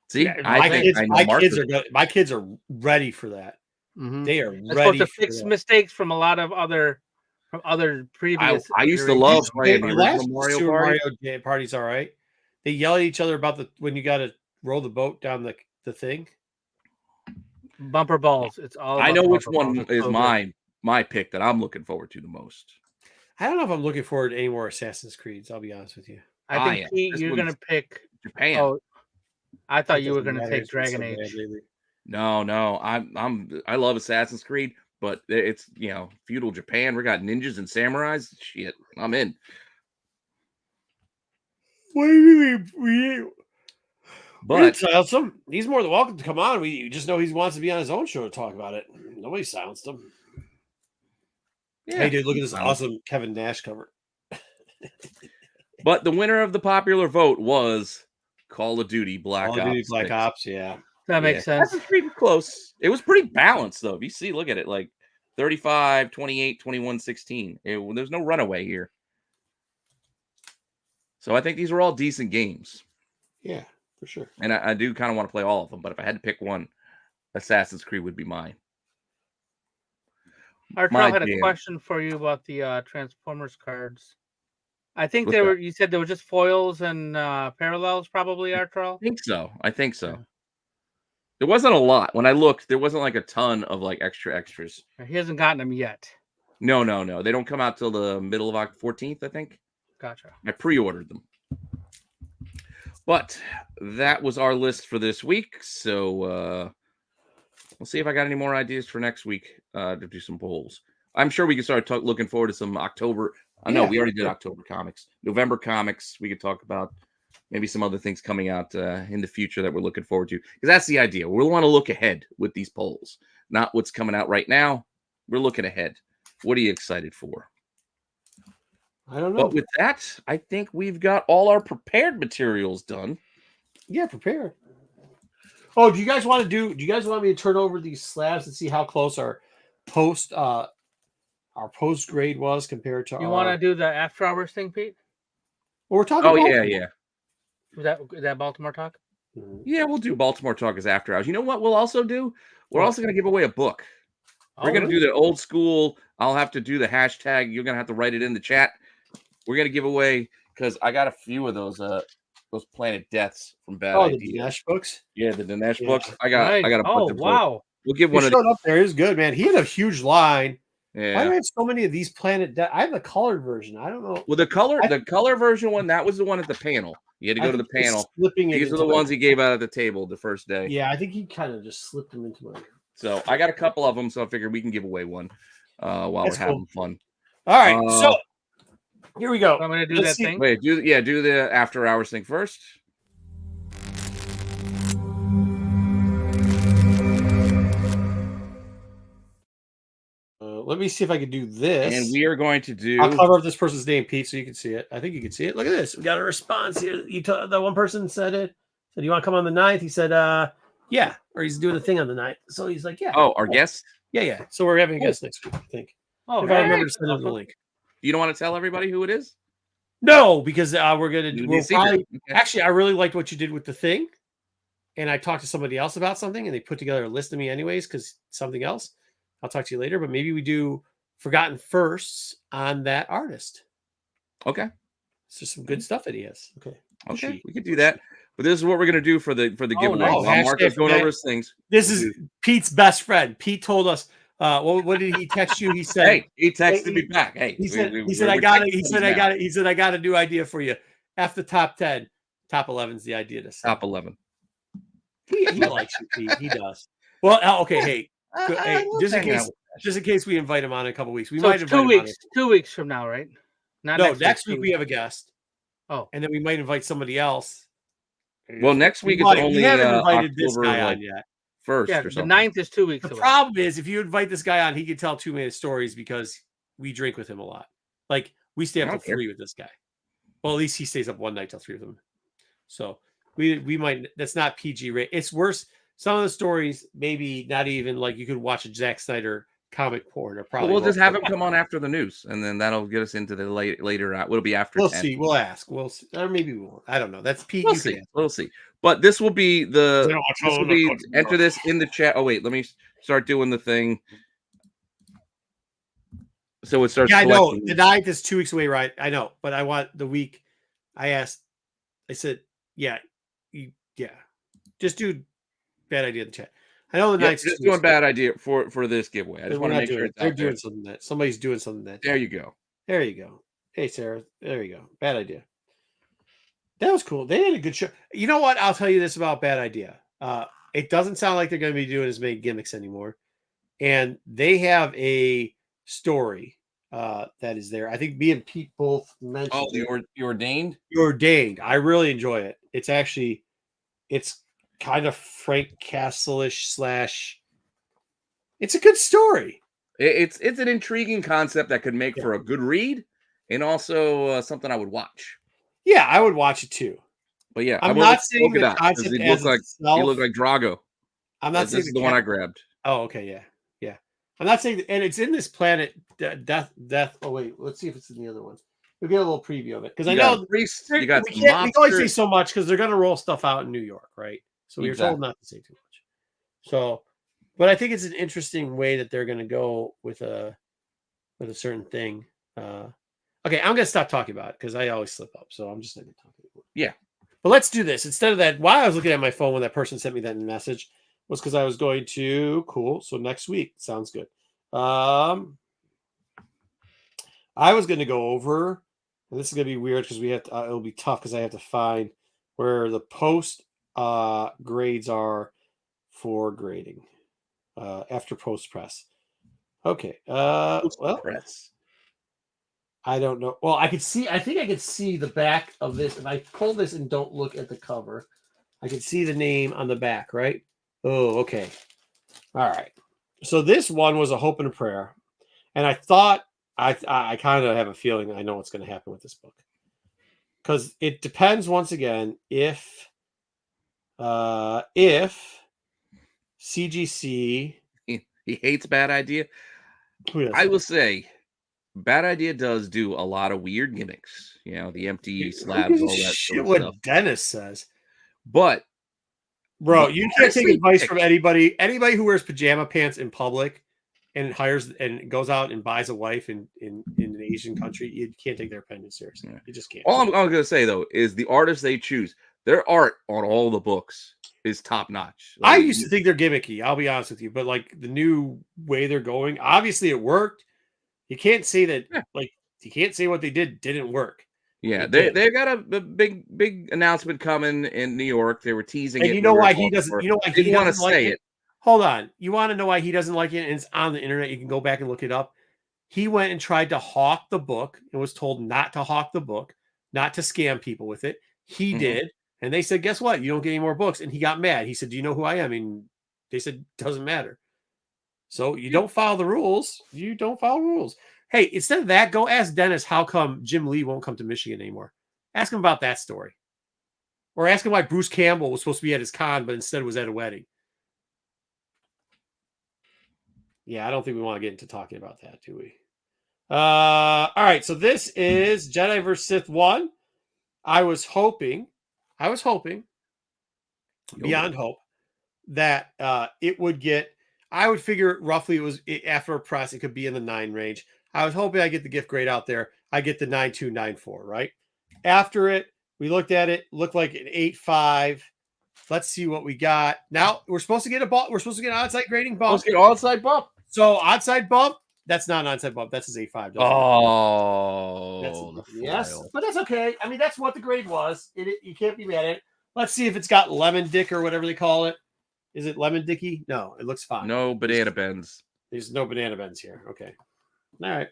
See, my kids are ready for that. Mm-hmm. They are ready supposed to fix mistakes from a lot of other previous. I used to love playing the original Mario Party's all right. They yell at each other about when you got to roll the boat down the thing. Bumper balls. It's all. I know which one is my pick that I'm looking forward to the most. I don't know if I'm looking forward to any more Assassin's Creeds. I'll be honest with you. I think Pete, you're gonna pick Japan. Oh, I thought you were gonna take Dragon Age. No. I love Assassin's Creed, but it's feudal Japan. We got ninjas and samurais. Shit, I'm in. What do you mean? But he's more than welcome to come on. We just know he wants to be on his own show to talk about it. Nobody silenced him. Yeah. Hey, dude, look at this awesome Kevin Nash cover. But the winner of the popular vote was Call of Duty Black Ops. Yeah. That makes sense. That's pretty close. It was pretty balanced, though. If you see, look at it, like 35, 28, 21, 16. There's no runaway here. So I think these were all decent games. Yeah, for sure. And I do kind of want to play all of them, but if I had to pick one, Assassin's Creed would be mine. Artrell had a question for you about the Transformers cards. I think you said there were just foils and parallels, probably, Artrell? I think so. Yeah. There wasn't a lot. When I looked, there wasn't like a ton of like extras. He hasn't gotten them yet. No. They don't come out till the middle of October 14th, I think. Gotcha. I pre-ordered them. But that was our list for this week. So we'll see if I got any more ideas for next week to do some polls. I'm sure we can start looking forward to some October. I know we already did October comics. November comics, we could talk about maybe some other things coming out in the future that we're looking forward to. Because that's the idea. We want to look ahead with these polls, not what's coming out right now. We're looking ahead. What are you excited for? I don't know. But with that, I think we've got all our prepared materials done. Yeah, prepared. Oh, do you guys want me to turn over these slabs and see how close our post grade was compared to You want to do the after hours thing, Pete? Well, we're talking about yeah. Is that Baltimore talk? Yeah, we'll do Baltimore talk as after hours. You know what we'll also do? We're also going to give away a book. We're going to do the old school. I'll have to do the hashtag. You're going to have to write it in the chat. We're going to give away, because I got a few of those those Planet Deaths from Bad Oh, the Idea. Dinesh books. Yeah, the Dinesh Yeah. books. I got a bunch Oh of wow! We'll give He one of showed up there. It was good, man. He had a huge line. Why do yeah. I have so many of these Planet Death? I have the colored version. I don't know. Well, the color version one, that was the one at the panel. You had to go to the panel. Slipping it These are into the ones he gave out at the table the first day. Yeah, I think he kind of just slipped them into my. So I got a couple of them, so I figured we can give away one while That's we're having fun. All right, so here we go. I'm gonna do that thing. Wait, do the after hours thing first. Let me see if I can do this. And we are going to do. I'll cover up this person's name, Pete, so you can see it. I think you can see it. Look at this. We got a response here. The one person said it. Said, "You want to come on the 9th?" He said, "Yeah." Or he's doing a thing on the 9th. So he's like, "Yeah." Oh, our guest? Yeah. So we're having a guest next week, I think. Oh, if I remember to send him the link. You don't want to tell everybody who it is? No, because we're gonna do. We'll probably, okay. Actually, I really liked what you did with the thing, and I talked to somebody else about something, and they put together a list of me anyways because something else. I'll talk to you later, but maybe we do Forgotten Firsts on that artist. Okay. It's just some good stuff that he has. Okay, we could do that. But this is what we're gonna do for the giveaway. no. While Marco's going over his things. This is Pete's best friend. Pete told us. What did he text you? He said, "Hey, he texted me back. Hey, he said, I got it. He said, I got it. He said, I got a new idea for you. F the top 10, top 11's the idea to say. Top 11. He likes you, Pete. He does. Well, okay. Hey, just in case we invite him on in a couple weeks, we might invite 2 weeks. 2 weeks from now, right? Not next week we have a guest. Oh, and then we might invite somebody else. Well, next week is only we haven't invited October, this guy on yet. First, yeah, or something. the 9th is 2 weeks. The problem is, if you invite this guy on, he can tell 2 minute stories because we drink with him a lot. Like we stay up till 3 with this guy. Well, at least he stays up one night till 3 of them. So we might. That's not PG rate. It's worse. Some of the stories, maybe not even like you could watch a Zack Snyder comic porn or probably. We'll just have him come on after the news, and then that'll get us into the later. It'll be after. We'll 10. see. We'll ask. We'll see. Or maybe we won't. I don't know. That's Pete. We'll see. We'll see. But this will be the. Enter this in the chat. Oh wait, let me start doing the thing. So it starts. Yeah, I know. The 9th is 2 weeks away, right? I know, but I want the week. I said, yeah, just do Bad Idea in the chat. I know the 9th. Just doing Bad Idea for this giveaway. I just want to make sure they're doing something that somebody's doing something that. There you go. There you go. Hey, Sarah. There you go. Bad Idea. That was cool. They had a good show. You know what? I'll tell you this about Bad Idea. It doesn't sound like they're going to be doing as many gimmicks anymore. And they have a story that is there. I think me and Pete both mentioned. Oh, the Ordained? The Ordained. I really enjoy it. It's kind of Frank Castle-ish / it's a good story. It's an intriguing concept that could make for a good read and also something I would watch. Yeah, I would watch it too. But yeah, I'm not saying the concept he looked like Drago. I'm not saying this is the one I grabbed. Oh, okay, yeah. I'm not saying, and it's in this Planet Death. Oh wait, let's see if it's in the other one. We'll get a little preview of it because I know you got we can only say so much because they're going to roll stuff out in New York, right? So we were told not to say too much. So, but I think it's an interesting way that they're going to go with a certain thing. Okay, I'm going to stop talking about it because I always slip up. So I'm just not going to talk anymore. Yeah. But let's do this. Instead of that, while I was looking at my phone when that person sent me that message, was because I was going to, cool. So next week, sounds good. I was going to go over, and this is going to be weird because we have to, it'll be tough because I have to find where the post grades are for grading after post press. Okay. Press. I don't know. Well, I think I could see the back of this. If I pull this and don't look at the cover, I can see the name on the back, right? Oh, okay. All right. So this one was a hope and a prayer. And I thought, I kind of have a feeling I know what's going to happen with this book. Because it depends, once again, if CGC... He hates Bad Idea. I will say, Bad Idea does do a lot of weird gimmicks. You know, the empty slabs, all that shit. Sort of what stuff. Dennis says. But bro, you can't take advice from anybody who wears pajama pants in public and hires and goes out and buys a wife in an Asian country. You can't take their opinion seriously. You just can't. All I'm going to say though is the artists they choose. Their art on all the books is top notch. I used to think they're gimmicky. I'll be honest with you, but like the new way they're going, obviously it worked. You can't say that. Yeah. Like you can't say what they didn't work. Yeah, they got a big announcement coming in New York. They were teasing And it. you know why he doesn't? You know why he didn't want to doesn't like say it? it. Hold on. You want to know why he doesn't like it? And it's on the internet. You can go back and look it up. He went and tried to hawk the book and was told not to hawk the book, not to scam people with it. He did. And they said, guess what? You don't get any more books. And he got mad. He said, do you know who I am? And they said, doesn't matter. So you don't follow the rules. You don't follow rules. Hey, instead of that, go ask Dennis how come Jim Lee won't come to Michigan anymore. Ask him about that story. Or ask him why Bruce Campbell was supposed to be at his con, but instead was at a wedding. Yeah, I don't think we want to get into talking about that, do we? All right, so this is Jedi vs. Sith 1. I was hoping, beyond hope, that it would get, I would figure roughly after a press, it could be in the 9 range. I was hoping I get the gift grade out there. I get the 9294, right? After it, we looked at it, looked like an 8.5. Let's see what we got. Now we're supposed to get a bump. We're supposed to get an on-site grading bump. Let's get on-site bump. So on-site bump, that's not an on-site bump. That's his 8.5. Oh, yes, but that's okay. I mean, that's what the grade was. You can't be mad at it. Let's see if it's got lemon dick or whatever they call it. Is it lemon dicky? No, it looks fine. No banana bends. There's no banana bends here. Okay. All right.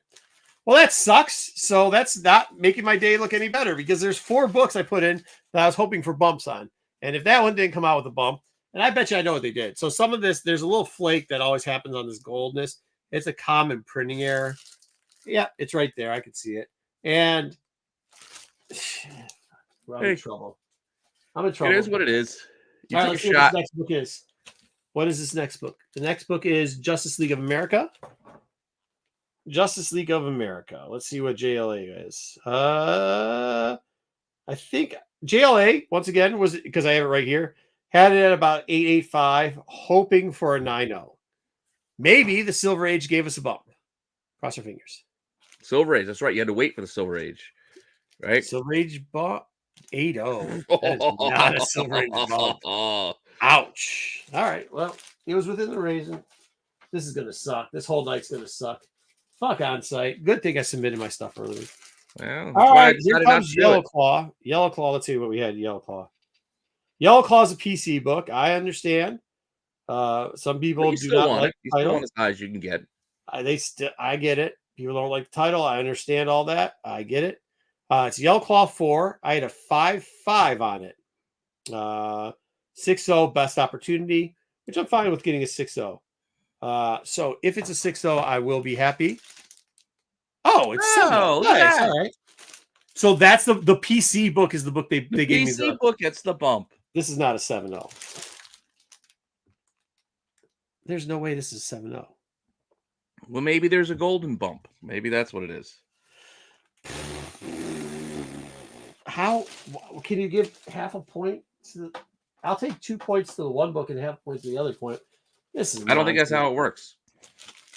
Well, that sucks. So that's not making my day look any better because there's 4 books I put in that I was hoping for bumps on. And if that one didn't come out with a bump, and I bet you I know what they did. So some of this, there's a little flake that always happens on this goldness. It's a common printing error. Yeah, it's right there. I can see it. And I'm in trouble. I'm in trouble. It is what it is. You All took right, let's a see shot. what this next book is. What is this next book? The next book is Justice League of America. Justice League of America. Let's see what JLA is. I think JLA, once again, was because I have it right here, had it at about 8.85, hoping for a 9.0. Maybe the Silver Age gave us a bump. Cross our fingers. Silver Age. That's right. You had to wait for the Silver Age, right? Silver Age bump 8.0. That is not a Silver Age bump. Ouch. All right. Well, it was within the reason. This is going to suck. This whole night's going to suck. Fuck on-site. Good thing I submitted my stuff early. Well, all right. Here comes Yellow Claw. Yellow Claw. Let's see what we had. Yellow Claw. Yellow Claw is a PC book. I understand. Some people do not like the title. As high as you can get. I get it. People don't like the title. I understand all that. I get it. It's Yellow Claw 4. I had a 5.5 on it. 6.0 best opportunity, which I'm fine with getting a 6.0. So if it's a 6.0, I will be happy. Oh, it's 7.0. Nice. All right. So that's the PC book is the book they gave me. The PC book gets the bump. This is not a 7.0. There's no way this is 7.0. Well, maybe there's a golden bump. Maybe that's what it is. How can you give half a point to I'll take 2 points to the one book and half a point to the other point. This is I don't think that's how it works.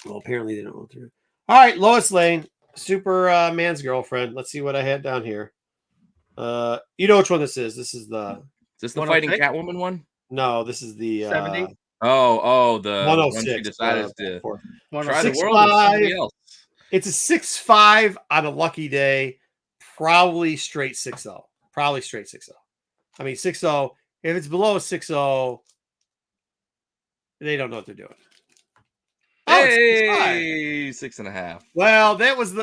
Well, apparently they don't go through. All right, Lois Lane, Superman's girlfriend. Let's see what I had down here. You know which one this is. This is the Is this the fighting Catwoman one? No, this is the 70. The 106. one she decided to try 6, the world with somebody else. It's a 6.5 on a lucky day. Probably straight 6.0. Probably straight 6.0. I mean 6.0. If it's below a 6.0, they don't know what they're doing. Hey, 6.5. Well, that was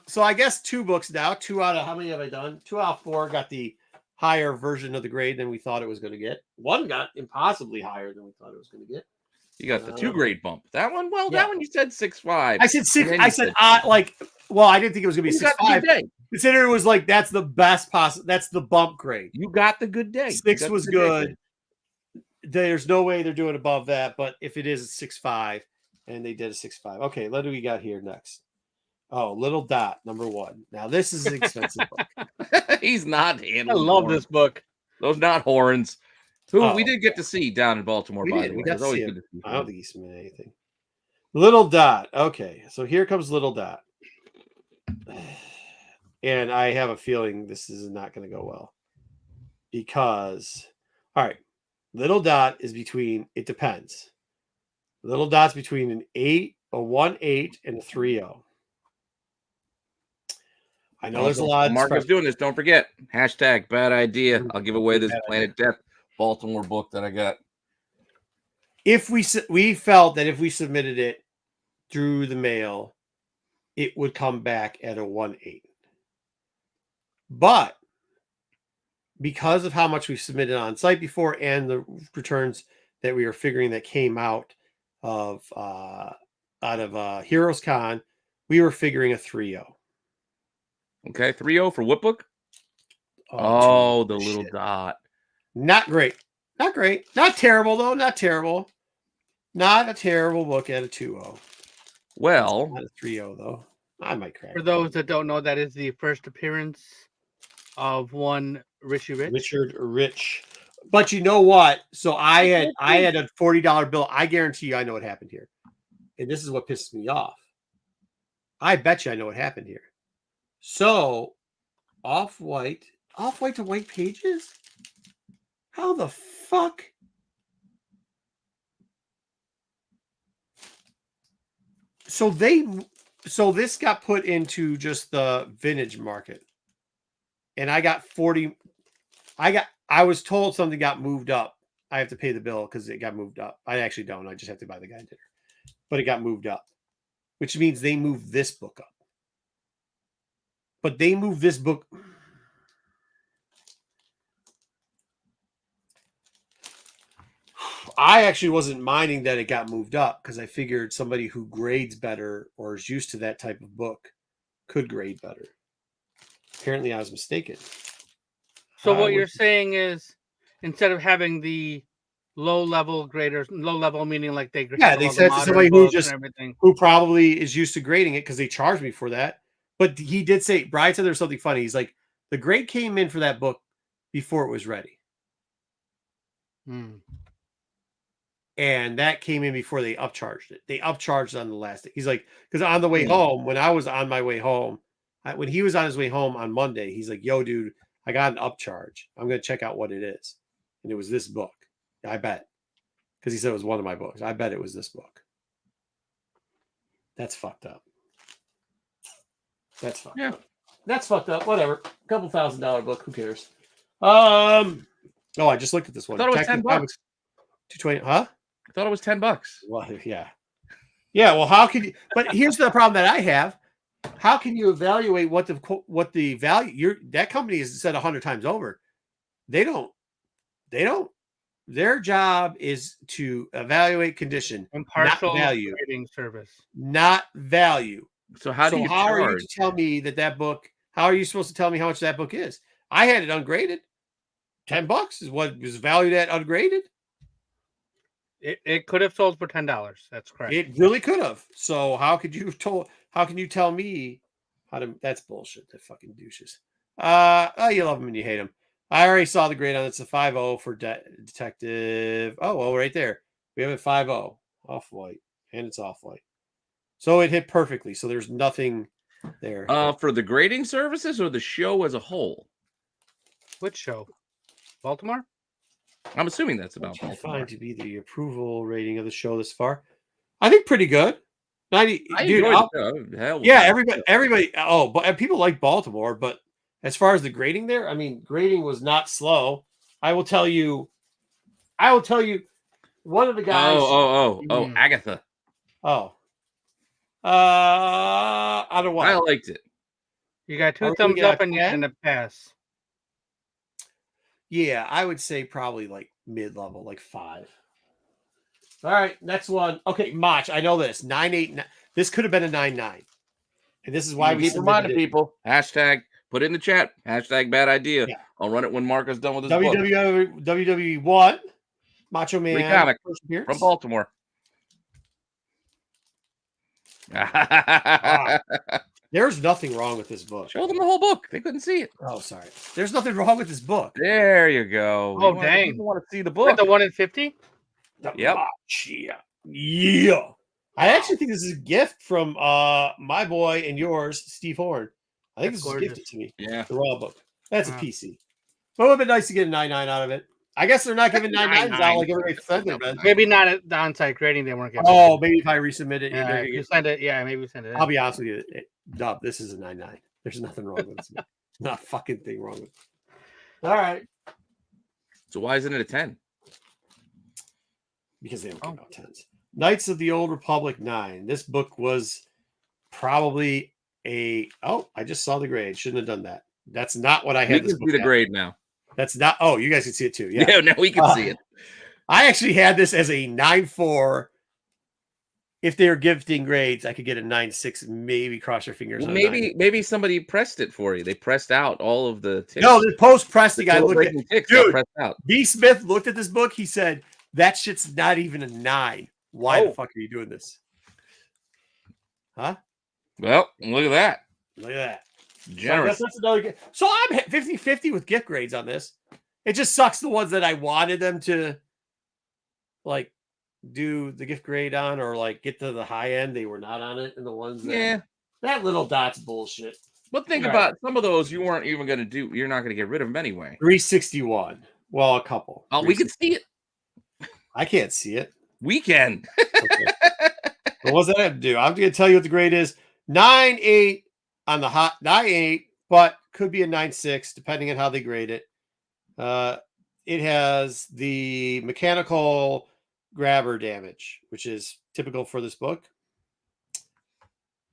so I guess 2 books now. 2 out of how many have I done? 2 out of 4 got the higher version of the grade than we thought it was going to get. 1 got impossibly higher than we thought it was going to get. You got the 2 grade bump. That one, that one you said 6.5. I said 6. I said well, I didn't think it was going to be 6.5. Consider it was like that's the best possible. That's the bump grade. You got the good day. 6 was good. There's no way they're doing above that, but if it is a 6.5, and they did a 6.5. Okay, what do we got here next? Oh, Little Dot, number 1. Now this is an expensive book. He's not handling. I love this book. Those not horns. Who we did get to see down in Baltimore. By the way, we got to see him. I don't think he submitted anything. Little Dot. Okay, so here comes Little Dot, and I have a feeling this is not going to go well. because, all right, little dot is between, it depends. Little dot's between an 8, a 1-8, and a 3-0. I know there's a lot of Marcus doing this. Don't forget, hashtag bad idea. I'll give away this Planet Death Baltimore book that I got. If we felt that if we submitted it through the mail, it would come back at a 1-8. But because of how much we've submitted on site before and the returns that we are figuring that came out of Heroes Con, we were figuring a 3-0. Okay, 3-0 for what book? Oh, the little dot. Not great. Not great. Not terrible, though. Not terrible. Not a terrible book at a 2-0. Well, not a 3-0, though. I might crack. For those that don't know, that is the first appearance of one Richard Rich. But you know what? So I had a $40 bill. I guarantee you I know what happened here. And this is what pisses me off. I bet you I know what happened here. So off-white to white pages? How the fuck? So this got put into just the vintage market. And I got 40. I was told something got moved up. I have to pay the bill because it got moved up. I actually don't. I just have to buy the guy dinner. But it got moved up, which means they moved this book up. But they moved this book. I actually wasn't minding that it got moved up because I figured somebody who grades better or is used to that type of book could grade better. Apparently, I was mistaken. So what you're saying is, instead of having the low-level graders, low-level meaning like they grade, they said to somebody who probably is used to grading it because they charged me for that. But he did say, Brian said there's something funny. He's like, the grade came in for that book before it was ready. And that came in before they upcharged it. They upcharged on the last day. He's like, because on the way home, when I was on my way home, when he was on his way home on Monday, he's like, yo, dude, I got an upcharge. I'm going to check out what it is. And it was this book. I bet. Because he said it was one of my books. I bet it was this book. That's fucked up. That's fucked up. That's fucked up. Whatever. A couple $1,000 book. Who cares? Oh, I just looked at this one. I thought it was $10. 220. Huh? I thought it was $10. Well, yeah. Yeah. Well, how can you? But here's the problem that I have. How can you evaluate what the value? That company has said 100 times over. They don't. Their job is to evaluate condition, impartial not value. Grading service, not value. So how do you? How are you to tell me that book? How are you supposed to tell me how much that book is? I had it ungraded. $10 is what was valued at ungraded. It could have sold for $10. That's correct. It really could have. So how can you tell me how to? That's bullshit. That fucking douches. You love them and you hate them. I already saw the grade on it. It's a 5.0 for detective. Oh, right there. We have a 5.0 off-white, and it's off-white. So it hit perfectly. So there's nothing there. For the grading services or the show as a whole? Which show? Baltimore? I'm assuming that's about Baltimore. Find to be the approval rating of the show this far. I think pretty good. 90. Everybody. Oh, but people like Baltimore, but as far as the grading there, I mean, grading was not slow. I will tell you. One of the guys. Agatha. Oh. I don't know why. I liked it. You got 2 thumbs up and a pass. Yeah, I would say probably like mid-level, like 5. All right, next one. Okay, Mach. I know this. 9.8. This could have been a 9.9. And this is why we keep reminding people. Hashtag, put it in the chat. Hashtag bad idea. Yeah. I'll run it when Marco's done with his book. WWE 1. Macho Man. Free comic from Baltimore. There's nothing wrong with this book. Show them the whole book. They couldn't see it. Oh, sorry. There's nothing wrong with this book. There you go. Oh, dang. People want to see the book. Like the 1 in 50? Yep. Yeah. I actually think this is a gift from my boy and yours, Steve Horn. I think this was gifted to me. Yeah. The Raw book. That's a PC. Well, it would have been nice to get a 9.9 out of it. I guess they're not giving 9.9s out like everybody said they're been. Maybe not at the on-site grading. They weren't giving. Oh, maybe if I resubmit it, yeah, if you send it. Yeah, maybe send it. I'll be honest with you, Dub. This is a 9.9. There's nothing wrong with this. Not a fucking thing wrong with it. All right. So why isn't it a 10? Because they don't give out 10s. Knights of the Old Republic 9. This book was probably a. Oh, I just saw the grade. Shouldn't have done that. That's not what I had. We can see the grade now. That's not. Oh, you guys can see it too. Yeah, yeah now we can see it. I actually had this as a 9.4. If they were gifting grades, I could get a 9.6. Maybe cross your fingers. Well, maybe somebody pressed it for you. They pressed out all of the ticks. No, the post press the guy looked at ticks got pressed out. B. Smith looked at this book. He said that shit's not even a 9. Why the fuck are you doing this? Huh? Well, look at that. Look at that. Generous. So that's another. So I'm 50-50 with gift grades on this. It just sucks the ones that I wanted them to like do the gift grade on or like get to the high end. They were not on it, and the ones that little dot's bullshit. But think about some of those you weren't even going to do. You're not going to get rid of them anyway. 361. Well, a couple. Oh, we can see it. I can't see it. We can. Okay. But what's that have to do? I'm going to tell you what the grade is. 9.8 on the hot 9.8, but could be a 9.6 depending on how they grade it. It has the mechanical grabber damage, which is typical for this book.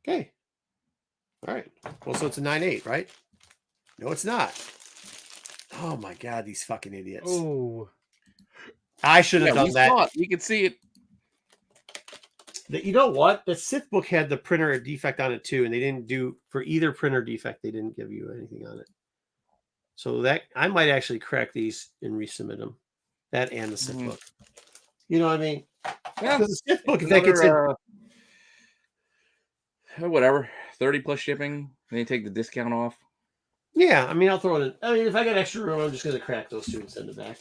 Okay. All right. Well, so it's a 9.8, right? No, it's not. Oh my God, these fucking idiots. Oh. I should have done that. You can see it. You know what? The Sith book had the printer defect on it too, and they didn't do for either printer defect. They didn't give you anything on it. So that I might actually crack these and resubmit them. That and the Sith book. You know what I mean? Yeah. The Sith book, if that gets in, whatever, 30 plus shipping. Then you take the discount off. Yeah, I mean, I'll throw it in. I mean, if I got extra room, I'm just going to crack those two and send it back.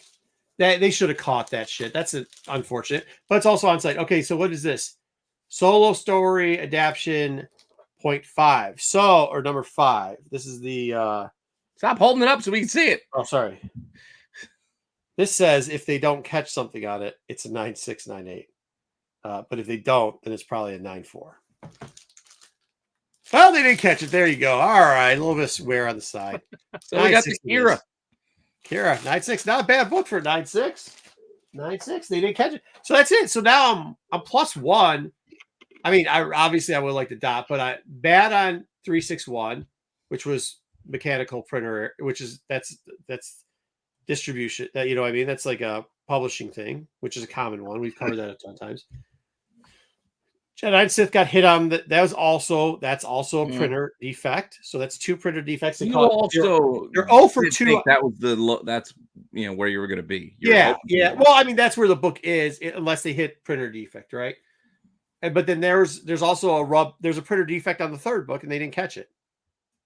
They should have caught that shit. That's unfortunate, but it's also on site. Okay, so what is this? Solo story adaptation 0.5. So, or number 5. This is the. Stop holding it up so we can see it. Oh, sorry. This says if they don't catch something on it, it's a 9.6, 9.8. But if they don't, then it's probably a 9.4. Well, they didn't catch it. There you go. All right, a little bit of wear on the side. So we got the Kira. 9.6, not a bad book for 9.6. 9.6. They didn't catch it. So that's it. So now I'm +1. I mean, I would like the dot, but I bad on 361, which was mechanical printer, which is that's distribution. You know what I mean? That's like a publishing thing, which is a common one. We've covered that a ton of times. Jedi Sith got hit on that. That's also a printer defect. So that's 2 printer defects. They're 0 for 2. That was that's where you were going to be. Yeah. Well, I mean that's where the book is, unless they hit printer defect, right? But then there's also there's a printer defect on the 3rd book, and they didn't catch it.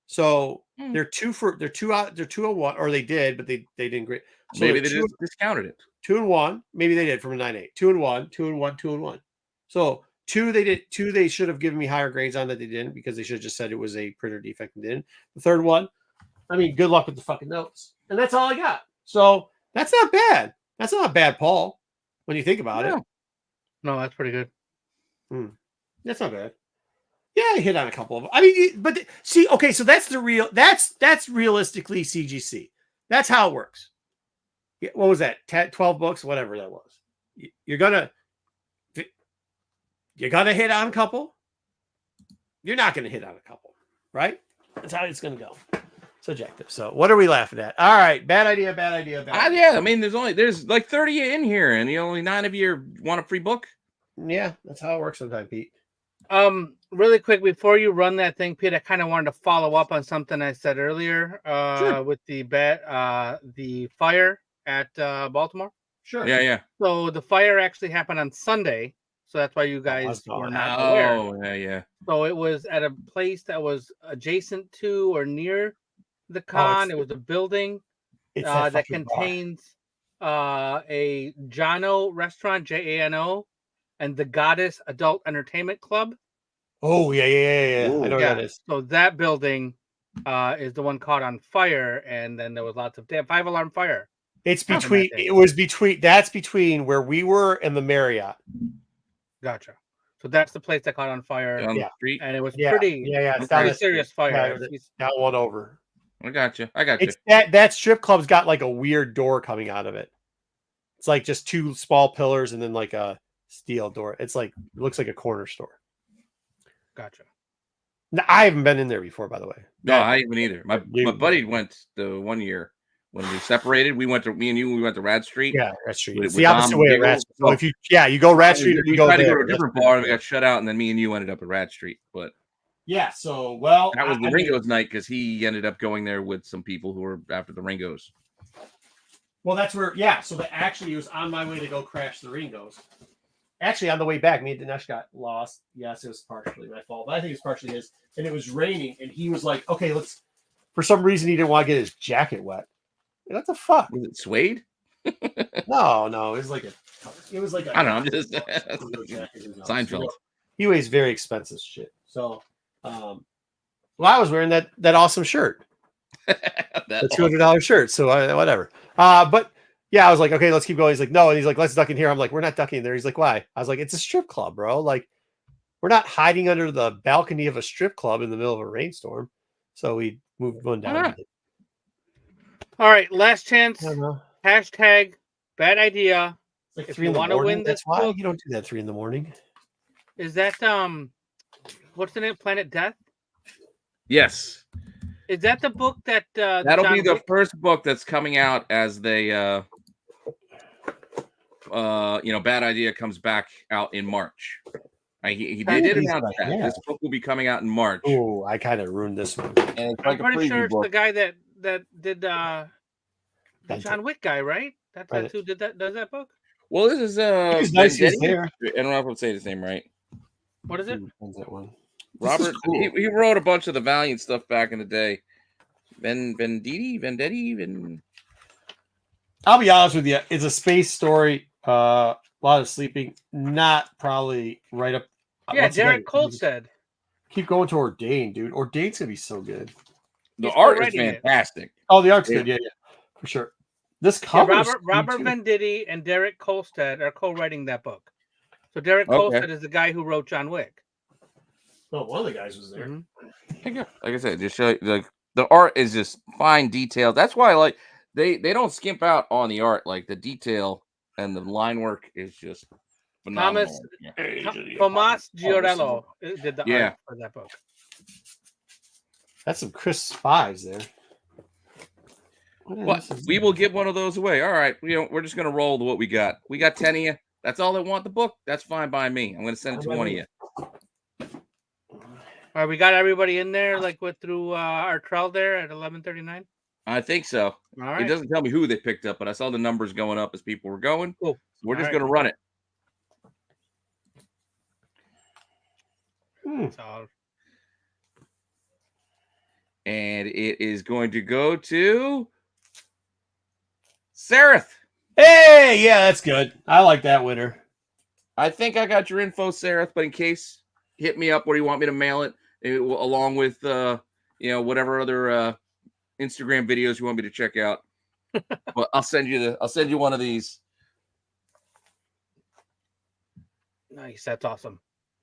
So they're 201, or they did, but they didn't grade. So maybe they just discounted it. 2 and 1. Maybe they did from a 9.8. 2 and 1, 2 and 1, 2 and 1. So 2 they did. 2 they should have given me higher grades on that they didn't, because they should have just said it was a printer defect and didn't. The 3rd one, I mean, good luck with the fucking notes. And that's all I got. So that's not bad. That's not bad, Paul, when you think about it. No, that's pretty good. That's not bad. Yeah, I hit on a couple of them. I mean, but see, okay, so that's that's realistically CGC. That's how it works. What was that? 12 books, whatever that was. You're gonna hit on a couple. You're not gonna hit on a couple, right? That's how it's gonna go. Subjective. So what are we laughing at? All right, bad idea. Yeah, I mean, there's like 30 in here, and only 9 of you want a free book. Yeah, that's how it works sometimes, Pete. Really quick before you run that thing, Pete, I kind of wanted to follow up on something I said earlier. Sure. With the fire at Baltimore. Sure. Yeah. So the fire actually happened on Sunday, so that's why you guys were not aware. Oh, yeah. So it was at a place that was adjacent to or near the con. It was a building that contains a Jano restaurant, Jano. And the Goddess Adult Entertainment Club. Oh, yeah. Ooh, I know what that is. So that building is the one caught on fire, and then there was lots of 5-alarm fire. It's between. It was between. That's between where we were and the Marriott. Gotcha. So that's the place that caught on fire. On the street. And it was pretty. It's pretty serious fire. That one over. I got you. It's that strip club's got like a weird door coming out of it. It's like just two small pillars and then like a steel door. It's like it looks like a corner store. Gotcha. Now, I haven't been in there before, by the way. No, I haven't either. My buddy went the 1 year when we separated. We went to Rad Street. Yeah, Rad Street. It's the opposite way of Rad Street. So if you go Rad Street, we tried to go to a different bar and we got shut out, and then me and you ended up at Rad Street. But yeah, so that was the Ringo's night because he ended up going there with some people who were after the Ringos. Well, that's where So actually, it was on my way to go crash the Ringos. Actually, on the way back, me and Dinesh got lost. Yes, it was partially my fault, but I think it's partially his. And it was raining, and he was like, "Okay, let's." For some reason, he didn't want to get his jacket wet. Like, what the fuck? Was it suede? No, it was like a. I don't know. I'm just Seinfeld. He weighs very expensive shit. So, well, I was wearing that awesome shirt, the $200 shirt. So whatever. But yeah, I was like, okay, let's keep going. He's like, no, and he's like, let's duck in here. I'm like, we're not ducking in there. He's like, why? I was like, it's a strip club, bro. Like, we're not hiding under the balcony of a strip club in the middle of a rainstorm. So we moved one down. All right, last chance. Hashtag bad idea. Like if you want to win this why book, you don't do that 3 a.m. Is that what's the name? Planet Death? Yes. Is that the book that that'll be the first book that's coming out as they Bad Idea comes back out in March. They did announce that. Yeah. This book will be coming out in March. Oh, I kind of ruined this one. And I'm pretty sure it's the guy that did the John Wick guy, right? That's who did that. Does that book? Well, this is nice there. I don't know if I'm saying his name right. What is it? When's that one? Robert. Cool. He wrote a bunch of the Valiant stuff back in the day. Vendetti. I'll be honest with you. It's a space story. A lot of sleeping. Not probably right up. Yeah, Derek Kolstad. Keep going to Ordain, dude. Ordain's gonna be so good. The art is fantastic. Oh, the art's good. Yeah, for sure. This cover. Yeah, Robert Venditti and Derek Kolstad are co-writing that book. So Derek Kolstad is the guy who wrote John Wick. Oh, one of the guys was there. Mm-hmm. Like I said, just show you, like the art is just fine detail. That's why like they don't skimp out on the art. Like the detail and the line work is just phenomenal. Tomas Giorello did the art for that book. That's some crisp 5s there. Well, we will give one of those away. All right, we're just gonna roll with what we got. We got 10 of you. That's all that want the book. That's fine by me. I'm gonna send it to one of you. All right, we got everybody in there, like through our trial there at 11:39. I think so. All right. It doesn't tell me who they picked up, but I saw the numbers going up as people were going. Cool. So we're just gonna run it. And it is going to go to Sareth. Hey, yeah, that's good. I like that winner. I think I got your info, Sareth, but in case, hit me up where you want me to mail it, along with whatever other Instagram videos you want me to check out. But I'll send you one of these. Nice, that's awesome.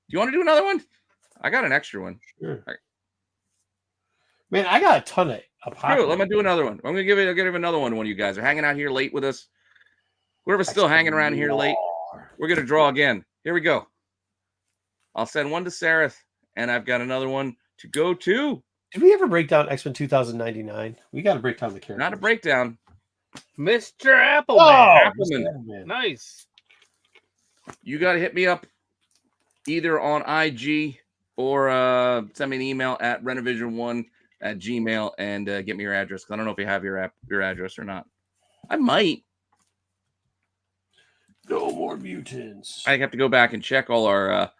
Do you want to do another one? I got an extra one. Sure. Man, I got a ton of True, let me do another one. I'll give another one to one of you guys are hanging out here late with us. Whoever's still hanging around here late, we're gonna draw again. Here we go. I'll send one to Sareth, and I've got another one to go to. Did we ever break down X-Men 2099? We got to break down the characters. Not a breakdown. Mr. Appleman. Appleman. Nice. You got to hit me up either on IG or send me an email at Rennavision1@gmail and get me your address. I don't know if you have your address or not. I might. No more mutants. I have to go back and check all our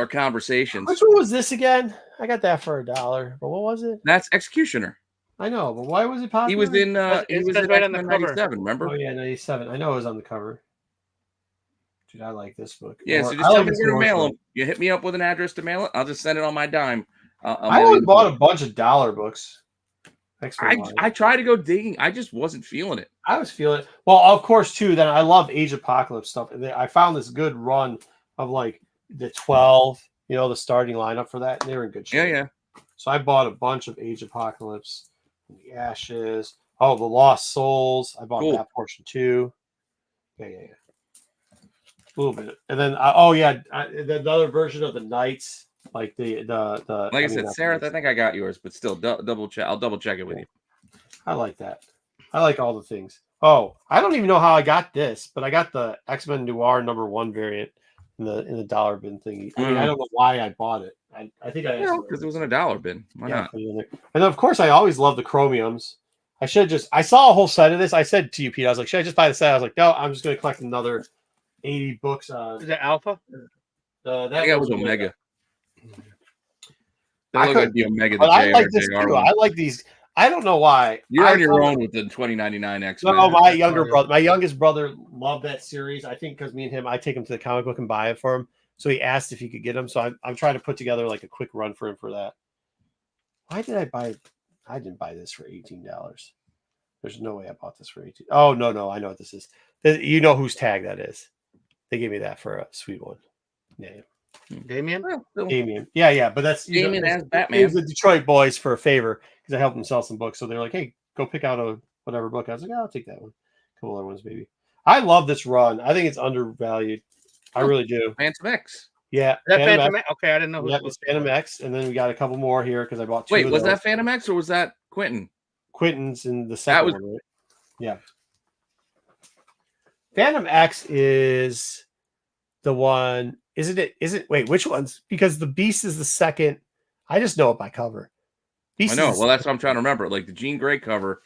conversations. Which one was this again? I got that for $1. But what was it? That's Executioner. I know, but why was it popular? He was in right on the cover. 97, remember? Oh yeah, 97. I know it was on the cover. Dude, I like this book. Yeah, so just tell me where to mail them. You hit me up with an address to mail it. I'll just send it on my dime. I only bought a bunch of dollar books. I tried to go digging. I just wasn't feeling it. I was feeling it. Well, of course, too. Then I love Age Apocalypse stuff, and I found this good run of like the 12. The starting lineup for that. And they were in good shape. Yeah. So I bought a bunch of Age Apocalypse, the Ashes. Oh, the Lost Souls. I bought that portion too. Yeah. A little bit, and then the other version of the Knights. Like the like I said, Sarah, I think I got yours, but still double check. I'll double check it with you. I like that. I like all the things. Oh, I don't even know how I got this, but I got the X-Men Noir #1 variant in the dollar bin thingy. I mean, I don't know why I bought it. I think because it was in a dollar bin. Why not? And of course, I always love the chromiums. I saw a whole set of this. I said to you, Pete, I was like, should I just buy the set? I was like, no, I'm just going to collect another 80 books. Is it Alpha? I think it was Omega. I could be Omega. But I like this too. I like these. I don't know why. You're on your own with the 2099 X-Men. No, my youngest brother loved that series. I think because me and him, I take him to the comic book and buy it for him. So he asked if he could get them. So I'm trying to put together like a quick run for him for that. Why did I buy? I didn't buy this for $18. There's no way I bought this for $18. Oh no, I know what this is. You know whose tag that is. They gave me that for a sweet one. Yeah. Damien? Damien. Yeah. But that's Damien as Batman. It was the Detroit boys for a favor because I helped them sell some books. So they're like, hey, go pick out a whatever book. I was like, I'll take that one. A couple other ones, maybe. I love this run. I think it's undervalued. I really do. Phantom X. Yeah. That Phantom X? Okay, I didn't know. Yeah, it's Phantom X. And then we got a couple more here because I bought two. Wait, was that Phantom X or was that Quentin? Quentin's in the second one, right? Yeah. Phantom X is the one. Isn't it? Wait, which ones? Because the Beast is the second. I just know it by cover. Beast I know. Well, that's what I'm trying to remember. Like the Jean Grey cover.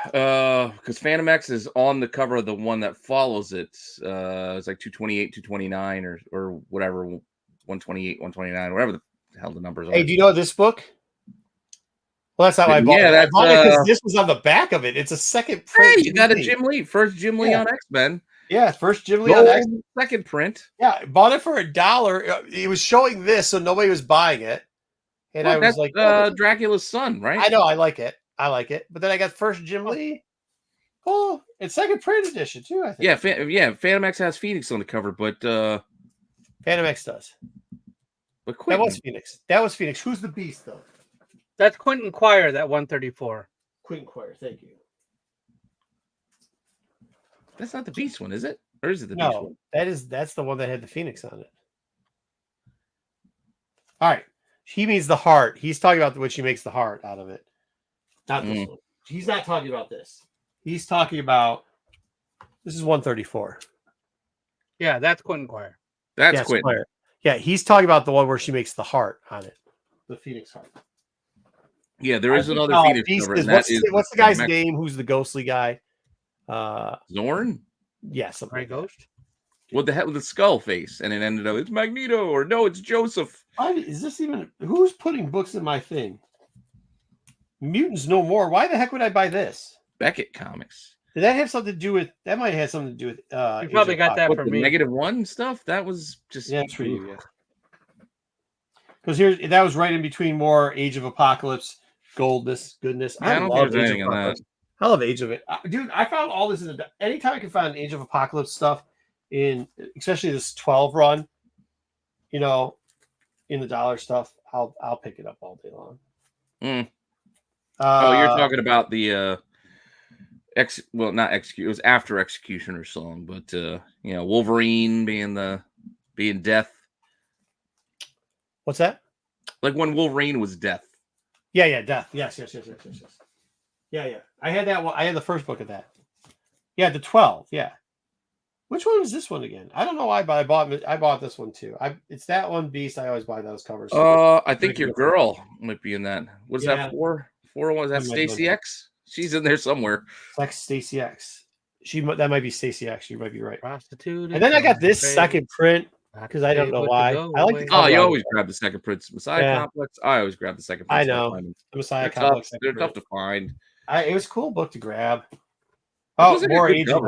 Because Phantom X is on the cover of the one that follows it. It's like 228, 229, or whatever, 128, 129, whatever the hell the numbers are. Hey, do you know this book? Well, that's how I bought it. I bought it because this was on the back of it. It's a second print. Hey, you got a Jim Lee. First Jim Lee on X-Men. Yeah, first Jim Lee on X-Men. Second print. Yeah, bought it for $1. It was showing this, so nobody was buying it. And I was like, Dracula's son, right? I know, I like it. But then I got first Jim Lee. Oh, it's second print edition too, I think. Yeah, Phantom X has Phoenix on the cover, but Phantom X does. But Quentin. That was Phoenix. Who's the Beast though? That's Quentin Quire, that 134. Quentin Quire, thank you. That's not the Beast one, is it? Or is it the Beast one? That's the one that had the Phoenix on it. All right. He means the heart. He's talking about which he makes the heart out of it. Not this one. He's not talking about this. He's talking about this is 134. Yeah, that's Quentin Quire. That's Quentin. Quire. Yeah, he's talking about the one where she makes the heart on it. The Phoenix heart. Yeah, there is another Phoenix cover. What's the guy's name? Who's the ghostly guy? Zorn? Yes, Ray Ghost. What the hell with the skull face? And it ended up it's Magneto, or no, it's Joseph. Is this even who's putting books in my thing? Mutants No More. Why the heck would I buy this? Beckett Comics. Did that have something to do with that? Might have something to do with you probably got that for me. -1 stuff. That was just that's for you, yeah. Because that was right in between more Age of Apocalypse, goodness. I don't think there's anything on that. I love Age of it, dude. I found all this in anytime I can find Age of Apocalypse stuff in, especially this 12 run, in the dollar stuff. I'll pick it up all day long. You're talking about the not execute. It was after Executioner song, but Wolverine being death. What's that? Like when Wolverine was death. Yeah, death. Yes. Yeah. I had that one. I had the first book of that. Yeah, the 12. Yeah. Which one was this one again? I don't know why, but I bought this one too. It's that one Beast. I always buy those covers. I think your girl might be in that. What is that for? 401, is that Stacy X? She's in there somewhere. Like Stacy X. That might be Stacy X. You might be right. Prostitute. And then I got this second print because I don't know why. I like the you always grab the second prints. Messiah Complex. I always grab the second print. I know. The Messiah Complex. They're tough to find. It was a cool book to grab. More Age of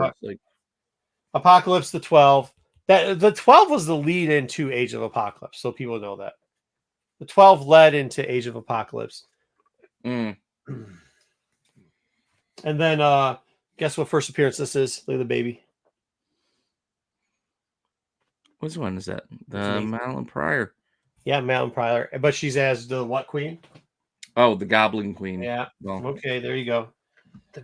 Apocalypse, the 12. The 12 was the lead into Age of Apocalypse, so people know that. The 12 led into Age of Apocalypse. Mm. And then guess what first appearance this is? Look at the baby. Which one is that? The Madeline Pryor. Yeah, Madeline Pryor. But she's as the what queen? Oh, the Goblin Queen. Yeah. Well, Okay, there you go.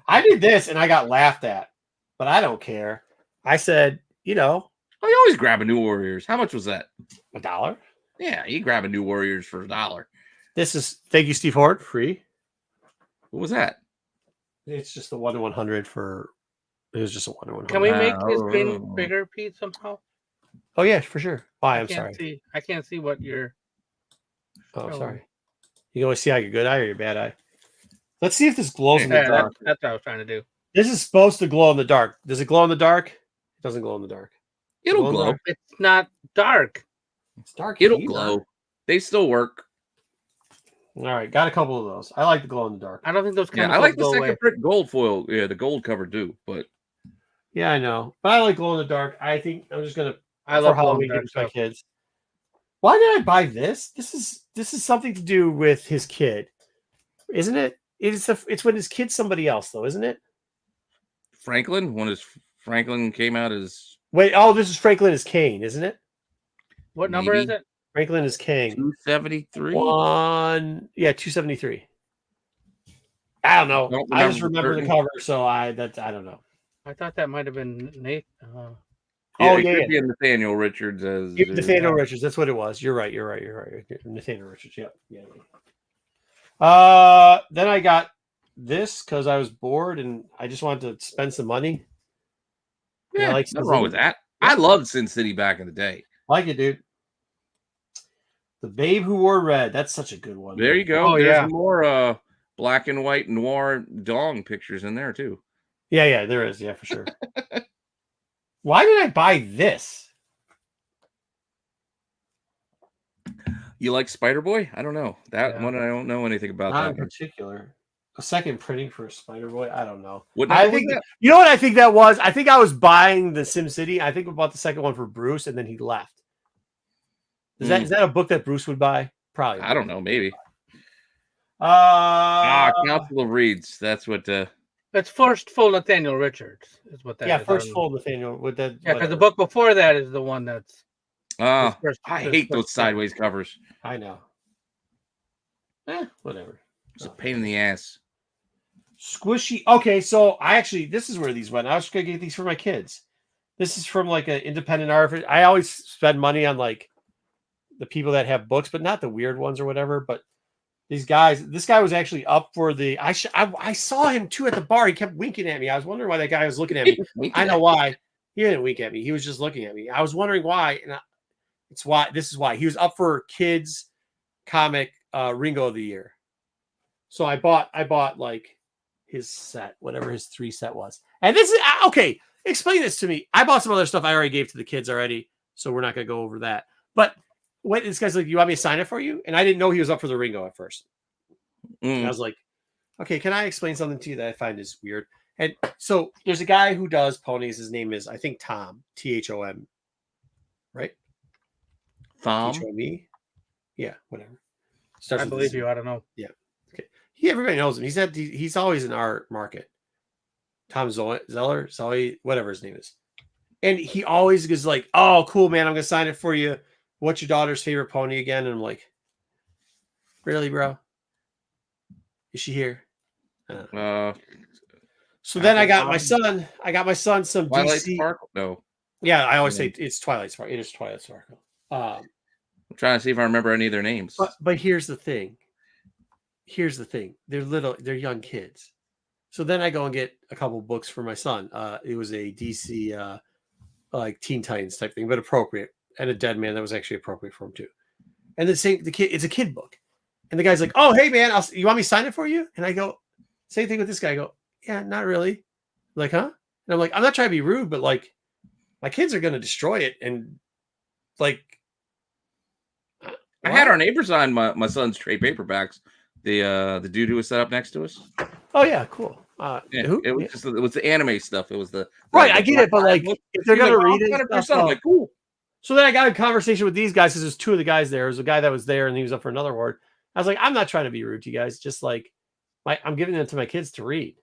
I did this and I got laughed at, but I don't care. I said, you always grab a New Warriors. How much was that? $1. Yeah, you grab a New Warriors for $1. This is thank you, Steve Hort, free. What was that? It's just the 1 in 100 for. It was just a 1 in 100. Can we make his screen bigger, Pete, somehow? Oh yeah, for sure. Why? I'm sorry. I can't see what you're. Oh, sorry. You can only see how your good eye or your bad eye. Let's see if this glows in the dark. That's what I was trying to do. This is supposed to glow in the dark. Does it glow in the dark? It doesn't glow in the dark. It'll glow. It's not dark. It's dark. It'll glow. They still work. All right, got a couple of those. I like the glow in the dark. I don't think those I like the second print gold foil. Yeah, the gold cover too. But yeah, I know. But I like glow in the dark. I think I'm just gonna. I love Halloween give my kids. Why did I buy this? This is something to do with his kid, isn't it? It's when his kid's somebody else though, isn't it? Franklin, when his Franklin came out as this is Franklin as Kane, isn't it? What number is it? Franklin is Kane. 273. 273. I don't know. I just remember the cover, so I don't know. I thought that might have been Nate. Could be Nathaniel Richards as Nathaniel Richards. That's what it was. You're right. Nathaniel Richards. Yep. Yeah. Then I got this because I was bored and I just wanted to spend some money. Yeah, nothing wrong with that. I loved Sin City back in the day. Like it, dude. The Babe Who Wore Red. That's such a good one. There you go. Oh, there's more black and white noir dong pictures in there too. Yeah, there is. Yeah, for sure. Why did I buy this? You like Spider-Boy? I don't know. That one I don't know anything about. Not in particular. A second printing for Spider-Boy? I don't know. I think you know what I think that was? I think I was buying the SimCity. I think we bought the second one for Bruce and then he left. Is that a book that Bruce would buy? Probably. I don't know, maybe. Council of Reeds. That's what It's first full Nathaniel Richards is what that is. Yeah, first full Nathaniel with that. Yeah, because the book before that is the one that's I hate those sideways covers. I know. Whatever. It's a pain in the ass. Squishy. Okay, so this is where these went. I was gonna get these for my kids. This is from like an independent art. I always spend money on like the people that have books, but not the weird ones or whatever. But these guys, this guy was actually up for the. I saw him too at the bar. He kept winking at me. I was wondering why that guy was looking at me. I know why. He didn't wink at me. He was just looking at me. I was wondering why, and this is why he was up for kids comic Ringo of the Year. So I bought like his set, whatever his 3 set was. And this is okay. Explain this to me. I bought some other stuff I already gave to the kids already, so we're not gonna go over that. But this guy's like, you want me to sign it for you? And I didn't know he was up for the Ringo at first. And I was like, okay, can I explain something to you that I find is weird? And so there's a guy who does ponies. His name is, I think, Tom, Thom, right? Thom? Thome? Yeah, whatever. I believe you. I don't know. Yeah. Okay. Everybody knows him. He's always in our market. Tom Zeller, Zoe, whatever his name is. And he always is like, oh, cool, man, I'm going to sign it for you. What's your daughter's favorite pony again? And I'm like, really, bro? Is she here? So then I got my son some Twilight DC. Sparkle? No. Yeah, I always say it's Twilight Sparkle. It is Twilight Sparkle. I'm trying to see if I remember any of their names. But here's the thing. They're young kids. So then I go and get a couple books for my son. It was a DC like Teen Titans type thing, but appropriate. And a Dead Man that was actually appropriate for him too. And the kid, it's a kid book. And the guy's like, oh, hey man, you want me to sign it for you? And I go, same thing with this guy. I go, yeah, not really. Like, huh? And I'm like, I'm not trying to be rude, but like my kids are going to destroy it. And like, I had our neighbors sign my son's trade paperbacks. The dude who was set up next to us. Oh yeah, cool. Who? It was the anime stuff. It was the right. I get it, but like if they're gonna read it, I'm like, cool. So then I got a conversation with these guys because there's two of the guys there. There's a guy that was there and he was up for another award. I was like, I'm not trying to be rude to you guys. Just like, I'm giving them to my kids to read.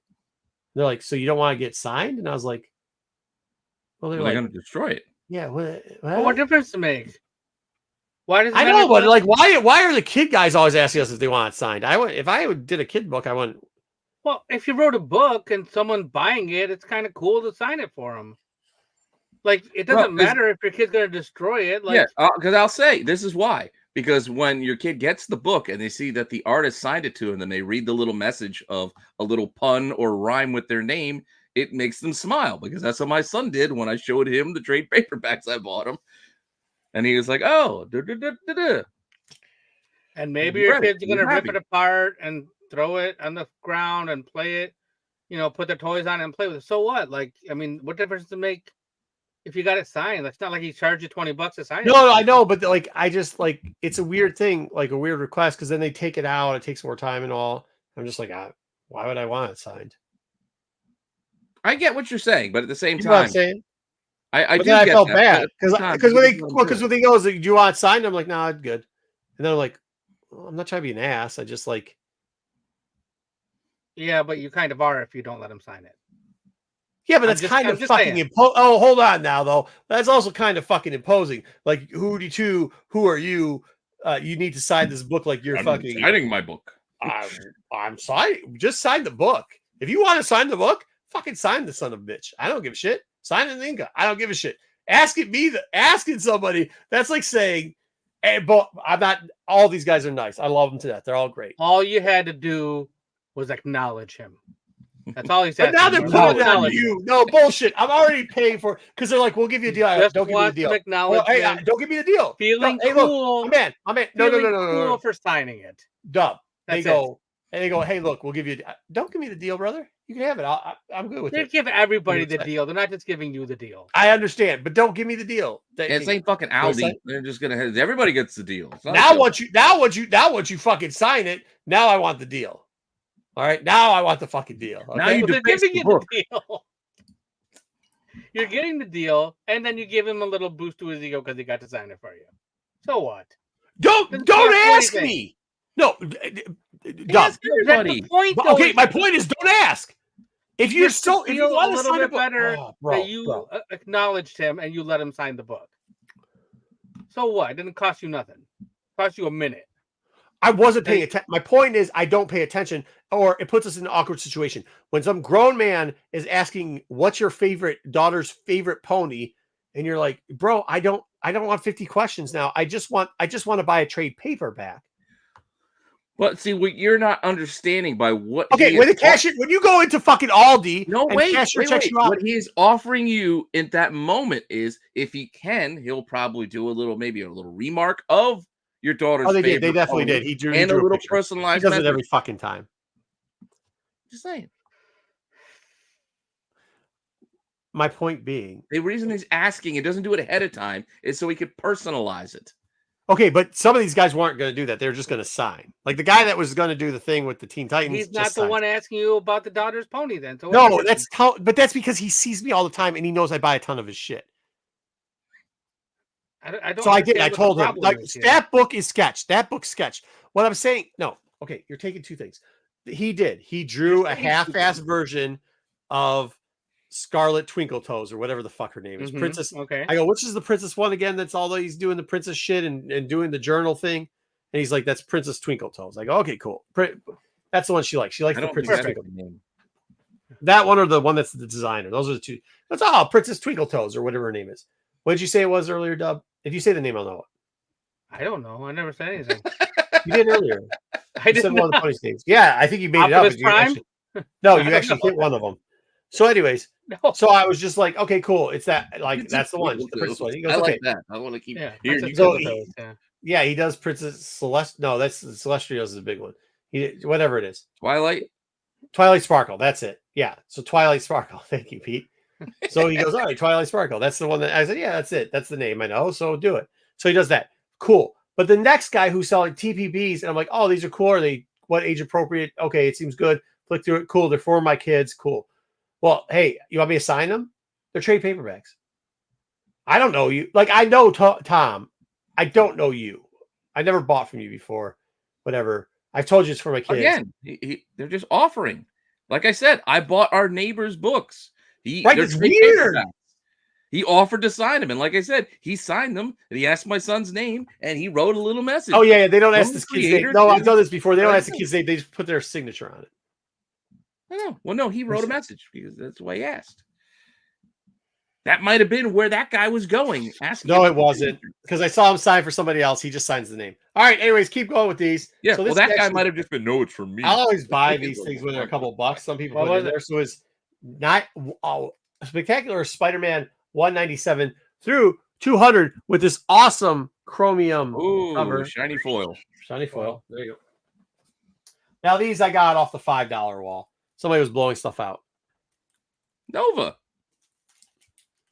They're like, so you don't want to get signed? And I was like, well, they're going to destroy it. Yeah. What difference to make? Why does I know, but like, why are the kid guys always asking us if they want it signed? If I did a kid book, I wouldn't. Well, if you wrote a book and someone's buying it, it's kind of cool to sign it for them. Like, it doesn't matter if your kid's going to destroy it. Like, yeah, because I'll say this is why. Because when your kid gets the book and they see that the artist signed it to them, and then they read the little message of a little pun or rhyme with their name, it makes them smile. Because that's what my son did when I showed him the trade paperbacks I bought him. And he was like, oh, and maybe your kid's going to rip it apart and throw it on the ground and play it, put their toys on it and play with it. So what? Like, I mean, what difference does it make if you got it signed? It's not like he charged you $20 to sign it. No, I know, but like, I just like, it's a weird thing, like a weird request, because then they take it out. It takes more time and all. I'm just like, why would I want it signed? I get what you're saying, but at the same time, what I'm saying? I felt bad because when they go, do you want it signed? I'm like, no, it's good. And then I'm like, well, I'm not trying to be an ass. I just like, yeah, but you kind of are if you don't let them sign it. Yeah, but that's kind of fucking imposing. Oh, hold on now, though. That's also kind of fucking imposing. Like, who are you? You need to sign this book like you're fucking signing my book. I'm signing. Just sign the book. If you want to sign the book, fucking sign the son of a bitch. I don't give a shit. Sign it in Inca. I don't give a shit. Asking somebody, that's like saying, hey, but I'm not, all these guys are nice. I love them to death. They're all great. All you had to do was acknowledge him. That's all he said. But now they're putting it on you. No, bullshit. I'm already paying for it because they're like, we'll give you a deal. Don't give me the deal. Well, hey, don't give me the deal. Feeling cool. Hey, look, man. No. Cool for signing it. Dub. They go, hey, look, we'll give you. Don't give me the deal, brother. You can have it. I'm good with it. They give everybody the deal. They're not just giving you the deal. I understand, but don't give me the deal. It's ain't fucking Aldi. They're just gonna have everybody gets the deal. Now once you fucking sign it, now I want the deal. All right, now I want the fucking deal. Okay? Now you're giving you the deal. You're getting the deal, and then you give him a little boost to his ego because he got to sign it for you. So what? Don't ask me. No, ask everybody. Okay, my point is, don't ask. If you want to sign it better, that you acknowledged him and you let him sign the book. So what? It didn't cost you nothing. It cost you a minute. I wasn't paying attention. My point is, I don't pay attention, or it puts us in an awkward situation when some grown man is asking, "What's your daughter's favorite pony?" And you're like, "Bro, I don't want 50 questions now. I just want to buy a trade paperback." But see, what you're not understanding by what. Okay, when you go into fucking Aldi, wait. What he is offering you in that moment is, if he can, he'll probably do maybe a little remark of your daughter's. Oh, they did. They definitely did. He drew a little personalized. He does it every fucking time. Just saying. My point being, the reason he's asking, it doesn't do it ahead of time, is so he could personalize it. Okay, but some of these guys weren't going to do that. They're just going to sign. Like the guy that was going to do the thing with the Teen Titans. He's not the one asking you about the daughter's pony then. So no, but that's because he sees me all the time and he knows I buy a ton of his shit. I don't. So I did. I told him, like, that book is sketched. That book's sketched. What I'm saying, no. Okay, you're taking two things. He did. He drew a half-assed version of Scarlet Twinkle Toes or whatever the fuck her name is. Princess. Okay. I go, which is the princess one again? That's all he's doing the princess shit and doing the journal thing. And he's like, that's Princess Twinkle Toes. I go, okay, cool. That's the one she likes. She likes the Princess Twinkle. That one or the one that's the designer. Those are the two. That's all Princess Twinkle Toes or whatever her name is. What did you say it was earlier, Dub? If you say the name, I'll know it. I don't know. I never said anything. You did earlier. I did said one of the funniest names. Yeah, I think you made it up. You actually hit one of them. So, anyways, so I was just like, okay, cool. It's that, like, that's the one. The princess one. He goes, I like okay. that. I want to keep. Yeah, he does Princess Celeste. No, that's Celestials is a big one. Whatever it is. Twilight Sparkle. That's it. Yeah. So Twilight Sparkle. Thank you, Pete. So he goes, all right, Twilight Sparkle. That's the one that I said, yeah, that's it. That's the name I know. So do it. So he does that. Cool. But the next guy who's selling TPBs, and I'm like, oh, these are cool. Are they what age appropriate? Okay, it seems good. Click through it. Cool. They're for my kids. Cool. Well, hey, you want me to sign them? They're trade paperbacks. I don't know you. Like, I know Tom. I don't know you. I never bought from you before. Whatever. I've told you it's for my kids. Again, they're just offering. Like I said, I bought our neighbor's books. Right, it's weird. He offered to sign them, and like I said, he signed them, and he asked my son's name, and he wrote a little message. Oh yeah, they don't ask the kid's name. No, I've done this before. They don't ask the kid's name. They just put their signature on it. I know. Well, no, he wrote a message because that's why he asked. That might have been where that guy was going. No, it wasn't, because I saw him sign for somebody else. He just signs the name. All right. Anyways, keep going with these. Yeah. So that guy might have just been, no, it's for me. I'll always buy these things when they're a couple bucks. Some people put in there. So it's not Spectacular Spider-Man 197 through 200 with this awesome chromium cover. Shiny foil. Shiny foil. There you go. Now these I got off the $5 wall. Somebody was blowing stuff out. Nova.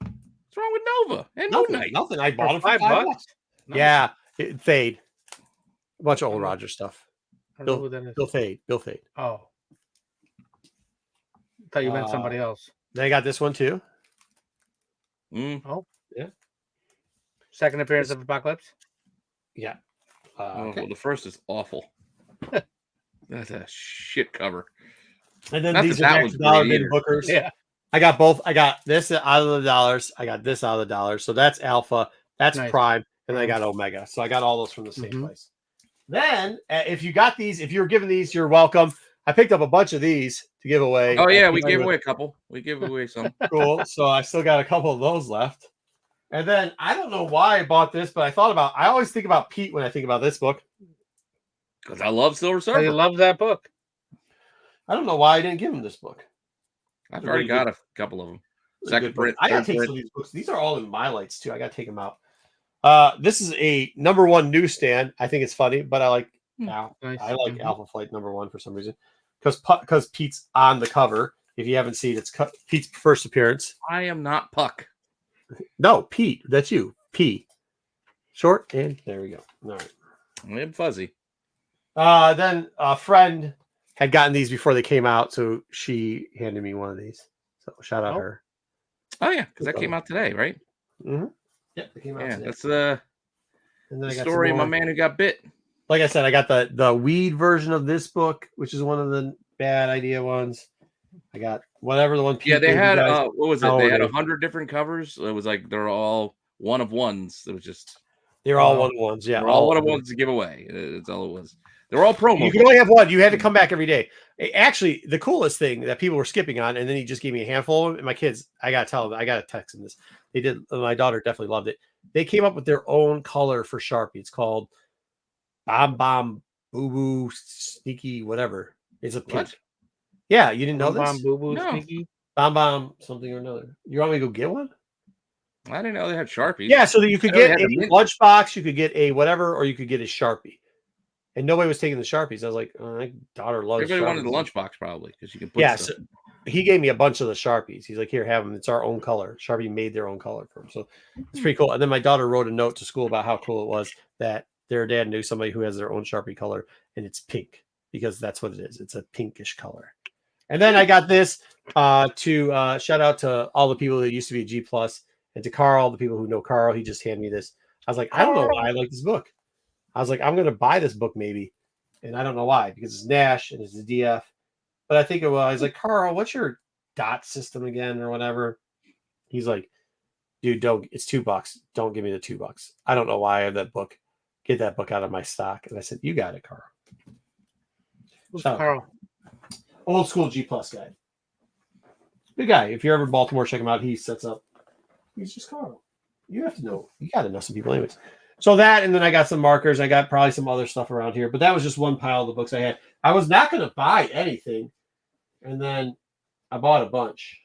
What's wrong with Nova and Moon Knight? Nothing. I bought them for $5. Nice. Yeah, Fade. A bunch of old Roger stuff. Bill Fade. Oh. I thought you meant somebody else. They got this one too. Oh, yeah. Second appearance of Apocalypse. Yeah. Well, the first is awful. That's a shit cover. And then these are dollar bin bookers. Yeah. I got both. I got this out of the dollars. I got this out of the dollars. So that's Alpha. That's nice. Prime. And then I got Omega. So I got all those from the same place. Then, if you got these, if you were given these, you're welcome. I picked up a bunch of these to give away. Oh, yeah. We gave away a couple. We gave away some. Cool. So I still got a couple of those left. And then I don't know why I bought this, but I always think about Pete when I think about this book. Because I love Silver Surfer. I love that book. I don't know why I didn't give him this book. I've already got a couple of them. Second print. I got to take some of these books. These are all in my lights too. I got to take them out. This is a #1 newsstand. I think it's funny, but I like I like Alpha Flight #1 for some reason because Pete's on the cover. If you haven't seen, it's Pete's first appearance. I am not Puck. No, Pete. That's you. P. Short and there we go. All right. I'm fuzzy. Then a friend had gotten these before they came out, so she handed me one of these. So shout out her. Oh yeah, because that came out today, right? Mm-hmm. Yeah, it came out today. That's the story of my man who got bit. Like I said, I got the weed version of this book, which is one of the bad idea ones. I got whatever the one. Yeah, they had what was it? They had 100 different covers. It was like they're all one of ones. It was just they're all one of ones. Yeah, they're all one of ones to give away. That's all it was. They're all promo. You can only have one. You had to come back every day. Actually, the coolest thing that people were skipping on, and then he just gave me a handful of them. And my kids, I gotta tell them, I gotta text them this. They did. My daughter definitely loved it. They came up with their own color for Sharpie. It's called Bomb Bomb Boo Boo Sneaky whatever. It's a pink. What? Yeah, you didn't know this? Bomb Boo Boo Sneaky. Bomb Bomb something or another. You want me to go get one? I didn't know they had Sharpies. Yeah, so that you could get a lunchbox, you could get a whatever, or you could get a Sharpie. And nobody was taking the Sharpies. I was like, my daughter loves Everybody Sharpies. wanted the lunchbox probably because you can put stuff. So he gave me a bunch of the Sharpies. He's like, here, have them. It's our own color. Sharpie made their own color for him. So it's pretty cool. And then my daughter wrote a note to school about how cool it was that their dad knew somebody who has their own Sharpie color, and it's pink because that's what it is. It's a pinkish color. And then I got this to shout out to all the people that used to be G Plus and to Carl, the people who know Carl. He just handed me this. I was like, I don't know why I like this book. I was like, I'm going to buy this book maybe. And I don't know why, because it's Nash and it's a DF. But I think it was, I was like, Carl, what's your dot system again or whatever? He's like, dude, it's $2. Don't give me the $2. I don't know why I have that book. Get that book out of my stock. And I said, you got it, Carl. Who's Carl? Old school G Plus guy. Good guy. If you're ever in Baltimore, check him out. He sets up. He's just Carl. You have to know. You got to know some people anyways. So that, and then I got some markers. I got probably some other stuff around here, but that was just one pile of the books I had. I was not going to buy anything, and then I bought a bunch.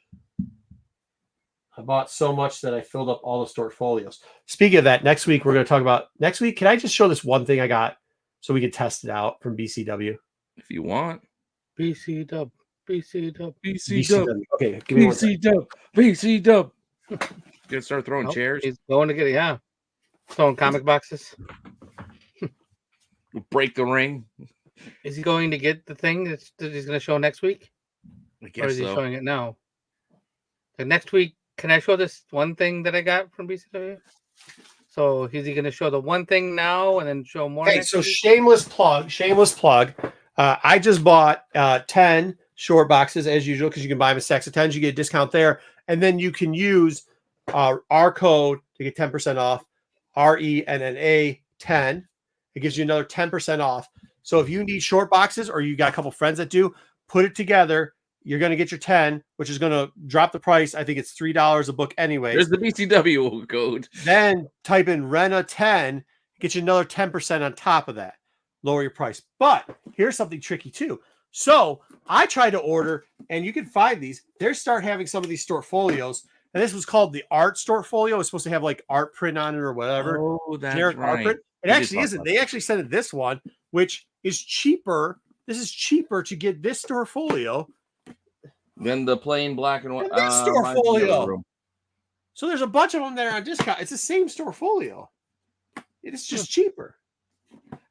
I bought so much that I filled up all the stored folios. Speaking of that, next week we're going to talk about. Next week, can I just show this one thing I got so we can test it out from BCW? If you want. BC Dub. Okay, give me BC Dub. Gonna start throwing chairs. He's going to get it, throwing comic boxes. Break the ring. Is he going to get the thing that he's going to show next week? I guess or is he showing it now? Like next week, Can I show this one thing that I got from BCW? So is he going to show the one thing now and then show more? Okay, so shameless plug. I just bought 10 short boxes as usual because you can buy them in stacks of 10s. You get a discount there. And then you can use our code to get 10% off, RENNA 10. It gives you another 10% off. So if you need short boxes or you got a couple friends that do, put it together. You're going to get your 10, which is going to drop the price. I think it's $3 a book anyway. There's the BCW code. Then type in Renna 10, get you another 10% on top of that. Lower your price. But here's something tricky too. So I tried to order, and you can find these. They start having some of these Stortfolios, and this was called the art Stortfolio. It's supposed to have like art print on it or whatever. Oh, that's generic right. art print. It actually isn't. They actually sent this one, which is cheaper. This is cheaper to get this Stortfolio than the plain black and white Stortfolio. So there's a bunch of them that are on discount. It's the same Stortfolio. It's just cheaper.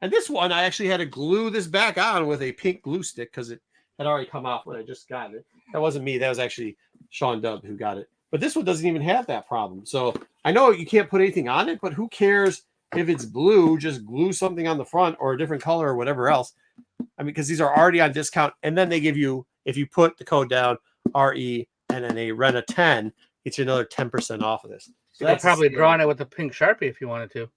And this one, I actually had to glue this back on with a pink glue stick because it had already come off when I just got it. That wasn't me. That was actually Sean Dubb who got it. But this one doesn't even have that problem. So I know you can't put anything on it, but who cares if it's blue? Just glue something on the front or a different color or whatever else. I mean, because these are already on discount. And then they give you, if you put the code down, RENNA, Renna 10, it's another 10% off of this. So that's probably drawing it with a pink Sharpie if you wanted to.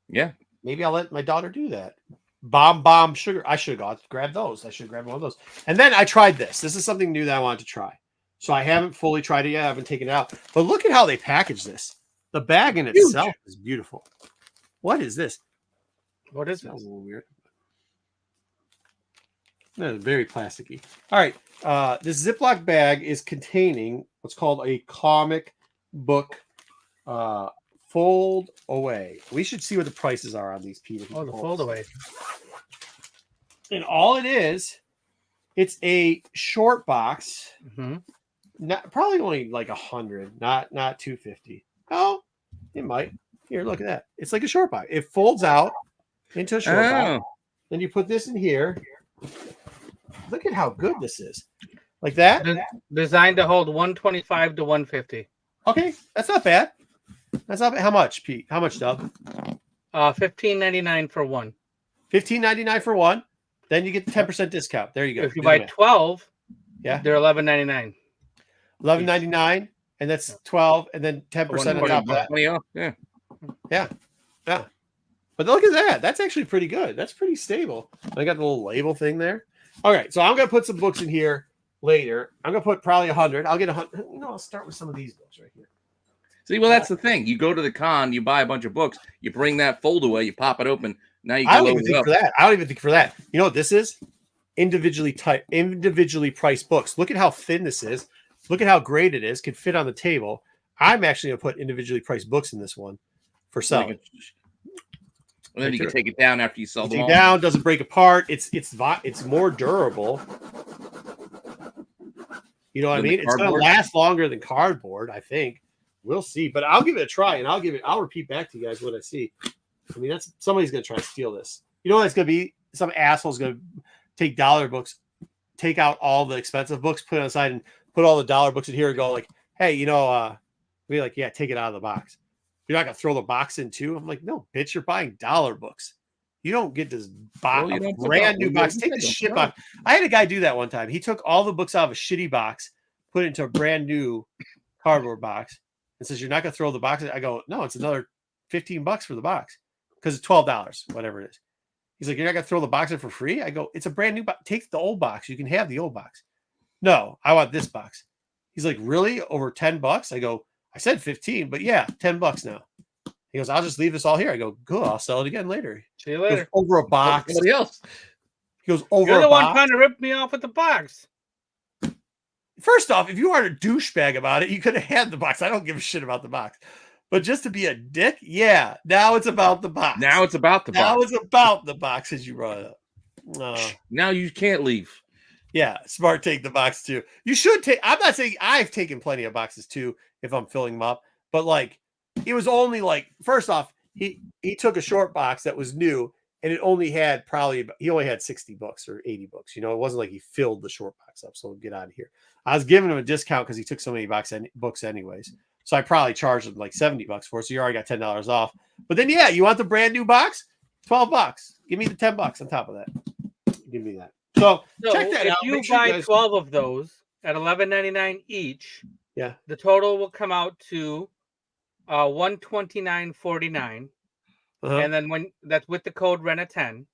Yeah. Maybe I'll let my daughter do that. Bomb sugar. I should have gone to grab those. I should grab one of those. And then I tried this. This is something new that I wanted to try. So I haven't fully tried it yet. I haven't taken it out. But look at how they package this. The bag in itself is beautiful. What is this? What is this? That a little weird. That is very plasticky. All right. This Ziploc bag is containing what's called a comic book fold away. We should see what the prices are on these, Peter. Oh, the fold away. And all it is, it's a short box. Mm-hmm. Probably only like 100, not 250. Oh, it might. Here, look at that. It's like a short box. It folds out into a short box. Then you put this in here. Look at how good this is. Like that. Designed to hold 125 to 150. Okay, that's not bad. That's not bad. How much, Pete? How much, Dub? $15.99 for one. $15.99 for one. Then you get the 10% discount. There you go. If you buy 12, yeah, they're $11.99. $11.99, and that's 12, and then 10% on top of that. Yeah. But look at that. That's actually pretty good. That's pretty stable. I got the little label thing there. All right, so I'm gonna put some books in here later. I'm gonna put probably 100. I'll get 100. I'll start with some of these books right here. See, well, that's the thing. You go to the con, you buy a bunch of books, you bring that fold away, you pop it open. Now you. I don't even think for that. You know what this is? Individually priced books. Look at how thin this is. Look at how great it is. Can fit on the table. I'm actually gonna put individually priced books in this one for selling. And then you can take it down after you sell them all. Down, doesn't break apart. It's more durable. You know what I mean? It's going to last longer than cardboard, I think. We'll see. But I'll give it a try, and I'll repeat back to you guys what I see. I mean, somebody's going to try to steal this. You know what it's going to be? Some asshole's going to take dollar books, take out all the expensive books, put it on the side, and put all the dollar books in here and go like, hey, be like, yeah, take it out of the box. You're not going to throw the box in too? I'm like, no, bitch, you're buying dollar books. You don't get this brand new box. Take this shit box. I had a guy do that one time. He took all the books out of a shitty box, put it into a brand new cardboard box, and says, you're not going to throw the box in? I go, no, it's another $15 for the box because it's $12, whatever it is. He's like, you're not going to throw the box in for free? I go, it's a brand new box. Take the old box. You can have the old box. No, I want this box. He's like, really? Over $10? I go, I said 15, but yeah, $10 now. He goes, I'll just leave this all here. I go, cool, I'll sell it again later. See you later. Over a box. Somebody else. He goes, over You're a the box. one trying to rip me off with the box. First off, if you aren't a douchebag about it, you could have had the box. I don't give a shit about the box. But just to be a dick, yeah, now it's about the box. Now it's about the box. Now it's about the box as you brought it up. Now you can't leave. Yeah, smart take the box too. You should take. I'm not saying I've taken plenty of boxes too if I'm filling them up, but like it was only like first off, he took a short box that was new and it only had he only had 60 books or 80 books. It wasn't like he filled the short box up. So get out of here. I was giving him a discount because he took so many books anyways. So I probably charged him like $70 for it. So you already got $10 off. But then you want the brand new box? $12. Give me the $10 on top of that. Give me that. So check that out. If you buy 12 of those at $11.99 each, the total will come out to $129.49. And then that's with the code RENA10,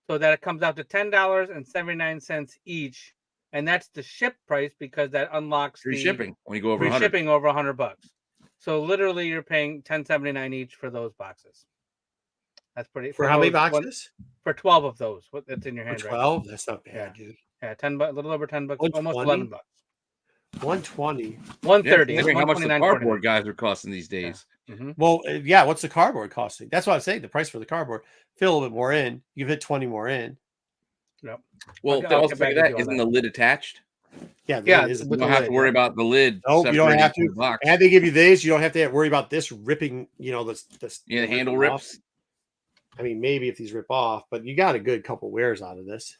so that it comes out to $10.79 each, and that's the ship price because that unlocks free shipping when you go over free shipping over $100. So literally, you're paying $10.79 each for those boxes. That's pretty. For how many boxes? For 12 of those. That's in your hand. 12? Right, that's not bad, dude. Yeah, $10, a little over $10, almost $11. 120, 130. Yeah, how much the cardboard guys are costing these days. Well, what's the cardboard costing? That's what I'm saying. The price for the cardboard, fill a little bit more in. You hit 20 more in. Yep. Well, also isn't the lid attached? Yeah, you don't have to worry about the lid. No, you don't have to. And they give you these. You don't have to worry about this ripping. The handle rips. I mean, maybe if these rip off, but you got a good couple wears out of this.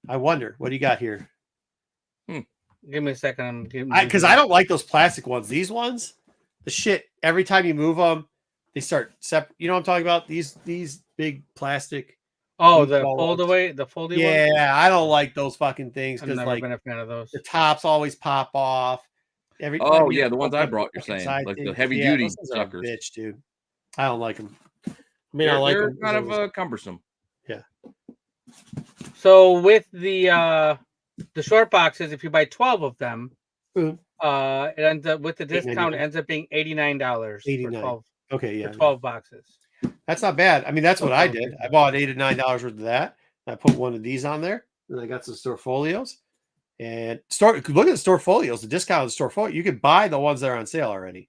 I wonder, what do you got here? Give me a second. Because I don't like those plastic ones. These ones, the shit, every time you move them, they start separate. You know what I'm talking about? These big plastic. Oh, the foldaway, the foldy ones? Yeah, I don't like those fucking things because I've never been a fan of those. The tops always pop off. The ones I brought, you're saying, like the heavy duty suckers. Bitch, dude. I don't like them. I mean, I like them. Kind of cumbersome. Yeah. So with the short boxes, if you buy 12 of them, it ends up with the discount. It ends up being $89. For 12. Okay, yeah. For 12 boxes. That's not bad. I mean, that's what I did. I bought $8 to $9 worth of that. I put one of these on there. And I got some store folios. And look at the store folios. The discount of the store folio. You could buy the ones that are on sale already.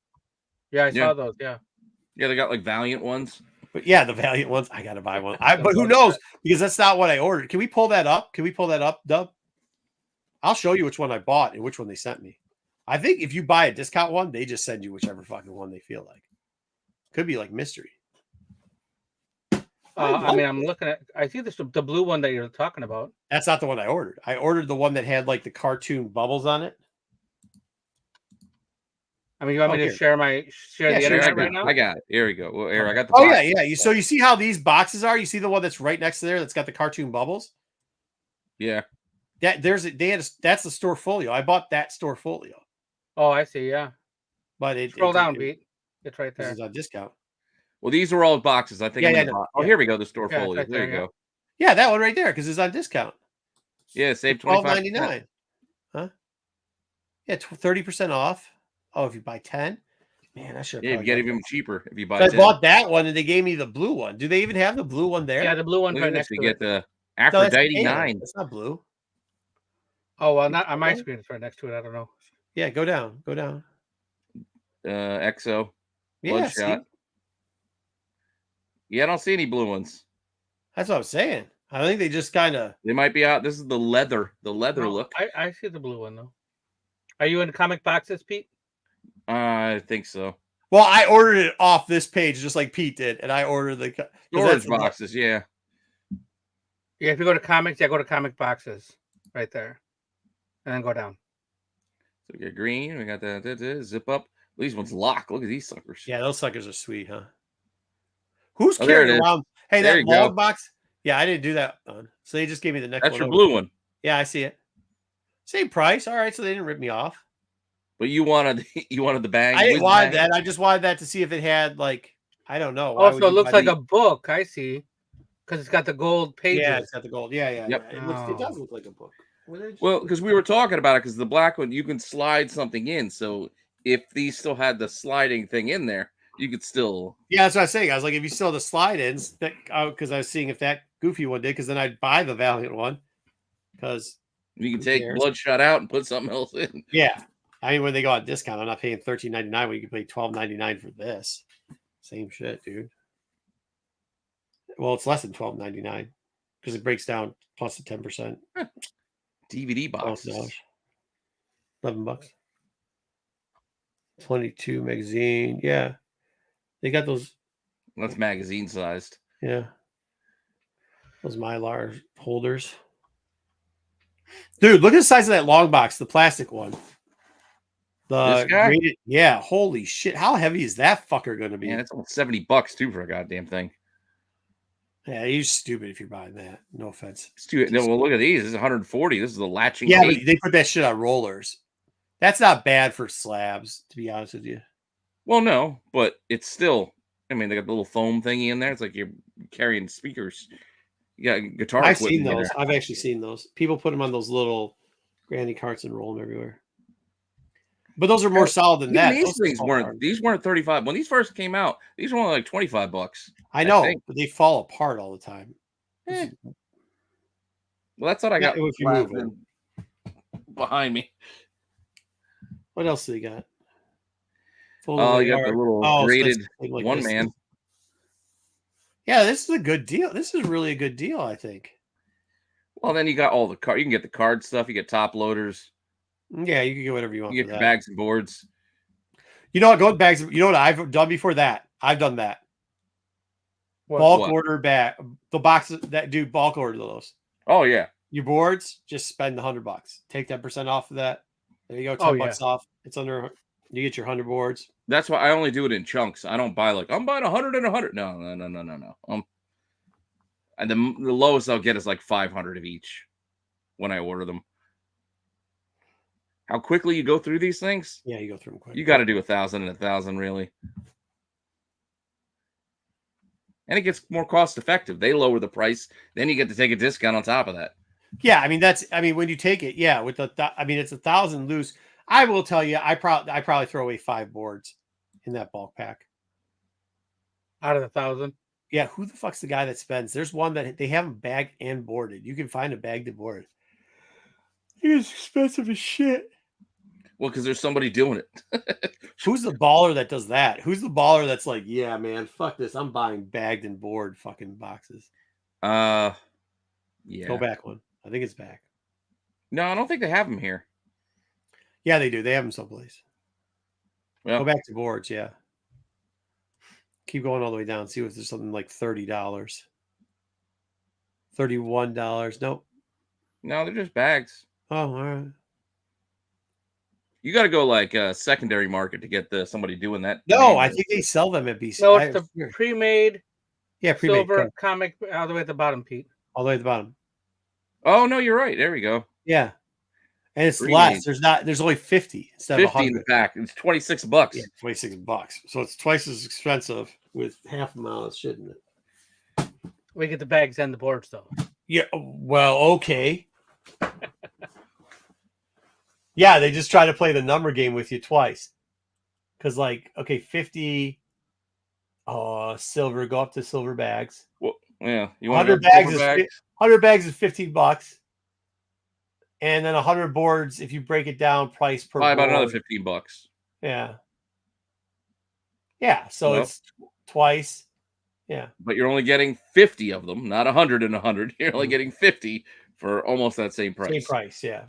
Yeah, I saw those. Yeah. Yeah, they got like Valiant ones. But yeah, the Valiant ones. I gotta buy one. But who knows? Because that's not what I ordered. Can we pull that up? Dub? I'll show you which one I bought and which one they sent me. I think if you buy a discount one, they just send you whichever fucking one they feel like. Could be like mystery. I'm looking at. I see the blue one that you're talking about. That's not the one I ordered. I ordered the one that had like the cartoon bubbles on it. I mean, you want me to share the internet right now? I got it. Here we go. Well, here I got the. Oh box. Yeah. So you see how these boxes are? You see the one that's right next to there that's got the cartoon bubbles? Yeah. That's the store folio. I bought that store folio. Oh, I see. Yeah. But scroll down, Pete. It's right there. This is on discount. Well, these are all boxes. I think. Here we go. The store folio. Right there you go. Yeah, that one right there because it's on discount. Yeah, save $12.99. Huh? Yeah, 30% off. Oh, if you buy 10, man, I should. Yeah, you get even cheaper if you buy. I bought that one and they gave me the blue one. Do they even have the blue one there? Yeah, the blue one right next to it. You get the Aphrodite 9. It's not blue. Oh well, not on my screen. It's right next to it. I don't know. Yeah, go down. EXO. Yeah. Yeah, I don't see any blue ones. That's what I'm saying. I think they just kind of. They might be out. This is the leather look. I see the blue one though. Are you in comic boxes, Pete? I think so. Well, I ordered it off this page just like Pete did, and I ordered the storage boxes. Yeah. Yeah, if you go to comics, go to comic boxes right there, and then go down. So we got green. We got the zip up. These ones lock. Look at these suckers. Yeah, those suckers are sweet, huh? Who's carrying around? Hey, that log box. Yeah, I didn't do that one. So they just gave me the next one. That's your blue one. Yeah, I see it. Same price. All right, so they didn't rip me off. But you wanted the bag. I didn't want that. I just wanted that to see if it had like I don't know. Oh, so it looks like a book. I see, because it's got the gold pages. Yeah, it's got the gold. Yeah. Yep. It does look like a book. Well, because we were talking about it, because the black one you can slide something in. So if these still had the sliding thing in there, you could still. Yeah, that's what I was saying. I was like, if you still have the slide-ins, because I was seeing if that goofy one did, because then I'd buy the Valiant one. Because you can take Bloodshot out and put something else in. Yeah. I mean, when they go on discount, I'm not paying $13.99 when you can pay $12.99 for this. Same shit, dude. Well, it's less than $12.99 because it breaks down plus the 10%. DVD boxes. $11. 22 magazine. Yeah. They got those. That's magazine sized. Yeah. Those Mylar holders. Dude, look at the size of that long box, the plastic one. This The guy? graded, yeah, holy shit. How heavy is that fucker going to be? Man, it's almost $70 too for a goddamn thing. Yeah, you're stupid if you're buying that. No offense. It's too, no, well, look at these. This is 140. This is the latching. Yeah, tape. but they put that shit on rollers. That's not bad for slabs, to be honest with you. Well, no, but it's still. I mean, they got the little foam thingy in there. It's like you're carrying speakers. You got guitar. I've seen equipment in those. there. I've actually seen those. People put them on those little granny carts and roll them everywhere. But those are more solid than Even that. these Those things fall weren't. apart. These weren't 35 when these first came out. These were only like $25. I know, think. but they fall apart all the time. Eh. Well, that's what I Yeah, got if you move laughing behind me. What else do they got? Oh, you got the little so graded it's like one this. man. Yeah, this is a good deal. This is really a good deal, I think. Well, then you got all the card. You can get the card stuff. You get top loaders. Yeah, you can get whatever you want. You for get your that. bags and boards. You know what? Go bags. You know what I've done before that? I've done that. Bulk order bag. The boxes that do bulk order those. Oh yeah. Your boards, just spend $100. Take 10% off of that. There you go, $10 off. It's under. You get your 100 boards. That's why I only do it in chunks. I don't buy like I'm buying 100 and 100. No. And the lowest I'll get is like 500 of each when I order them. How quickly you go through these things? Yeah, you go through them quick. You got to do 1,000 and 1,000 really. And it gets more cost effective. They lower the price, then you get to take a discount on top of that. Yeah, I mean when you take it, yeah, with it's 1,000 loose. I will tell you, I probably throw away 5 boards in that bulk pack. Out of 1,000. Yeah, who the fuck's the guy that spends? There's one that they have them bagged and boarded. You can find a bagged and boarded. It's expensive as shit. Well, because there's somebody doing it. Who's the baller that does that? Who's the baller that's like, yeah, man, fuck this. I'm buying bagged and board fucking boxes. Yeah. Go back one. I think it's back. No, I don't think they have them here. Yeah, they do. They have them someplace. Well, go back to boards, yeah. Keep going all the way down. See if there's something like $30. $31. Nope. No, they're just bags. Oh, all right. You got to go like secondary market to get somebody doing that. No, I think they sell them at BC. No, it's the pre-made. Yeah, pre-made silver comic all the way at the bottom, Pete. All the way at the bottom. Oh no, you're right. There we go. Yeah, and it's pre-made. less. There's only 50 instead 50 of 100 in the pack. It's $26. Yeah, $26. So it's twice as expensive with half a amount of shit in it. We get the bags and the boards though. Yeah. Well, okay. Yeah, they just try to play the number game with you twice. Because, like, okay, 50 silver, go up to silver bags. Well, yeah, you want 100 bags is 100 bags is $15. And then 100 boards, if you break it down, price per Probably board. about another $15. Yeah. Yeah, so it's twice. Yeah. But you're only getting 50 of them, not 100 and 100. You're only getting 50 for almost that same price. Same price, yeah.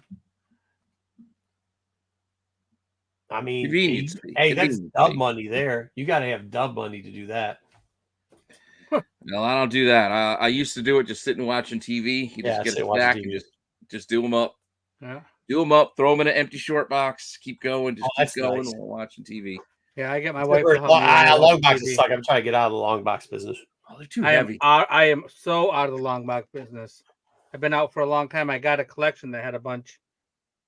I mean, Convenience. Hey, that's dub money there. You got to have dub money to do that. No, I don't do that. I used to do it just sitting watching TV. You just get a stack and just do them up. Yeah. Do them up, throw them in an empty short box, keep going, just keep going nice. while watching TV. Yeah, I get my wife. Long boxes suck. I'm trying to get out of the long box business. Oh, they're too heavy. I am so out of the long box business. I've been out for a long time. I got a collection that had a bunch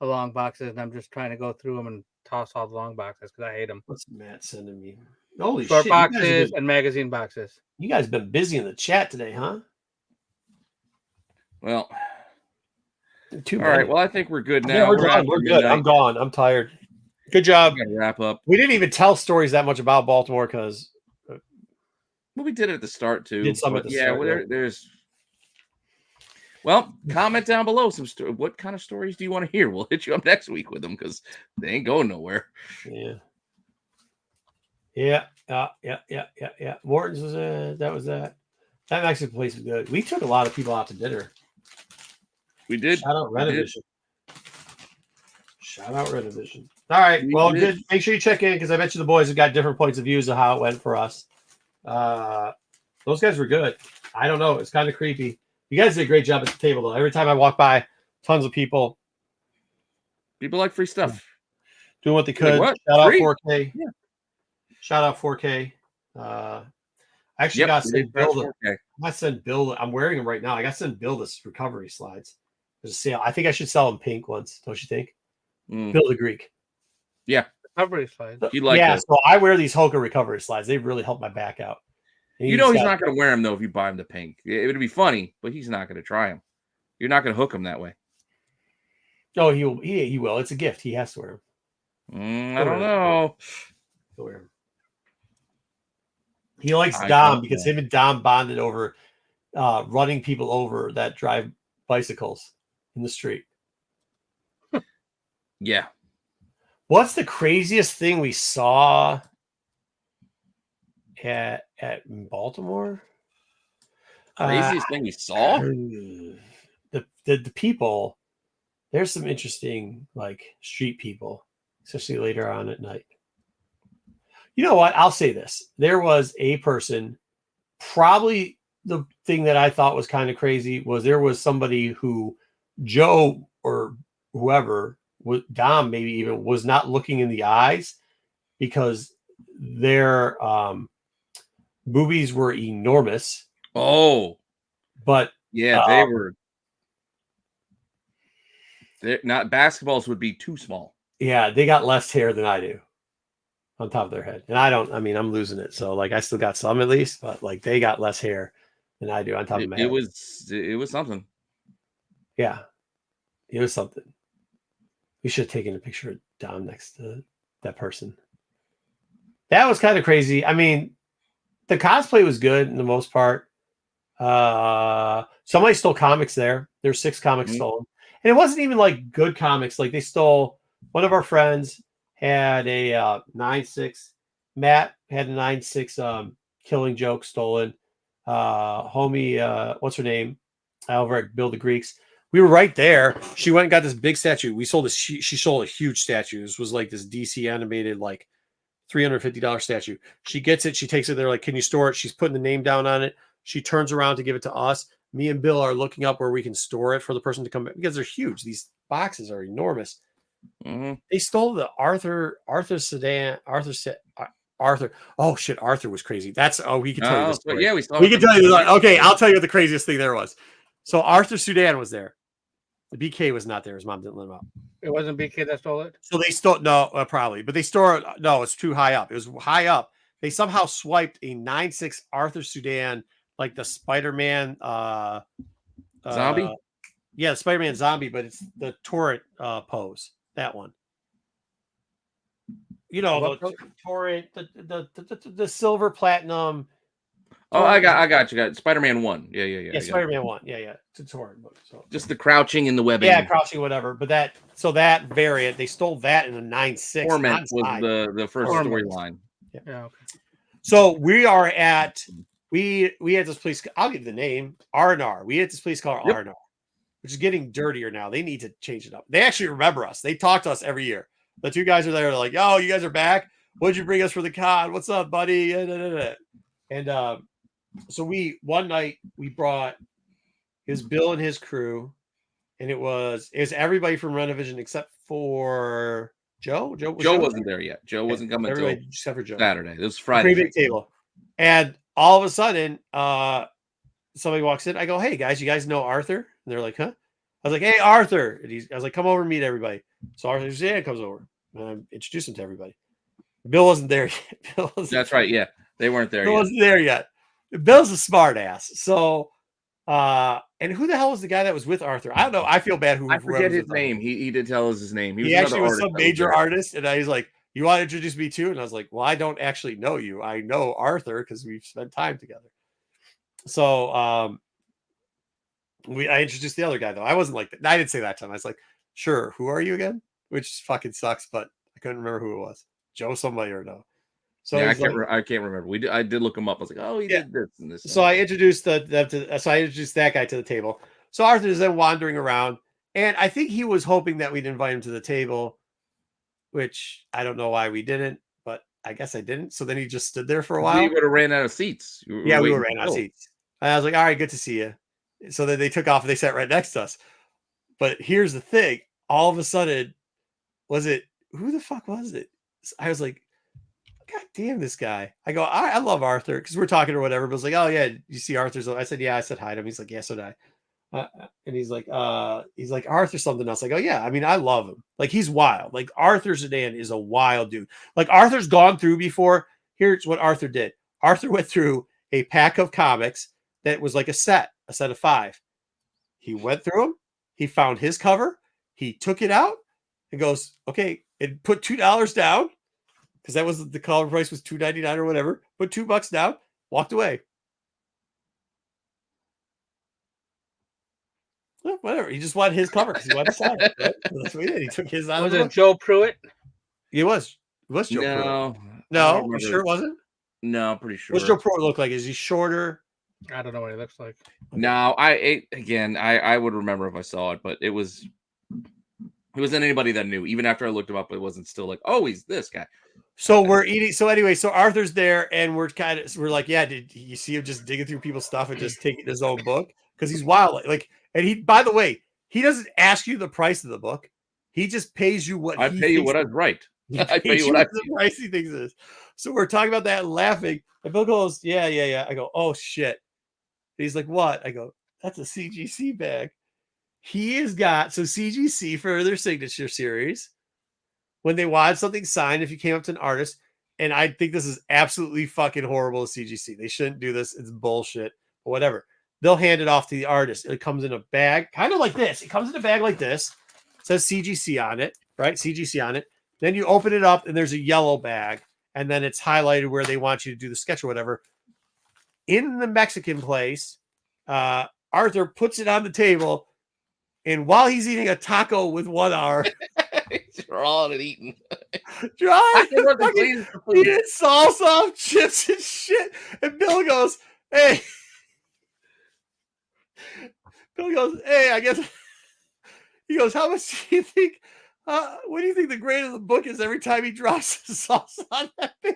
of long boxes, and I'm just trying to go through them and toss all the long boxes because I hate them. What's Matt sending me? Holy short shit, boxes and magazine boxes. You guys have been busy in the chat today, huh? Well, all right. Well, I think we're good now. Yeah, we're done. We're good. I'm gone. I'm tired. Good job. We gotta wrap up. We didn't even tell stories that much about Baltimore because. Well, we did it at the start too. Did some at the start. Well, there's. Well, comment down below what kind of stories do you want to hear? We'll hit you up next week with them because they ain't going nowhere. Yeah. Yeah. Morton's was that was that. That Mexican place was good. We took a lot of people out to dinner. We did. Shout out Rennavision. Shout out Rennavision. All right. Well, good. Make sure you check in because I bet you the boys have got different points of views of how it went for us. Those guys were good. I don't know. It's kind of creepy. You guys did a great job at the table, though. Every time I walk by, tons of people. People like free stuff. Doing what they could. Like, what? Shout Free? out 4K. Yeah. Shout out 4K. I actually got to send Bill. I send Bill. I'm wearing them right now. I got to send Bill this recovery slides. There's a sale. I think I should sell them pink ones. Don't you think? Bill the Greek. Yeah. Recovery slides. So I wear these Hoka recovery slides. They really help my back out. You know he's not going to wear them though if you buy him the pink. It would be funny, but he's not going to try them. You're not going to hook him that way. Oh, he will. It's a gift. He has to wear them. I don't know. He'll wear them. He likes Dom because him and Dom bonded over running people over that drive bicycles in the street. Yeah. What's the craziest thing we saw at Baltimore? Craziest thing we saw? The people. There's some interesting like street people, especially later on at night. You know what? I'll say this. There was a person, probably the thing that I thought was kind of crazy was there was somebody who Joe or whoever, Dom maybe even, was not looking in the eyes because their boobies were enormous. Oh. But yeah, they were. Not basketballs would be too small. Yeah, they got less hair than I do on top of their head. And I'm losing it. So like I still got some at least, but like they got less hair than I do on top of my head. It was something. Yeah. It was something. We should have taken a picture of Dom next to that person. That was kind of crazy. I mean, the cosplay was good in the most part. Somebody stole comics there. There's 6 comics stolen. And it wasn't even like good comics. Like they stole, one of our friends had a 9.6. Matt had a 9.6 Killing Joke stolen. Homie, what's her name? Over at Bill the Greeks. We were right there. She went and got this big statue. We sold this. She sold a huge statue. This was like this DC animated, like $350 statue. She gets it. She takes it there. Like, can you store it? She's putting the name down on it. She turns around to give it to us. Me and Bill are looking up where we can store it for the person to come back because they're huge. These boxes are enormous. They stole the Arthur sedan. Arthur. Oh shit, Arthur was crazy. We can tell you this story. Yeah, we can tell you. Okay, I'll tell you what the craziest thing there was. So Arthur Sudan was there. The BK was not there. His mom didn't let him out. It wasn't BK that stole it? So they stole, probably. But they store, no, it's too high up. It was high up. They somehow swiped a 9.6 Arthur Sudan, like the Spider-Man zombie? Yeah, the Spider-Man zombie, but it's the torrent pose. That one. You know, the torrent, the silver platinum. Oh, I got you. Spider-Man 1. Yeah. Spider-Man 1. Yeah. It's a torrent book. So just the crouching and the webbing. Yeah, crouching, whatever. But that variant, they stole that in a 9.6. Torment was the first storyline. Yeah. Okay. So we are at we had this place. I'll give the name R&R. We had this place called R&R, which is getting dirtier now. They need to change it up. They actually remember us. They talk to us every year. The 2 guys are there. They're like, "Oh, you guys are back. What'd you bring us for the con? What's up, buddy?" And so one night we brought his Bill and his crew, and it was everybody from Rennavision except for Joe. Joe wasn't there yet. Joe wasn't coming until except for Joe. Saturday. This was Friday. Pretty big table. And all of a sudden, somebody walks in. I go, "Hey guys, you guys know Arthur?" And they're like, "Huh?" I was like, "Hey, Arthur." And I was like, "Come over and meet everybody." So Arthur comes over. And I introduced him to everybody. Bill wasn't there yet. That's right. Yeah. They weren't there Bill yet. wasn't there yet. Bill's a smart ass. So, and who the hell was the guy that was with Arthur? I don't know. I feel bad. I forget his name. He did tell us his name. He actually was some major artist. And he's like, "You want to introduce me too?" And I was like, "Well, I don't actually know you. I know Arthur because we've spent time together." So, I introduced the other guy though. I wasn't like that. I didn't say that time. I was like, "Sure. Who are you again?" Which fucking sucks, but I couldn't remember who it was. Joe somebody or no. So yeah, I can't remember. I did look him up. I was like, "Oh, he did this and this." So I introduced that guy to the table. So Arthur is then wandering around, and I think he was hoping that we'd invite him to the table, which I don't know why we didn't, but I guess I didn't. So then he just stood there for a So while. you would have ran out of seats. Yeah, we were ran out of seats. And I was like, all right, good to see you. So then they took off and they sat right next to us. But here's the thing. All of a sudden, who the fuck was it? I was like, God damn this guy. I go, I love Arthur because we're talking or whatever. But I was like, oh yeah, you see Arthur's? I said, yeah, I said hi to him. He's like, yeah, so did I. And he's like Arthur something else. I go, yeah, I mean, I love him. Like, he's wild. Like, Arthur Sedan is a wild dude. Like, Arthur's gone through before. Here's what Arthur did. Arthur went through a pack of comics that was like a set of 5. He went through them. He found his cover. He took it out and goes, okay, and put $2 down because that was the cover price was $2.99 or whatever. Put $2 down, walked away. Well, whatever. He just wanted his cover because he wanted to sign it. Right? That's what he did. He took his out. Was it Joe Pruitt? It was Joe Pruitt. No, you sure it wasn't? No, I'm pretty sure. What's Joe Pruitt look like? Is he shorter? I don't know what he looks like. No, I would remember if I saw it, but it wasn't anybody that knew. Even after I looked him up, it wasn't still like, oh, he's this guy. So we're eating. So anyway, so Arthur's there, and we're like, yeah. Did you see him just digging through people's stuff and just taking his own book? Because he's wild. Like, and he, by the way, he doesn't ask you the price of the book. He just pays you what I pay you what I write. I pay you what the price he thinks it is. So we're talking about that and laughing. And Bill goes, yeah. I go, oh shit. And he's like, what? I go, that's a CGC bag. He has got so CGC for their signature series. When they want something signed, if you came up to an artist, and I think this is absolutely fucking horrible to CGC. They shouldn't do this. It's bullshit. But whatever. They'll hand it off to the artist. It comes in a bag, kind of like this. It comes in a bag like this. It says CGC on it, right? CGC on it. Then you open it up, and there's a yellow bag, and then it's highlighted where they want you to do the sketch or whatever. In the Mexican place, Arthur puts it on the table, and while he's eating a taco with one arm, he's drawing and eating. Eating salsa, chips, and shit. And Bill goes, hey. I guess. He goes, how much do you think? What do you think the grade of the book is every time he drops the sauce on that bitch?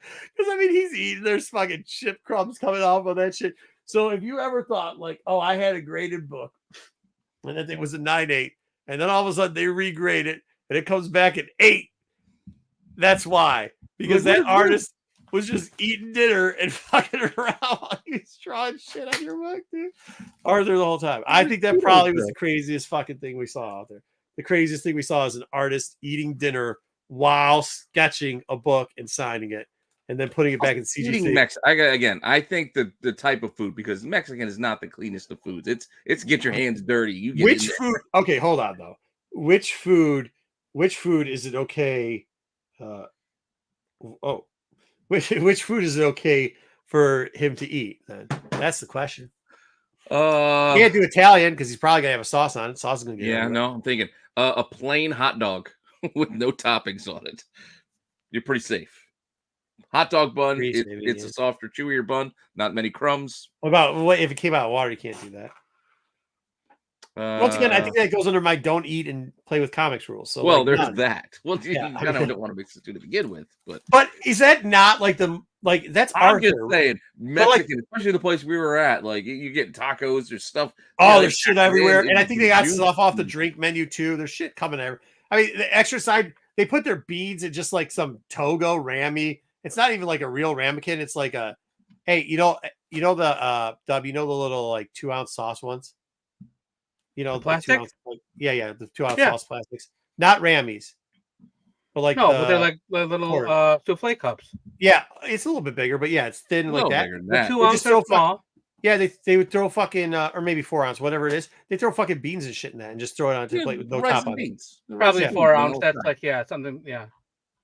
Because I mean, he's eating. There's fucking chip crumbs coming off of that shit. So if you ever thought like, oh, I had a graded book, and that thing was a 9.8, and then all of a sudden they regrade it, and it comes back at 8. That's why. Because that artist was just eating dinner and fucking around while he was drawing shit on your book, dude. Arthur the whole time. I think that probably was the craziest fucking thing we saw out there. The craziest thing we saw is an artist eating dinner while sketching a book and signing it, and then putting it back in CGC. I think the type of food, because Mexican is not the cleanest of foods. It's get your hands dirty. Which food? Okay, hold on though. Which food is it okay? Which food is it okay for him to eat? Then that's the question. He can't do Italian because he's probably gonna have a sauce on it. Sauce is gonna get I'm thinking a plain hot dog with no toppings on it. You're pretty safe. Hot dog bun. It's a softer, chewier bun. Not many crumbs. What about if it came out of water? You can't do that. Once again, I think that goes under my don't eat and play with comics rules. So, well, there's that. Well, you kind of don't want to mix the two to begin with, but is that not like that's I'm just saying Mexican, especially the place we were at. Like you get tacos, there's stuff. Oh, there's shit everywhere, and I think they got stuff off the drink menu too. There's shit coming everywhere. I mean, the extra side, they put their beads in just like some Togo Rammy. It's not even like a real ramekin. It's like a, hey, you know the Dub, the little like 2-ounce sauce ones. You know, the plastic? The 2-ounce sauce plastics. Not Rammies. But like but they're like the little souffle cups. Yeah, it's a little bit bigger, but yeah, it's thin like that. The 2-ounce are small. Yeah, they would throw fucking or maybe 4-ounce, whatever it is. They throw fucking beans and shit in that and just throw it onto the plate with no top on it. Probably 4-ounce. That's like something.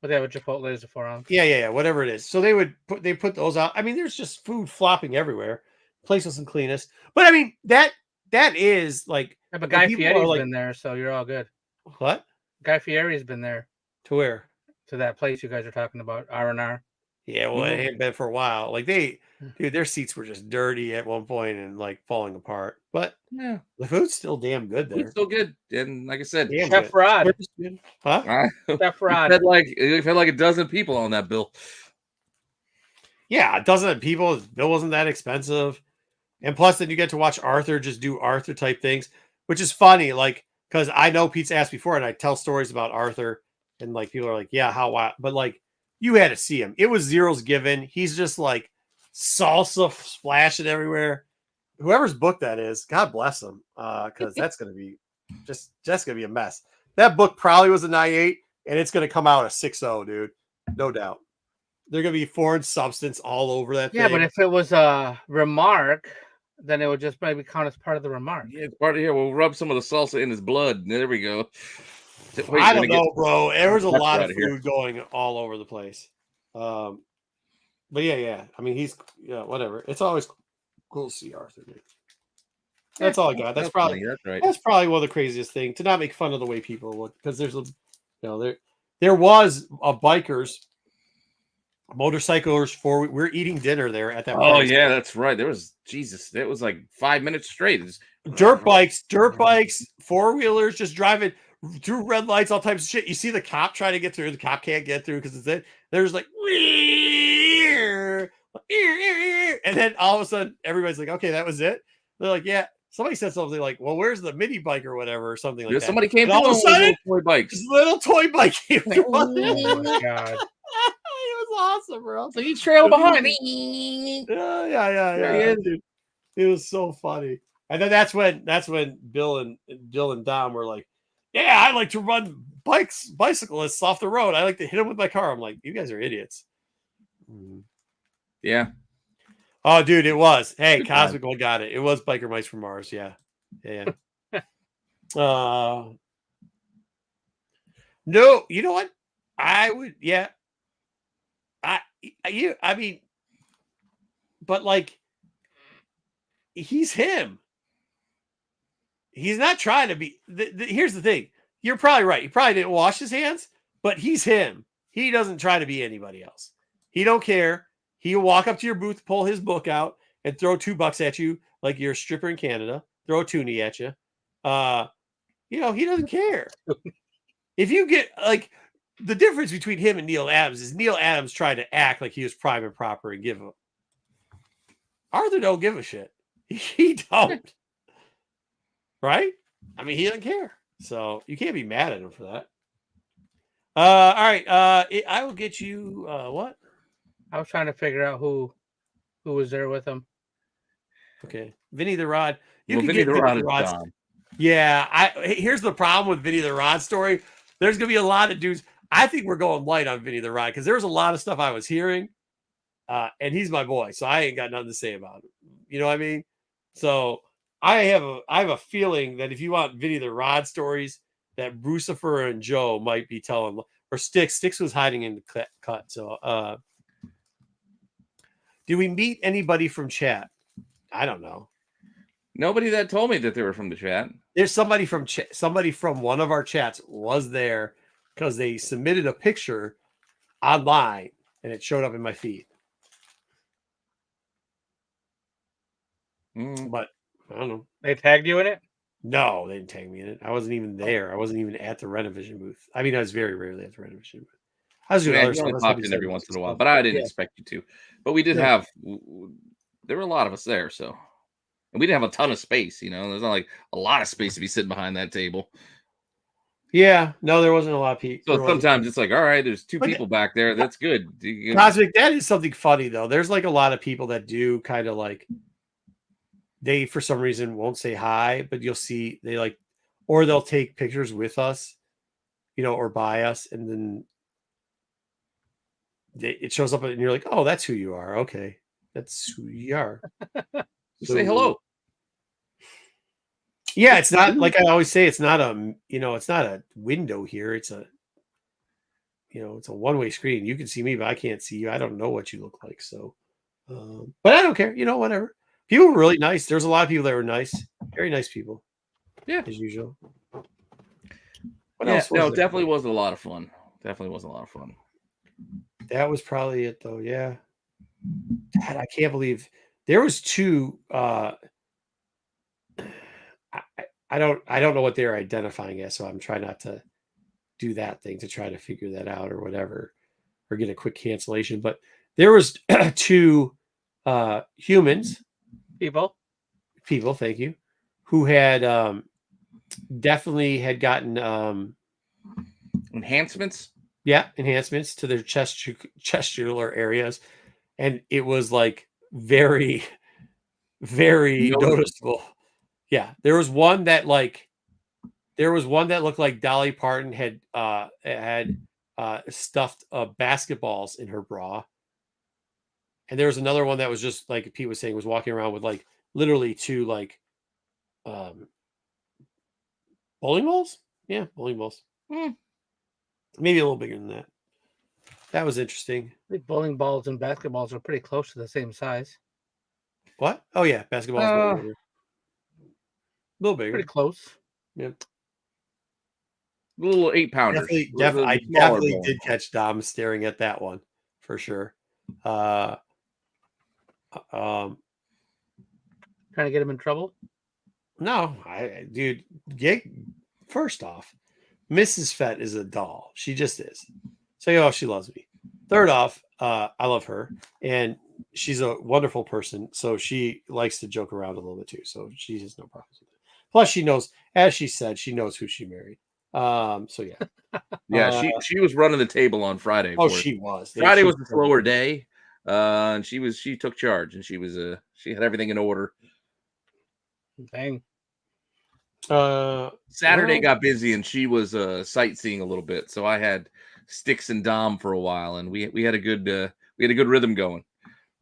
But they have a Chipotle is a 4-ounce. Yeah, whatever it is. So they put those out. I mean, there's just food flopping everywhere. Place wasn't cleanest, but I mean that is like. Yeah, but Guy Fieri's been there, so you're all good. What? Guy Fieri's been there. To where? To that place you guys are talking about, R&R. Yeah, well, it hadn't been for a while. Like dude, their seats were just dirty at one point and like falling apart. But Yeah, the food's still damn good it's there. still good. And like I said, Damn Chef good. Rod. Service good. Huh? Chef we Rod. fed like a dozen people on that bill. Yeah, a dozen people. His bill wasn't that expensive. And plus, then you get to watch Arthur just do Arthur type things, which is funny. Like, because I know Pete's asked before, and I tell stories about Arthur, and like people are like, "Yeah, how wild?" But like, you had to see him. It was zeros given. He's just like salsa splashing everywhere. Whoever's book that is, God bless him, because that's gonna be just gonna be a mess. That book probably was a 9.8, and it's gonna come out a 6.0, dude, no doubt. They're gonna be foreign substance all over that Yeah, thing. but if it was a remark, then it would just maybe count as part of the remark. Yeah, it's part of here. We'll rub some of the salsa in his blood. There we go. Wait, I don't know, bro. There was a lot of out of here. food going all over the place. But yeah. I mean, he's whatever. It's always cool to see Arthur, dude. That's all I got. That's probably funny. That's right. That's probably one of the craziest things, to not make fun of the way people look, because there's there was a bikers, motorcyclers we're eating dinner there at that. Oh place. yeah, that's right. There was Jesus. It was like 5 minutes straight. Dirt bikes, four-wheelers just driving through red lights, all types of shit. You see the cop trying to get through. The cop can't get through because it's it. There's like, and then all of a sudden everybody's like, okay, that was it. They're like, yeah. Somebody said something like, well, where's the mini bike or whatever, or something like that. Somebody came all of a sudden, toy bikes. this little toy bike came through. Oh my God. It was awesome, bro. So you trail behind. Yeah, dude. It was so funny. And then that's when Bill and Dom were like, yeah, I like to run bicyclists off the road. I like to hit them with my car. I'm like, you guys are idiots. Yeah. Oh, dude, it was. Hey, Good Cosmic One got it. It was Biker Mice from Mars. Yeah. No, you know what? I would. Yeah. I mean, but like, he's him. He's not trying to be. Here's the thing. You're probably right. He probably didn't wash his hands, but he's him. He doesn't try to be anybody else. He don't care. He'll walk up to your booth, pull his book out, and throw $2 at you like you're a stripper in Canada. Throw a toonie at you. He doesn't care. If you get like, the difference between him and Neil Adams is Neil Adams tried to act like he was prime and proper and give him. Arthur don't give a shit. He don't. Right? I mean, he doesn't care. So you can't be mad at him for that. All right. I will get you what? I was trying to figure out who was there with him. Okay. Vinny the Rod. You can Vinny get the Vinny Rod the is Rod's. Dom. Yeah. Here's the problem with Vinny the Rod story. There's gonna be a lot of dudes. I think we're going light on Vinny the Rod because there was a lot of stuff I was hearing. And he's my boy, so I ain't got nothing to say about him. You know what I mean? So I have a feeling that if you want Vinny the Rod stories, that Brucifer and Joe might be telling, or Sticks was hiding in the cut. So did we meet anybody from chat? I don't know. Nobody that told me that they were from the chat. There's somebody from one of our chats was there because they submitted a picture online and it showed up in my feed. But I don't know. They tagged you in it? No, they didn't tag me in it. I wasn't even there. I wasn't even at the Rennavision booth. I mean, I was very rarely at the Rennavision booth. I was doing other stuff. Only popped in every once in a while, but I didn't expect you to. But we did have. There were a lot of us there, so, and we didn't have a ton of space. There's not like a lot of space to be sitting behind that table. Yeah, no, there wasn't a lot of people. So sometimes it's like, all right, there's two people back there. That's good. Cosmic, that is something funny though. There's like a lot of people that do kind of like, they for some reason won't say hi, but you'll see they like, or they'll take pictures with us, or by us, and then it shows up and you're like, oh, that's who you are. Okay, that's who you are. So, say hello. Yeah, it's not like I always say. It's not it's not a window here. It's a, it's a one-way screen. You can see me, but I can't see you. I don't know what you look like. So, but I don't care. Whatever. People were really nice. There's a lot of people that were nice. Very nice people. Yeah, as usual. What else? No, definitely wasn't a lot of fun. Definitely wasn't a lot of fun. That was probably it, though. Yeah. God, I can't believe there was two. I don't know what they're identifying as, so I'm trying not to do that thing to try to figure that out or whatever, or get a quick cancellation. But there was two humans, People. thank you, who had definitely had gotten Enhancements. enhancements to their chestular areas, and it was like very, very noticeable. Yeah, there was one that looked like Dolly Parton had stuffed basketballs in her bra, and there was another one that was just like Pete was saying, was walking around with like literally two like bowling balls. Yeah, bowling balls. Maybe a little bigger than that. That was interesting. I think bowling balls and basketballs are pretty close to the same size. What? Oh yeah, basketballs a little bigger. A little bigger. Pretty close. Yep. Little 8-pounders. I definitely did catch Dom staring at that one for sure. Trying to get him in trouble? No, dude, first off, Mrs. Fett is a doll. She just is. Second off, she loves me. Third off, I love her, and she's a wonderful person. So she likes to joke around a little bit too. So she has no problems with it. Plus, she knows, as she said, she knows who she married. So yeah, yeah. She was running the table on Friday. Oh, she was. Friday was a slower day, and she took charge, and she had everything in order. Dang. Saturday got busy, and she was sightseeing a little bit, so I had Sticks and Dom for a while, and we had a good rhythm going.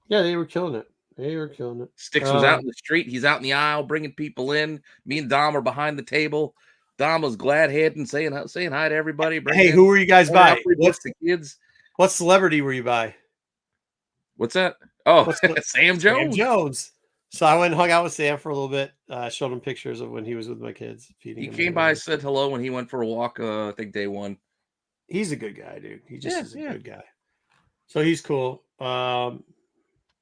Yeah, they were killing it. Sticks was out in the street. He's out in the aisle bringing people in. Me and Dom are behind the table. Dom was glad-headed and saying hi to everybody. Hey, who were you guys by? What's the kids? What celebrity were you by? What's that? Oh, Sam Jones. Sam Jones. So I went and hung out with Sam for a little bit. Showed him pictures of when he was with my kids. He came by, said hello when he went for a walk. I think day one. He's a good guy, dude. He just is a good guy. So he's cool. That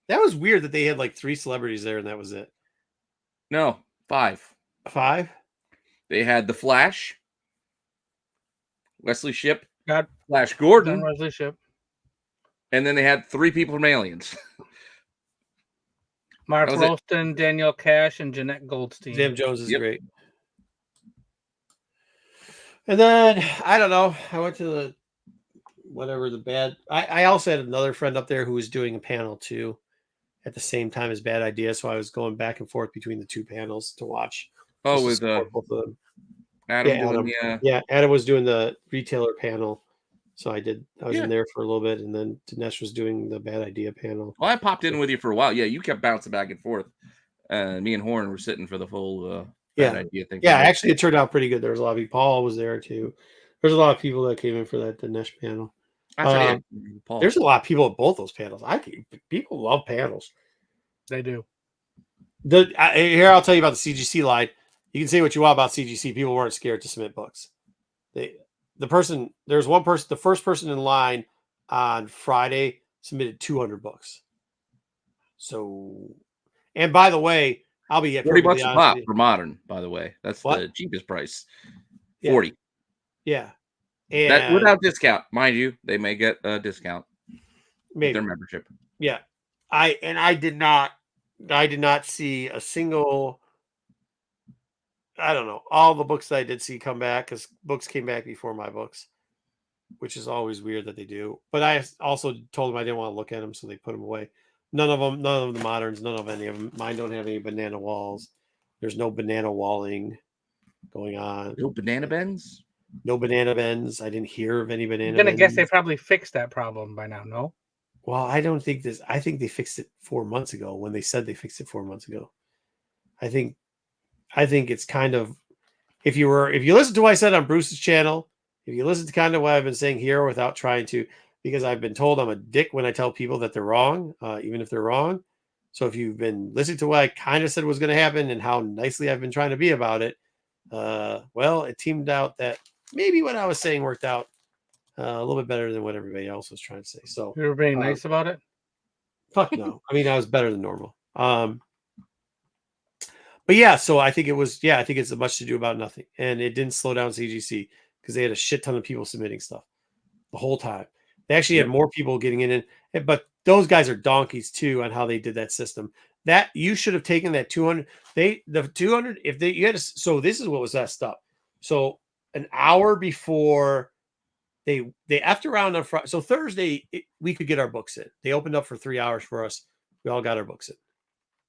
was weird that they had like 3 celebrities there and that was it. No, 5. 5? They had the Flash, Wesley Shipp, Flash Gordon, Wesley Shipp, and then they had 3 people from Aliens. Mark Rolston, Daniel Cash, and Jeanette Goldstein. Sam Jones is great. And then I don't know. I went to I also had another friend up there who was doing a panel too at the same time as Bad Idea. So I was going back and forth between the 2 panels to watch. Oh, with both of them. Adam. Adam was doing the retailer panel. So I was in there for a little bit, and then Dinesh was doing the Bad Idea panel. Well, I popped in with you for a while. Yeah, you kept bouncing back and forth. Me and Horn were sitting for the full Bad Idea thing. Yeah, actually, it turned out pretty good. There was a lot of people. Paul was there too. There's a lot of people that came in for that Dinesh panel. There's a lot of people at both those panels. People love panels. They do. Here, I'll tell you about the CGC line. You can say what you want about CGC. People weren't scared to submit books. There's one person, the first person in line on Friday submitted 200 books. So, and by the way, I'll be at $40 a pop for modern, by the way. That's the cheapest price. 40. Yeah. And that without discount, mind you, they may get a discount. Maybe their membership. Yeah. I did not see a single, I don't know, all the books that I did see come back, because books came back before my books, which is always weird that they do. But I also told them I didn't want to look at them, so they put them away. None of the moderns, none of any of them. Mine don't have any banana walls. There's no banana walling going on. No banana bends? No banana bends. I didn't hear of any banana bends. I'm going to guess they probably fixed that problem by now, no? Well, I don't think this. I think they fixed it 4 months ago when they said they fixed it 4 months ago. I think it's kind of, if you listen to what I said on Bruce's channel, if you listen to kind of what I've been saying here without trying to, because I've been told I'm a dick when I tell people that they're wrong, even if they're wrong. So if you've been listening to what I kind of said was going to happen and how nicely I've been trying to be about it, well, it teamed out that maybe what I was saying worked out. A little bit better than what everybody else was trying to say. So You were being nice about it. fuck no. I mean, I was better than normal. But yeah, so I think it was. Yeah, I think it's a much to do about nothing, and it didn't slow down CGC because they had a shit ton of people submitting stuff the whole time. They actually had more people getting in, but those guys are donkeys too on how they did that system. That you should have taken that 200. The 200 if they you had to, so this is what was messed up. So an hour before they effed around on Friday. So Thursday we could get our books in. They opened up for 3 hours for us. We all got our books in.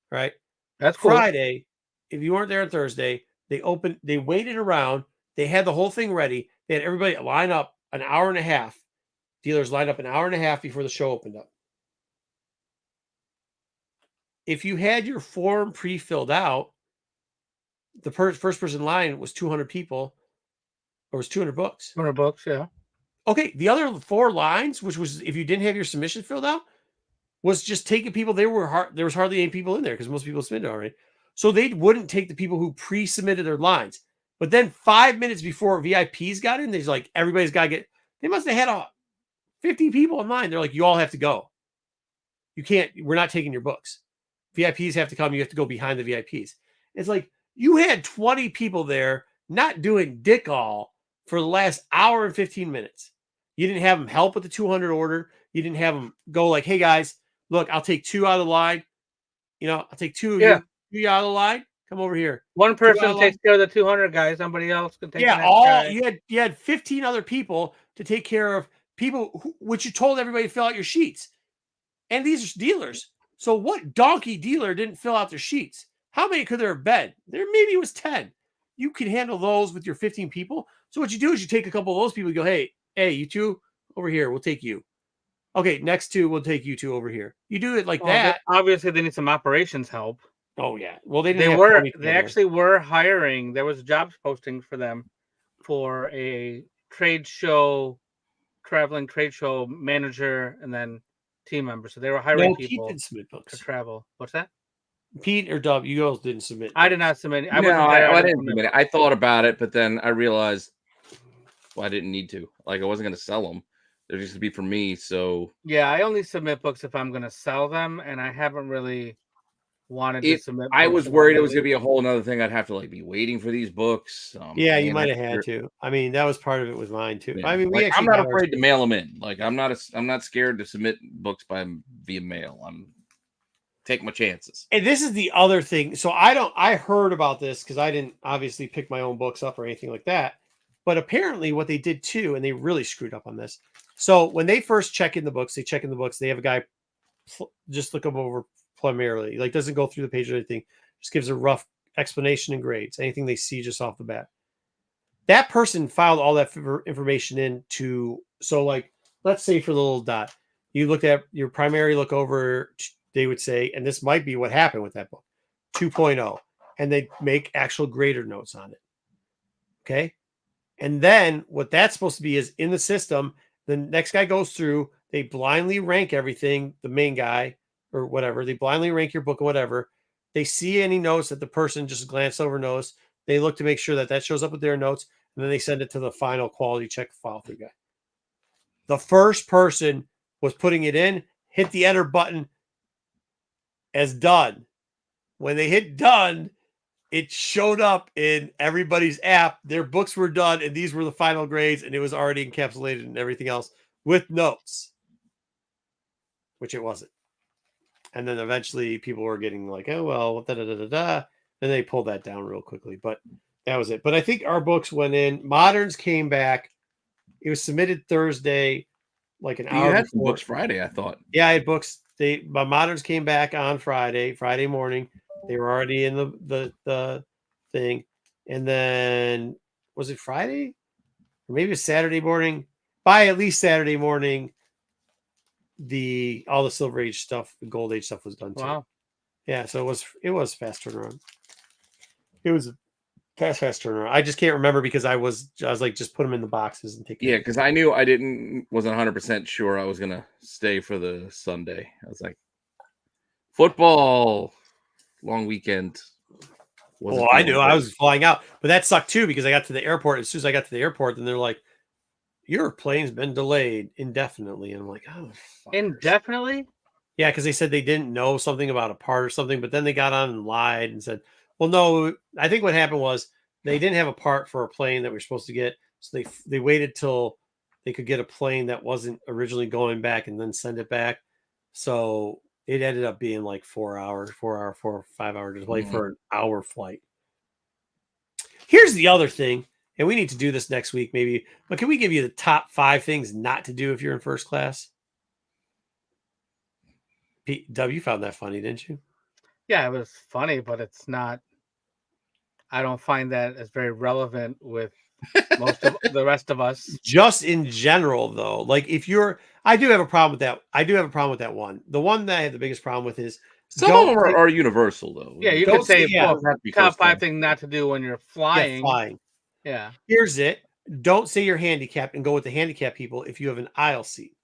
Right. That's cool. Friday, if you weren't there on Thursday, they waited around. They had the whole thing ready. They had everybody line up an hour and a half. Dealers lined up an hour and a half before the show opened up. If you had your form pre-filled out, the first person in line was 200 people, or was 200 books. 200 books, yeah. Okay, the other 4 lines, which was if you didn't have your submission filled out, was just taking people. There was hardly any people in there because most people submitted already. So they wouldn't take the people who pre-submitted their lines. But then 5 minutes before VIPs got in, there's like everybody's got to get. They must have had 50 people in line. They're like, you all have to go. You can't. We're not taking your books. VIPs have to come. You have to go behind the VIPs. It's like you had 20 people there not doing dick all for the last hour and 15 minutes. You didn't have them help with the 200 order. You didn't have them go like, hey guys, look, I'll take 2 out of the line. I'll take 2 of you. 2 out of the line. Come over here. One person takes care of the 200 guys. Somebody else can take. You had 15 other people to take care of people which you told everybody to fill out your sheets. And these are dealers. So what donkey dealer didn't fill out their sheets? How many could there have been? There maybe was 10. You can handle those with your 15 people. So what you do is you take a couple of those people and go, hey, you 2 over here. We'll take you. Okay, next 2, we'll take you 2 over here. You do it like that. Obviously, they need some operations help. Oh yeah. Well, they actually were hiring. There was jobs posting for them for a traveling trade show manager, and then team members. So they were hiring people Pete didn't submit books. to travel. What's that? Pete or Dub, you guys didn't submit. I did not submit. I didn't submit it. I thought about it, but then I realized I didn't need to. Like I wasn't going to sell them. They're just to be for me. So yeah, I only submit books if I'm going to sell them, and I haven't really wanted to submit. I was worried it was going to be a whole other thing. I'd have to be waiting for these books. You might have had to. I mean, that was part of it with mine too. Yeah. I mean, I'm not afraid to mail them in. Like I'm not scared to submit books via mail. I'm take my chances. And this is the other thing. So I heard about this because I didn't obviously pick my own books up or anything like that. But apparently what they did too, and they really screwed up on this. So when they first check in the books, they have a guy just look them over primarily, like doesn't go through the page or anything, just gives a rough explanation and grades, anything they see just off the bat. That person filed all that information into, so like, let's say for the little dot, you looked at your primary look over, they would say, and this might be what happened with that book, 2.0, and they make actual grader notes on it. Okay. And then what that's supposed to be is in the system, the next guy goes through, they blindly rank everything, the main guy or whatever, they blindly rank your book or whatever. They see any notes that the person just glanced over notes. They look to make sure that shows up with their notes, and then they send it to the final quality check file through guy. The first person was putting it in, hit the enter button as done. When they hit done, it showed up in everybody's app. Their books were done, and these were the final grades, and it was already encapsulated and everything else with notes, which it wasn't. And then eventually people were getting like, oh, well, Then they pulled that down real quickly, but that was it. But I think our books went in. Moderns came back. It was submitted Thursday, like an hour. You had some books Friday, I thought. Yeah, I had books. My Moderns came back on Friday morning. They were already in the thing. And then was it Friday? Or maybe it was Saturday morning. By at least Saturday morning, all the Silver Age stuff, the Gold Age stuff was done too. Wow. Yeah, so it was fast turnaround. It was a fast turnaround. I just can't remember because I was like, just put them in the boxes and take. Yeah, because I knew wasn't 100% sure I was gonna stay for the Sunday. I was like, football, long weekend. Well, I knew I was flying out, but that sucked too because I got to the airport. As soon as I got to the airport, then they're like, your plane's been delayed indefinitely. And I'm like, oh, fuckers. Indefinitely? Yeah, because they said they didn't know something about a part or something, but then they got on and lied and said, well, no, I think what happened was they didn't have a part for a plane that we are supposed to get. So they waited till they could get a plane that wasn't originally going back and then send it back. So it ended up being like 4 or 5 hour delay for an hour flight. Here's the other thing, and we need to do this next week maybe, but can we give you the top 5 things not to do if you're in first class? Dub, you found that funny, didn't you? Yeah, it was funny, but it's not. I don't find that as very relevant with most of the rest of us. Just in general, though, like if you're, I do have a problem with that. I do have a problem with that one. The one that I have the biggest problem with is some of them are universal, though. Yeah, you could say top 5 thing not to do when you're flying. Yeah, flying. Yeah. Here's it. Don't say you're handicapped and go with the handicapped people if you have an aisle seat.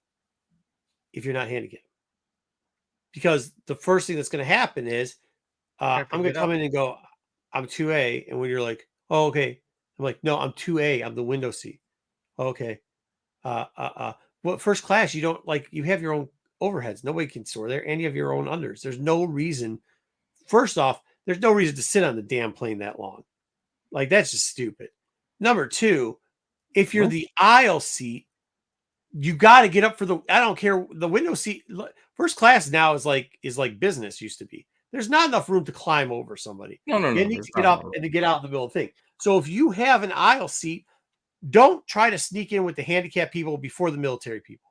If you're not handicapped. Because the first thing that's going to happen is I'm going to come in and go, I'm 2A. And when you're like, oh, okay. I'm like, no, I'm 2A. I'm the window seat. Okay. Well, first class, you don't like, you have your own overheads. Nobody can store there. And you have your own unders. There's no reason. First off, there's no reason to sit on the damn plane that long. Like, that's just stupid. Number 2, if you're the aisle seat, you got to get up for the, I don't care, the window seat. First class now is like business used to be. There's not enough room to climb over somebody. No. You need to get up and to get out of the middle of the thing. So if you have an aisle seat, don't try to sneak in with the handicapped people before the military people.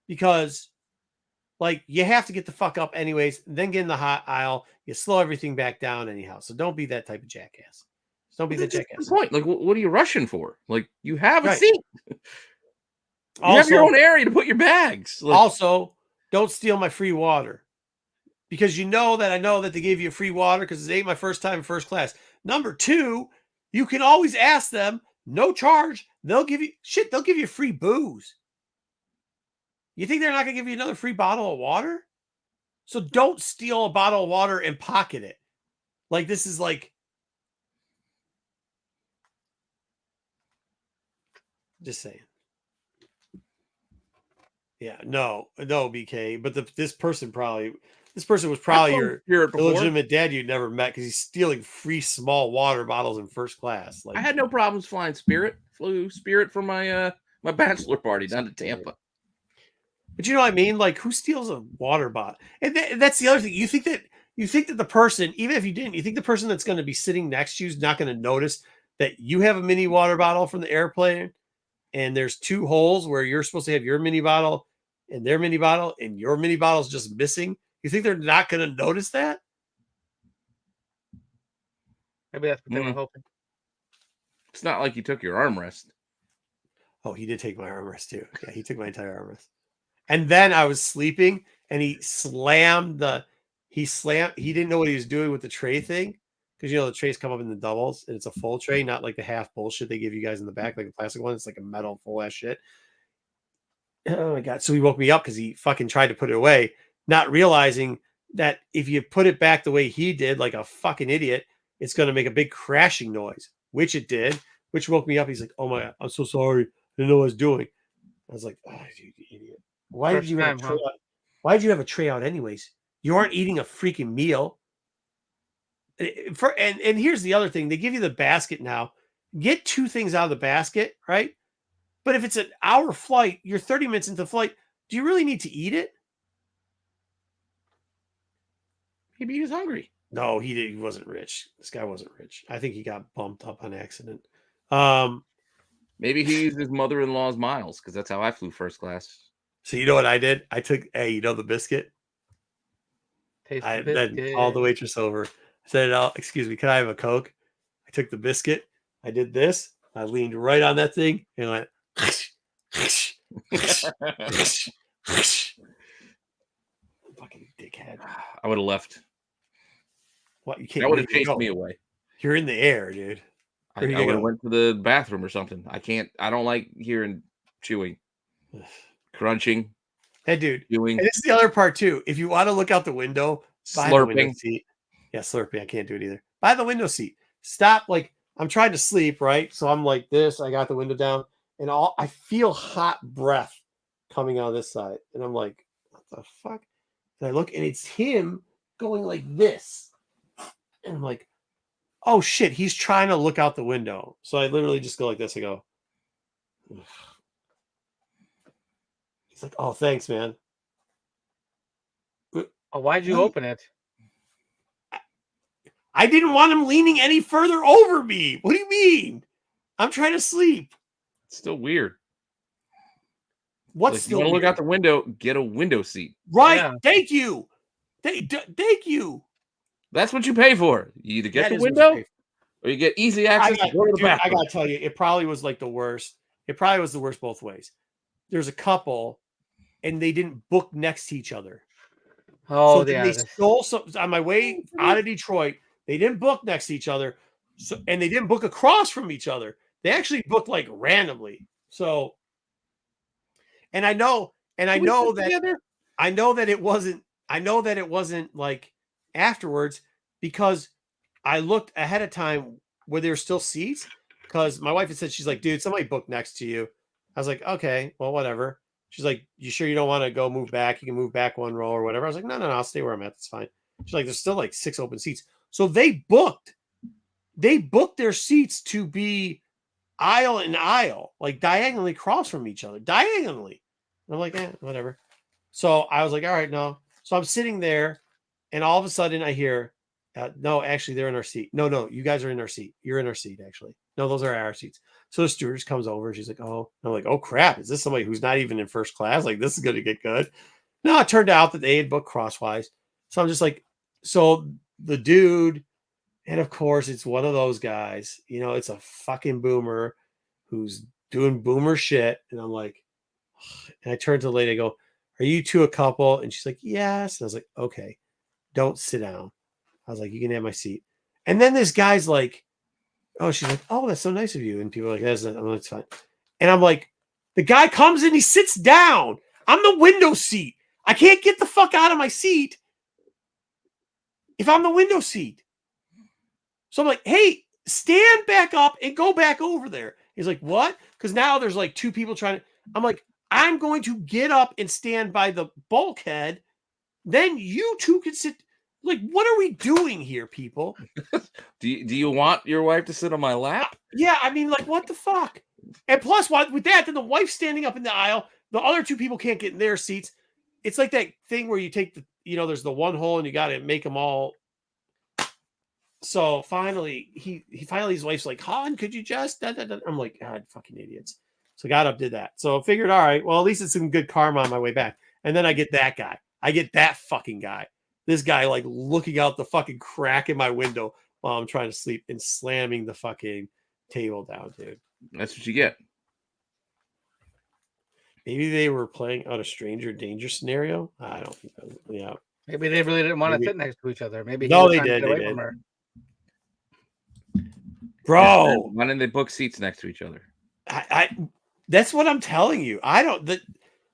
Because, like, you have to get the fuck up anyways, and then get in the hot aisle. You slow everything back down anyhow. So don't be that type of jackass. Don't be that jackass. Point. Like, what are you rushing for? Like, you have a seat. You also, have your own area to put your bags. Like, also, don't steal my free water. Because I know that they gave you free water because it ain't my first time in first class. Number 2, you can always ask them, no charge. They'll give you free booze. You think they're not going to give you another free bottle of water? So don't steal a bottle of water and pocket it. Like, this is like, just saying. Yeah, no, BK. But this person was probably your illegitimate dad you'd never met because he's stealing free small water bottles in first class. Like, I had no problems flying Spirit. Flew Spirit for my my bachelor party down to Tampa. But you know what I mean? Like, who steals a water bottle? And that's the other thing. You think that the person, even if you didn't, you think the person that's going to be sitting next to you is not going to notice that you have a mini water bottle from the airplane, and there's 2 holes where you're supposed to have your mini bottle and their mini bottle, and your mini bottle is just missing. You think they're not going to notice that? Maybe that's what they were hoping. It's not like you took your armrest. Oh, he did take my armrest too. Yeah, he took my entire armrest. And then I was sleeping, and he didn't know what he was doing with the tray thing. Because, the trays come up in the doubles, and it's a full tray, not like the half bullshit they give you guys in the back, like a plastic one. It's like a metal full ass shit. Oh my God. So he woke me up because he fucking tried to put it away, not realizing that if you put it back the way he did, like a fucking idiot, it's going to make a big crashing noise, which it did, which woke me up. He's like, oh my God, I'm so sorry. I didn't know what I was doing. I was like, oh, you idiot. Why did you have a tray out anyways? You aren't eating a freaking meal. And here's the other thing. They give you the basket now. Get 2 things out of the basket, right? But if it's an hour flight, you're 30 minutes into the flight. Do you really need to eat it? Maybe he was hungry. No, he wasn't rich. This guy wasn't rich. I think he got bumped up on accident. Maybe he used his mother-in-law's miles because that's how I flew first class. So you know what I did? I took, the biscuit? Then called the waitress over. I said, oh, excuse me, can I have a Coke? I took the biscuit. I did this. I leaned right on that thing and went, fucking dickhead. I would have left. What? You can't. That would have chased me away. You're in the air, dude. I would have went to the bathroom or something. I don't like hearing chewing, crunching. Hey, dude. Chewing. And this is the other part too. If you want to look out the window, by the window seat. Yeah, slurping. I can't do it either. By the window seat. Stop. Like, I'm trying to sleep, right? So I'm like this. I got the window down. and I feel hot breath coming out of this side, and I'm like, what the fuck? And I look, and it's him going like this, and I'm like, oh shit, he's trying to look out the window. So I literally just go like this. I go, ugh. He's like, oh, thanks, man. Oh, why'd you open it? I didn't want him leaning any further over me. What do you mean? I'm trying to sleep. It's still weird. What's like, still you want to look weird? out the window, get a window seat. Right. Yeah. Thank you. Thank you. That's what you pay for. You either get That the is what you window pay for. or you get easy access to go to the Dude, I bathroom. gotta tell you, it probably was like the worst. It probably was the worst both ways. There's a couple, and they didn't book next to each other. Oh, So then yeah. they stole some on my way out of Detroit. They didn't book next to each other, and they didn't book across from each other. They actually booked like randomly. So, and I know that it wasn't like afterwards, because I looked ahead of time where there were still seats, because my wife had said, she's like, dude, somebody booked next to you. I was like, okay, well, whatever. She's like, you sure you don't want to go move back? You can move back one row or whatever. I was like, no, I'll stay where I'm at. That's fine. She's like, there's still like 6 open seats. So they booked their seats to be aisle and aisle, like diagonally across from each other, diagonally. And I'm like, whatever. So I was like, all right, no. So I'm sitting there, and all of a sudden I hear, no, actually, they're in our seat. No, you guys are in our seat. You're in our seat, actually. No, those are our seats. So the stewardess comes over. She's like, oh. I'm like, oh, crap. Is this somebody who's not even in first class? Like, this is going to get good. No, it turned out that they had booked crosswise. So I'm just like, so the dude, and of course, it's one of those guys, it's a fucking boomer who's doing boomer shit. And I'm like, and I turned to the lady, I go, are you two a couple? And she's like, yes. And I was like, okay, don't sit down. I was like, you can have my seat. And then this guy's like, oh, she's like, oh, that's so nice of you. And people are like, that's fine. And I'm like, the guy comes in, he sits down. I'm the window seat. I can't get the fuck out of my seat if I'm the window seat. So I'm like, hey, stand back up and go back over there. He's like, what? Because now there's like 2 people trying to. I'm like, I'm going to get up and stand by the bulkhead. Then you 2 can sit. Like, what are we doing here, people? Do you want your wife to sit on my lap? Yeah, I mean, like, what the fuck? And plus, with that, then the wife's standing up in the aisle. The other 2 people can't get in their seats. It's like that thing where you take there's the one hole and you got to make them all. So finally, his wife's like, Han, could you just? I'm like, God, fucking idiots. So I got up, did that. So I figured, all right, well, at least it's some good karma on my way back. And then I get that guy. I get that fucking guy. This guy, like, looking out the fucking crack in my window while I'm trying to sleep and slamming the fucking table down, dude. That's what you get. Maybe they were playing out a stranger danger scenario. I don't think that was, yeah. Maybe they really didn't want to sit next to each other. Maybe no, they did. They did. Bro, why didn't they book seats next to each other? I that's what I'm telling you. I don't.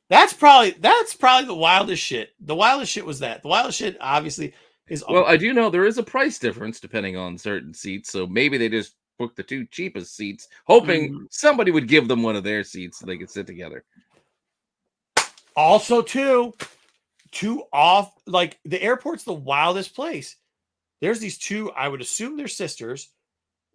That's probably the wildest shit. The wildest shit was that. The wildest shit obviously is. Well, I do know there is a price difference depending on certain seats, so maybe they just booked the 2 cheapest seats, hoping somebody would give them one of their seats so they could sit together. Also, too off, like, the airport's the wildest place. There's these 2, I would assume they're sisters.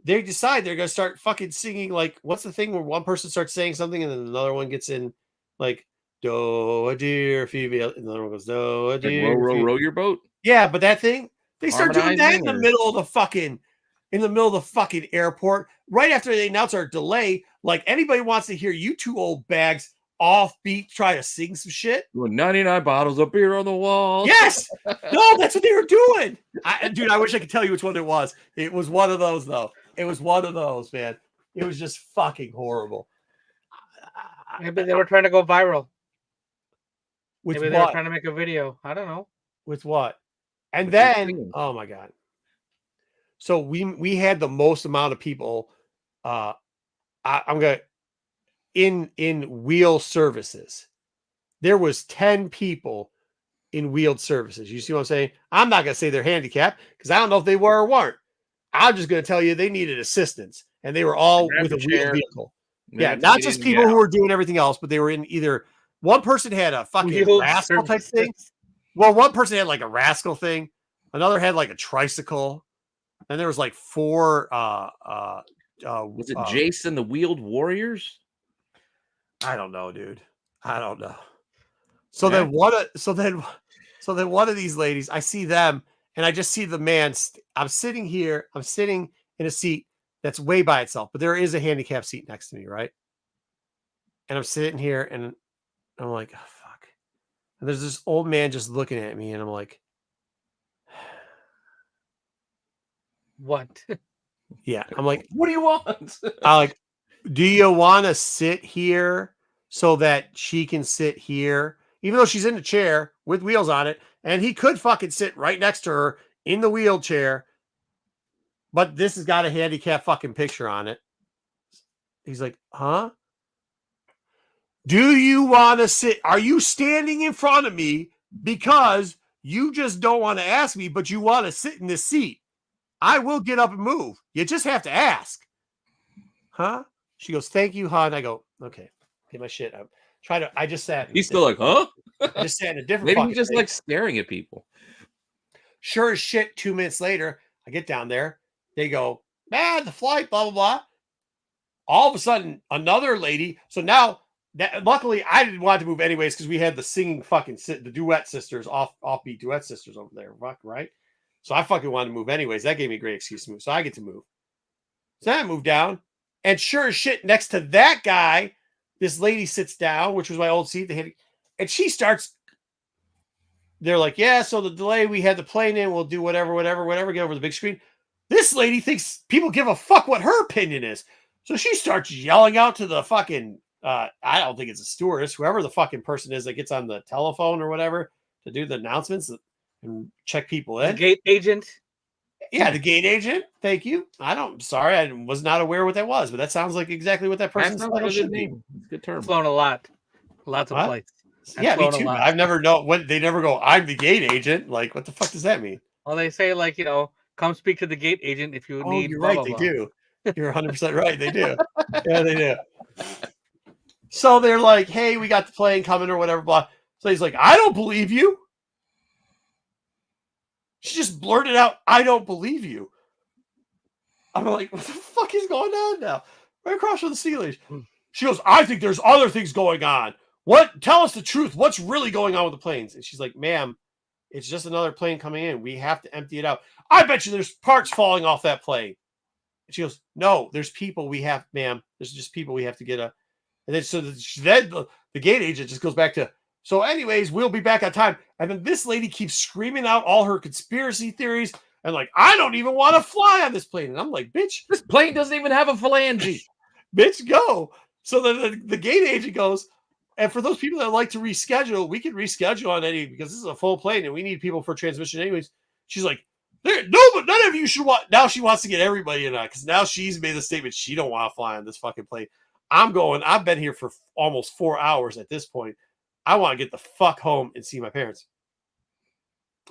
They decide they're gonna start fucking singing, like, what's the thing where one person starts saying something and then another one gets in, like, do a dear female, and another one goes, do a dear, like, row your boat. Yeah, but that thing, they start doing that in the middle of the fucking airport, right after they announce our delay. Like, anybody wants to hear you 2 old bags offbeat try to sing some shit. 99 bottles of beer on the wall. Yes, no, that's what they were doing. Dude, I wish I could tell you which one it was. It was one of those, though. It was one of those, man. It was just fucking horrible. Maybe they were trying to go viral. With Maybe what? they were trying to make a video. I don't know. With what? And then, oh my God. So we had the most amount of people. I'm gonna in wheel services. There was 10 people in wheeled services. You see what I'm saying? I'm not gonna say they're handicapped because I don't know if they were or weren't. I'm just gonna tell you they needed assistance, and they were all with a wheeled vehicle. Yeah, That's not in, just people who were doing everything else, but they were in either one person had a fucking Wheeled rascal type services. thing. Well, one person had like a rascal thing, another had like a tricycle, and there was like four Was it Jason the Wheeled Warriors? I don't know, dude. I don't know. So Yeah. then one of these ladies, I see them and I just see the man. I'm sitting here, I'm sitting in a seat that's way by itself, but there is a handicap seat next to me, right? And I'm sitting here and I'm like, oh, fuck. And there's this old man just looking at me, and I'm like, What? yeah. I'm like, what do you want? I'm like, do you want to sit here so that she can sit here? Even though she's in a chair with wheels on it, and he could fucking sit right next to her in the wheelchair, but this has got a handicap fucking picture on it. He's like, huh? Do you want to sit? Are you standing in front of me because you just don't want to ask me, but you want to sit in this seat? I will get up and move. You just have to ask. Huh? She goes, thank you, hon. I go, okay, get my shit. I'm trying to, I just sat. He's still like, huh? I just sat in a different Maybe fucking he just thing. likes staring at people. Sure as shit, 2 minutes later, I get down there. They go, man, the flight, blah, blah, blah. All of a sudden, another lady. So now, luckily, I didn't want to move anyways because we had the singing fucking, the duet sisters, offbeat duet sisters over there, right? So I fucking wanted to move anyways. That gave me a great excuse to move. So I get to move. So I moved down. And sure as shit, next to that guy, this lady sits down, which was my old seat. And she starts. They're like, yeah, so the delay, we had the plane in, we'll do whatever, get over the big screen. This lady thinks people give a fuck what her opinion is. So she starts yelling out to the fucking, I don't think it's a stewardess, whoever the fucking person is that gets on the telephone or whatever to do the announcements and check people in. The gate agent. Yeah, the gate agent. Thank you. Sorry, I was not aware what that was, but that sounds like exactly what that person's title should be. It's a good term. Flown a lot. Lots of flights. Yeah, me too. I've never known when they never go, I'm the gate agent. Like, what the fuck does that mean? Well, they say, like, come speak to the gate agent if you need. You're blah, right. blah, They blah. do. You're 100% right. They do. Yeah, they do. So they're like, hey, we got the plane coming or whatever, blah. So he's like, I don't believe you. She just blurted out, I don't believe you. I'm like, what the fuck is going on now? Right across from the ceiling. She goes, I think there's other things going on. What? Tell us the truth. What's really going on with the planes? And she's like, ma'am, it's just another plane coming in. We have to empty it out. I bet you there's parts falling off that plane. And she goes, no, there's people we have, ma'am. There's just people we have to get a. And then so then the gate agent just goes back to, so anyways, we'll be back on time. And then this lady keeps screaming out all her conspiracy theories and like, I don't even want to fly on this plane. And I'm like, bitch, this plane doesn't even have a phalange. Bitch, go. So then the gate agent goes, and for those people that like to reschedule, we can reschedule on any because this is a full plane and we need people for transmission anyways. She's like, but none of you should want. Now she wants to get everybody in on because now she's made the statement she don't want to fly on this fucking plane. I'm going. I've been here for almost 4 hours at this point. I want to get the fuck home and see my parents.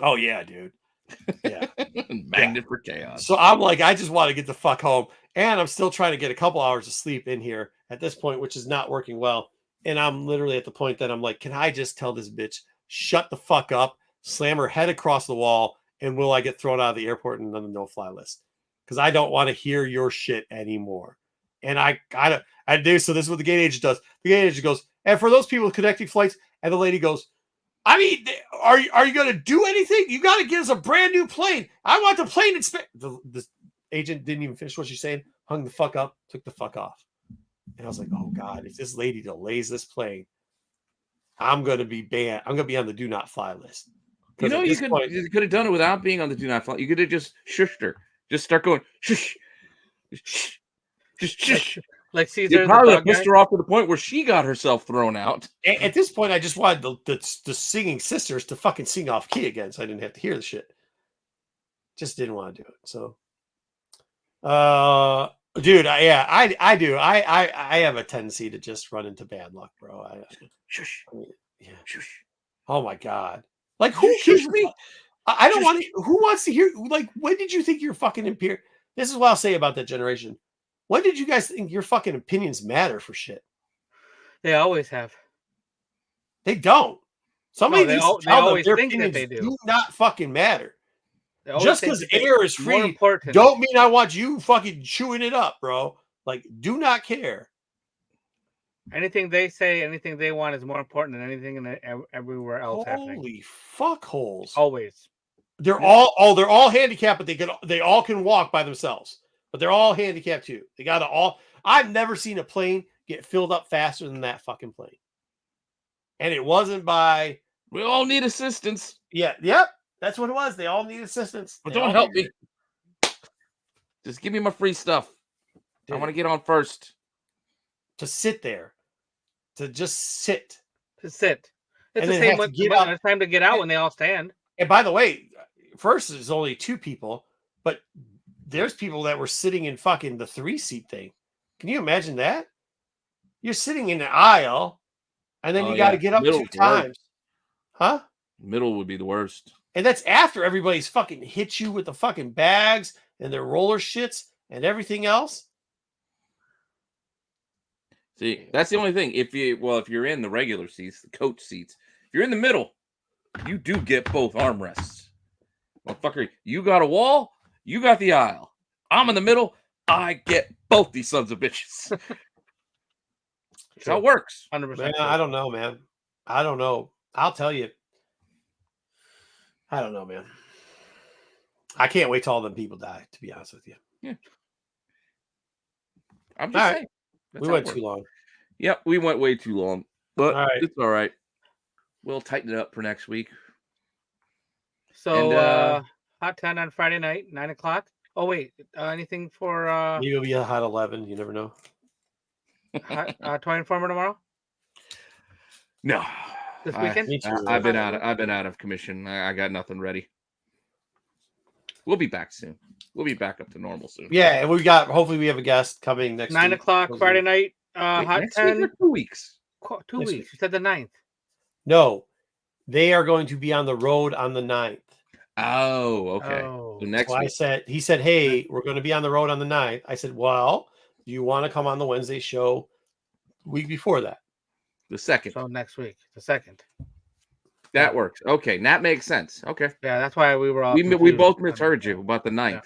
Oh yeah, dude. Yeah. Magnet for chaos. So I'm like, I just want to get the fuck home. And I'm still trying to get a couple hours of sleep in here at this point, which is not working well. And I'm literally at the point that I'm like, can I just tell this bitch, shut the fuck up, slam her head across the wall, and will I get thrown out of the airport and on the no-fly list? Because I don't want to hear your shit anymore. And I do. So this is what the gate agent does. The gate agent goes, and for those people connecting flights, and the lady goes, I mean, are you going to do anything? You got to get us a brand new plane. I want the plane inspected. The agent didn't even finish what she's saying, hung the fuck up, took the fuck off. And I was like, oh God, if this lady delays this plane, I'm going to be banned. I'm going to be on the do not fly list. You know, you could have done it without being on the do not fly. You could have just shushed her. Just start going, shush. Just shush. Like Caesar. You probably pissed her off to the point where she got herself thrown out. At this point, I just wanted the singing sisters to fucking sing off key again, so I didn't have to hear the shit. Just didn't want to do it. So, dude, I do. I have a tendency to just run into bad luck, bro. Shush. Yeah. Shush. Oh my God. Like who gives me? I don't want to. Who wants to hear? Like, when did you think you're fucking imperial? This is what I'll say about that generation. When did you guys think your fucking opinions matter for shit? They always have. They don't. Somebody No, needs to they tell them always their think that opinions they do. do not fucking matter. They always Just think because that they- air is more free, important. don't mean I want you fucking chewing it up, bro. Like, do not care. Anything they say, anything they want is more important than anything everywhere else happening. Holy fuckholes. Always. They're all handicapped, but they all can walk by themselves. But they're all handicapped too. They got to all. I've never seen a plane get filled up faster than that fucking plane. And it wasn't by. We all need assistance. Yeah, yep. That's what it was. They all need assistance. But They don't all help need me. Just give me my free stuff. I want to get on first. to sit there, to just sit. To sit. It's And the then same have to when get up. it's time to get out when they all stand. And by the way, first there's only 2 people, but there's people that were sitting in fucking the 3-seat thing. Can you imagine that? You're sitting in the aisle, and then you got to get up Middle's 2 times. Huh? Middle would be the worst. And that's after everybody's fucking hit you with the fucking bags and their roller shits and everything else. See, that's the only thing. If you're in the regular seats, the coach seats, if you're in the middle, you do get both armrests. Motherfucker, you got a wall, you got the aisle. I'm in the middle, I get both these sons of bitches. That's how it works. 100%. Man, I don't know, man. I don't know. I'll tell you. I don't know, man. I can't wait till all them people die, to be honest with you. Yeah. I'm just saying. We went too long. Yep, we went way too long. But it's all right. We'll tighten it up for next week. So, Hot 10 on Friday night, 9 o'clock. Oh, wait. Anything for... Maybe it'll be a Hot 11. You never know. Toy Informer tomorrow? No. This weekend? I've been out of commission. I got nothing ready. We'll be back soon. We'll be back up to normal soon. Yeah, and hopefully we have a guest coming next 9 o'clock Friday night. Hot 10. 2 weeks. 2 weeks. You said the 9th. No, they are going to be on the road on the 9th. Oh, okay. Oh. So next week. He said, hey, we're going to be on the road on the 9th. I said, well, do you want to come on the Wednesday show week before that? The 2nd. So next week, the 2nd. That works. Okay, that makes sense. Okay. Yeah, that's why we were all We both misheard you about the 9th. Yeah.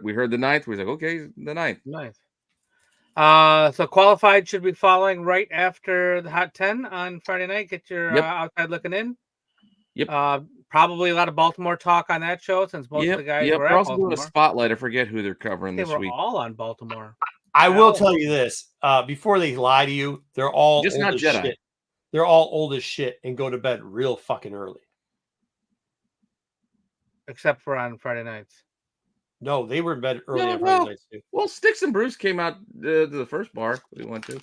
We heard the 9th. We was like, okay, the 9th. Nice. So qualified should be following right after the Hot 10 on Friday night. Get your outside looking in. Yep. Probably a lot of Baltimore talk on that show since most of the guys were We're at also Baltimore. doing a spotlight. I forget who they're covering They this were week. all on Baltimore. I will tell you this before they lie to you, they're all Just old not as Jedi. shit. They're all old as shit and go to bed real fucking early. Except for on Friday nights. No, they were in bed early Yeah, on Friday well, nights too. Well, Sticks and Bruce came out to the first bar we went to.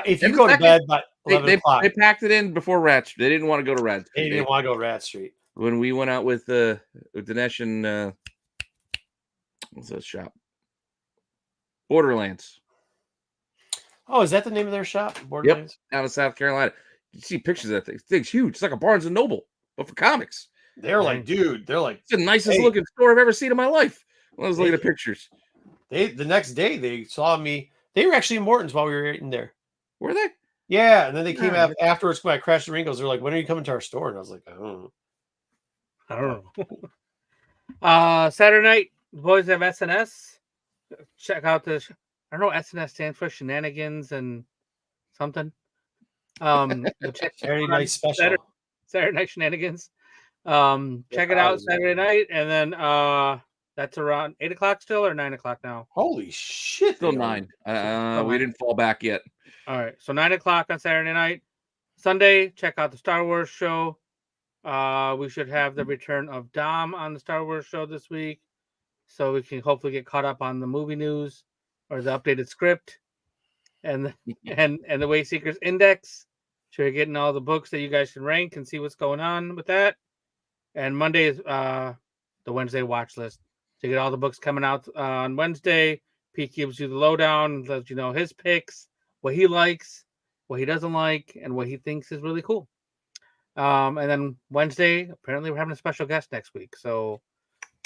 If you And go to second, bed by 11 o'clock, They packed it in before Rat Street. They didn't want to go to Rat Street. they didn't want to go Rat Street. When we went out with Dinesh and what's that shop? Borderlands. Oh, is that the name of their shop? Borderlands? Out of South Carolina. You see pictures of that thing. This thing's huge. It's like a Barnes and Noble, but for comics. They're like, dude, It's the nicest looking store I've ever seen in my life. When I was looking at pictures. The next day they saw me. They were actually in Morton's while we were eating there. Were they? Yeah, and then they came out afterwards when I crashed the Ringos. They're like, when are you coming to our store? And I was like, I don't know. Saturday night, the boys have SNS. Check out this. I don't know what SNS stands for, shenanigans and something. Saturday night special. Saturday night shenanigans. Check it out Saturday night, and then that's around 8 o'clock still or 9 o'clock now. Holy shit! Still 9. We didn't fall back yet. All right, so 9 o'clock on Saturday night. Sunday, check out the Star Wars show. We should have the return of Dom on the Star Wars show this week, so we can hopefully get caught up on the movie news or the updated script and the Way Seekers Index. So you're getting all the books that you guys can rank and see what's going on with that. And Monday is the Wednesday watch list. So you get all the books coming out on Wednesday. Pete gives you the lowdown, lets you know his picks, what he likes, what he doesn't like, and what he thinks is really cool. And then Wednesday, apparently we're having a special guest next week. So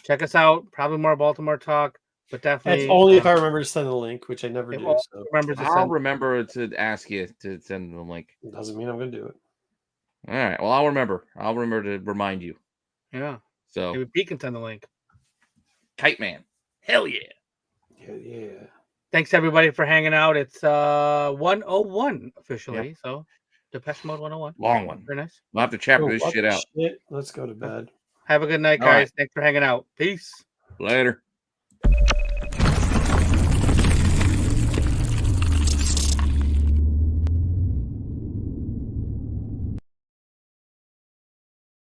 check us out. Probably more Baltimore talk. But definitely, That's only if I remember to send the link, which I never if do. all So remembers to I'll send. remember to ask you to send the link. it doesn't mean I'm going to do it. All right. Well, I'll remember. I'll remember to remind you. Yeah. So Maybe Pete can send the link. Kite Man. Hell yeah. Yeah. Thanks everybody for hanging out. It's 101 officially. So Depeche Mode 101. Long one. Very nice. We'll have to chapter Oh, this what shit the out. shit? Let's go to bed. Have a good night, All guys. right. Thanks for hanging out. Peace. Later.